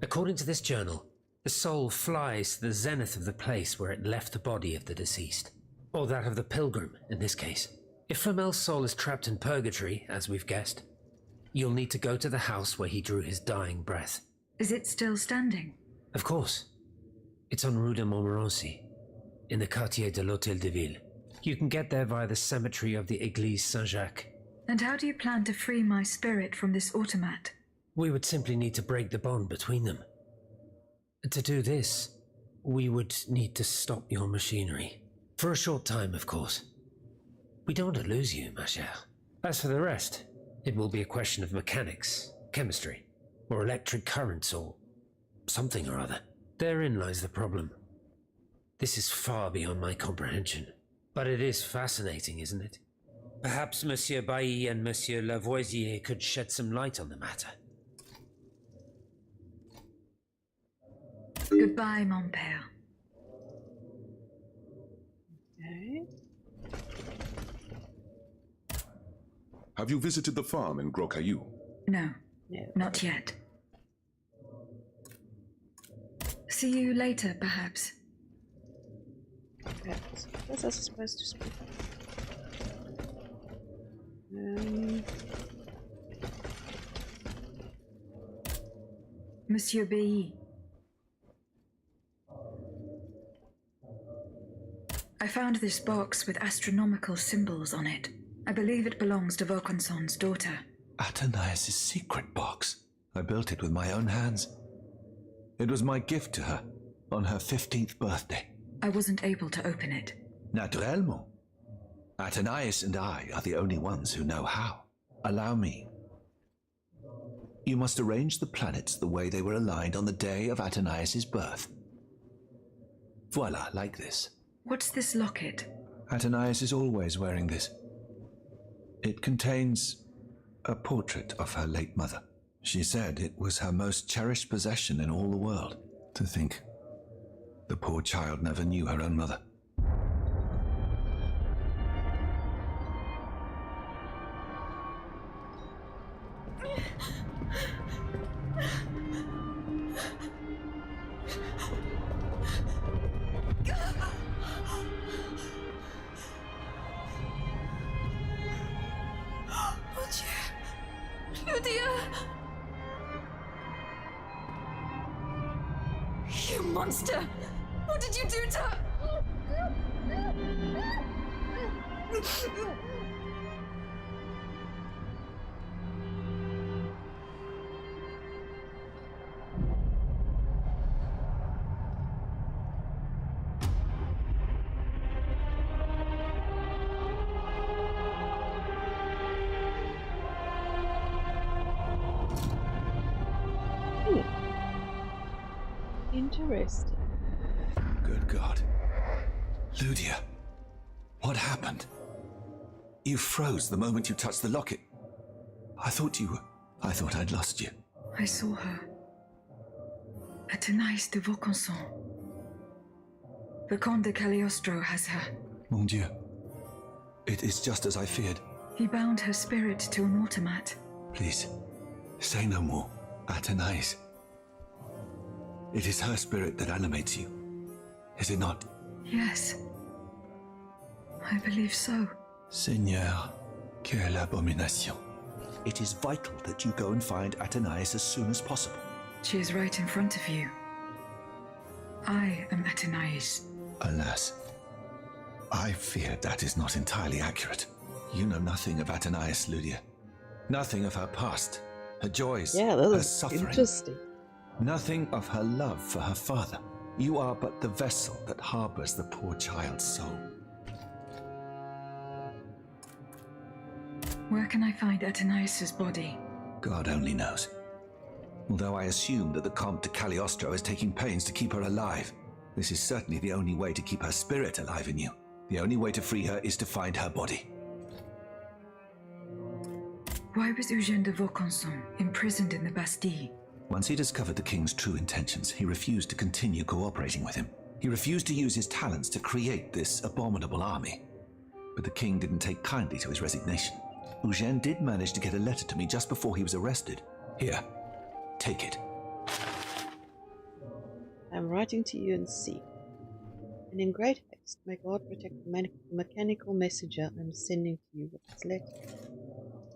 According to this journal, the soul flies to the zenith of the place where it left the body of the deceased. Or that of the pilgrim, in this case. If Flamel's soul is trapped in purgatory, as we've guessed, you'll need to go to the house where he drew his dying breath. Is it still standing? Of course. It's on Rue de Montmorency, in the Quartier de l'Hôtel de Ville. You can get there via the cemetery of the Église Saint-Jacques. And how do you plan to free my spirit from this automat? We would simply need to break the bond between them. To do this, we would need to stop your machinery. For a short time, of course. We don't want to lose you, ma chère. As for the rest, it will be a question of mechanics, chemistry, or electric currents, or something or other. Therein lies the problem. This is far beyond my comprehension. But it is fascinating, isn't it? Perhaps Monsieur Bailly and Monsieur Lavoisier could shed some light on the matter. Goodbye, mon père. Okay. Have you visited the farm in Gros Caillou? No, not yet. See you later, perhaps. Okay, so what else is supposed to speak? Monsieur Bailly. I found this box with astronomical symbols on it. I believe it belongs to Vaucanson's daughter. Athénaïs' secret box. I built it with my own hands. It was my gift to her on her 15th birthday. I wasn't able to open it. Naturellement. Athénaïs and I are the only ones who know how. Allow me. You must arrange the planets the way they were aligned on the day of Athénaïs' birth. Voila, like this. What's this locket? Athénaïs is always wearing this. It contains a portrait of her late mother. She said it was her most cherished possession in all the world. To think, the poor child never knew her own mother. You monster! What did you do to her? Interesting. Good God. Ludia, what happened? You froze the moment you touched the locket. I thought I'd lost you. I saw her. Athénaïs de Vaucanson. The Comte de Cagliostro has her. Mon Dieu. It is just as I feared. He bound her spirit to an automat. Please, say no more. Athénaïs. It is her spirit that animates you, is it not? Yes. I believe so. Seigneur, quelle abomination. It is vital that you go and find Athénaïs as soon as possible. She is right in front of you. I am Athénaïs. Alas, I fear that is not entirely accurate. You know nothing of Athénaïs, Ludia. Nothing of her past, her joys, her suffering. Interesting. Nothing of her love for her father. You are but the vessel that harbors the poor child's soul. Where can I find Athénaïs' body? God only knows. Although I assume that the Comte de Cagliostro is taking pains to keep her alive. This is certainly the only way to keep her spirit alive in you. The only way to free her is to find her body. Why was Eugène de Vaucanson imprisoned in the Bastille? Once he discovered the king's true intentions, he refused to continue cooperating with him. He refused to use his talents to create this abominable army. But the king didn't take kindly to his resignation. Eugène did manage to get a letter to me just before he was arrested. Here, take it. I'm writing to you in secret. And in great haste, may God protect the mechanical messenger I'm sending to you with this letter.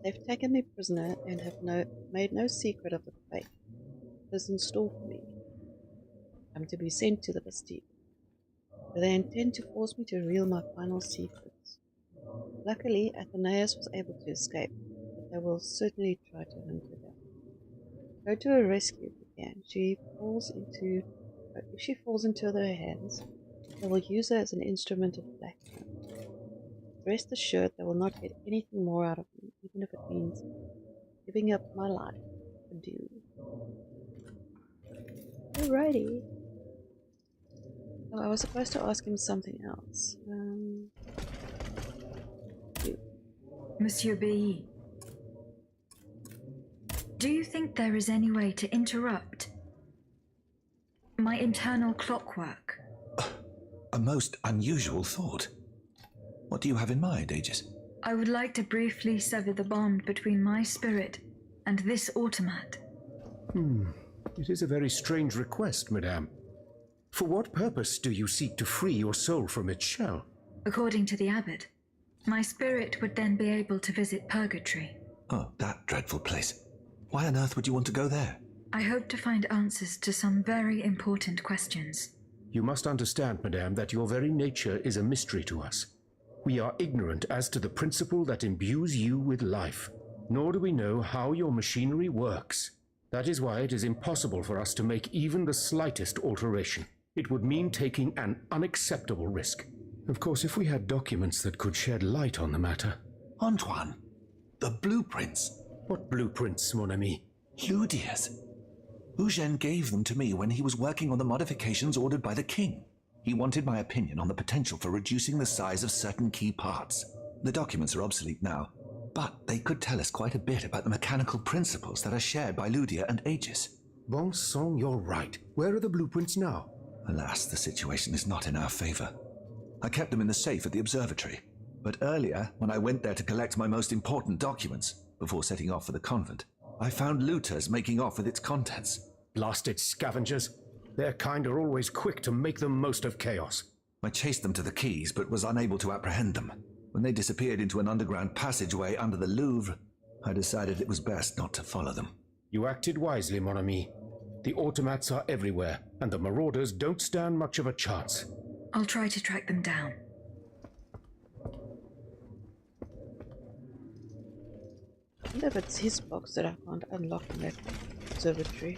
They've taken me prisoner and have made no secret of the fate that is in store for me. I'm to be sent to the Bastille, where they intend to force me to reveal my final secrets. Luckily, Athenaeus was able to escape, but they will certainly try to hunt her down. Go to her rescue if you can. If she falls into their hands, they will use her as an instrument of blackmail. Rest assured they will not get anything more out of me, even if it means giving up my life for due. Alrighty. Oh, I was supposed to ask him something else. Monsieur Bailly, do you think there is any way to interrupt my internal clockwork? A most unusual thought. What do you have in mind, Aegis? I would like to briefly sever the bond between my spirit and this automat. It is a very strange request, madame. For what purpose do you seek to free your soul from its shell? According to the abbot, my spirit would then be able to visit purgatory. Oh, that dreadful place. Why on earth would you want to go there? I hope to find answers to some very important questions. You must understand, madame, that your very nature is a mystery to us. We are ignorant as to the principle that imbues you with life, nor do we know how your machinery works. That is why it is impossible for us to make even the slightest alteration. It would mean taking an unacceptable risk. Of course, if we had documents that could shed light on the matter. Antoine, the blueprints. What blueprints, mon ami? Ludia's. Eugène gave them to me when he was working on the modifications ordered by the king. He wanted my opinion on the potential for reducing the size of certain key parts. The documents are obsolete now, but they could tell us quite a bit about the mechanical principles that are shared by Ludia and Aegis. Bon sang, you're right. Where are the blueprints now? Alas, the situation is not in our favor. I kept them in the safe at the observatory, but earlier, when I went there to collect my most important documents, before setting off for the convent, I found looters making off with its contents. Blasted scavengers. Their kind are always quick to make the most of chaos. I chased them to the quays, but was unable to apprehend them. When they disappeared into an underground passageway under the Louvre, I decided it was best not to follow them. You acted wisely, mon ami. The automats are everywhere, and the marauders don't stand much of a chance. I'll try to track them down. I wonder if it's his box that I can't unlock in that observatory.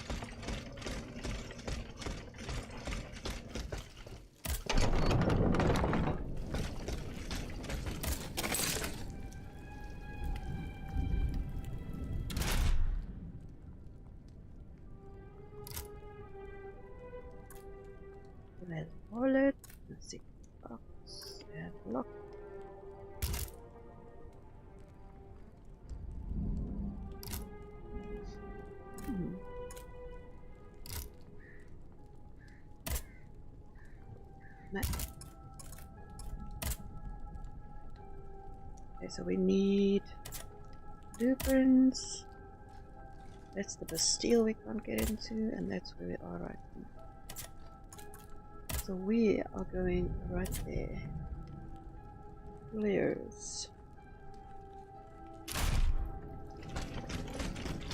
There's a wallet, let's see, box, and lock. Map. Okay, so we need blueprints. That's the Bastille we can't get into, and that's where we are right now. So we are going right there. Layers.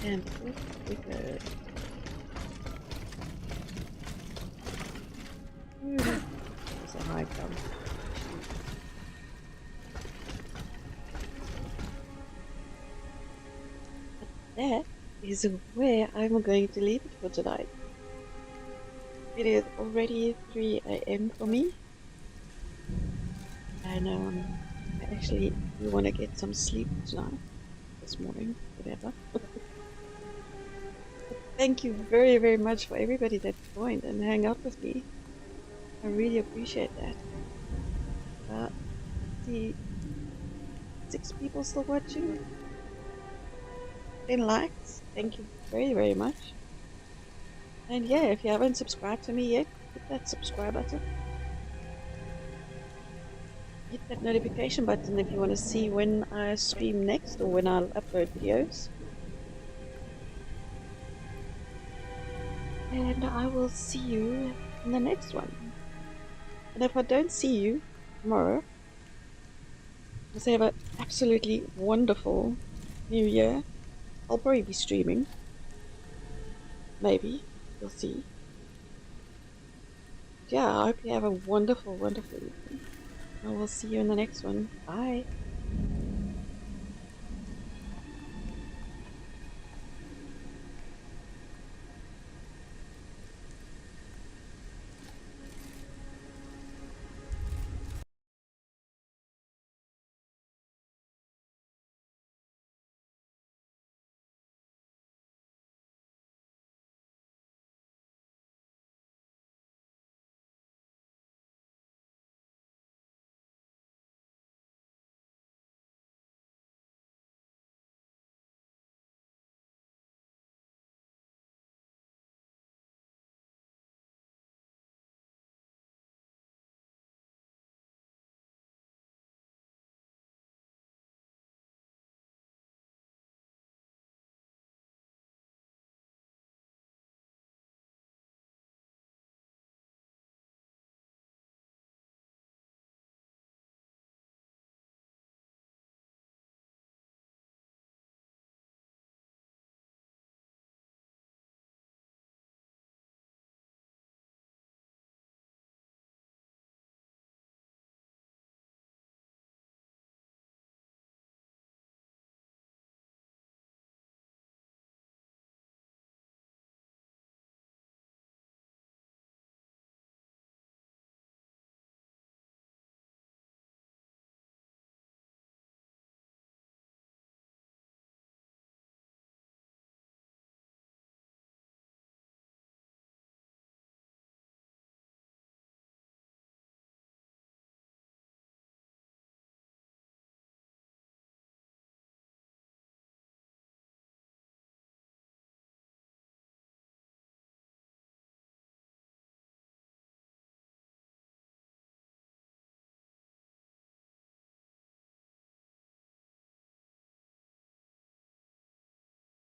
And we go. There's a high jump. That is where I'm going to leave it for tonight. It is already 3 AM for me, and I actually want to get some sleep tonight, this morning, whatever. Thank you very, very much for everybody that joined and hang out with me. I really appreciate that. The 6 people still watching. 10 likes. Thank you very, very much. And yeah, if you haven't subscribed to me yet, hit that subscribe button. Hit that notification button if you want to see when I stream next or when I'll upload videos. And I will see you in the next one. And if I don't see you tomorrow, let's have an absolutely wonderful new year. I'll probably be streaming. Maybe. We'll see. Yeah, I hope you have a wonderful, wonderful evening. I will see you in the next one. Bye.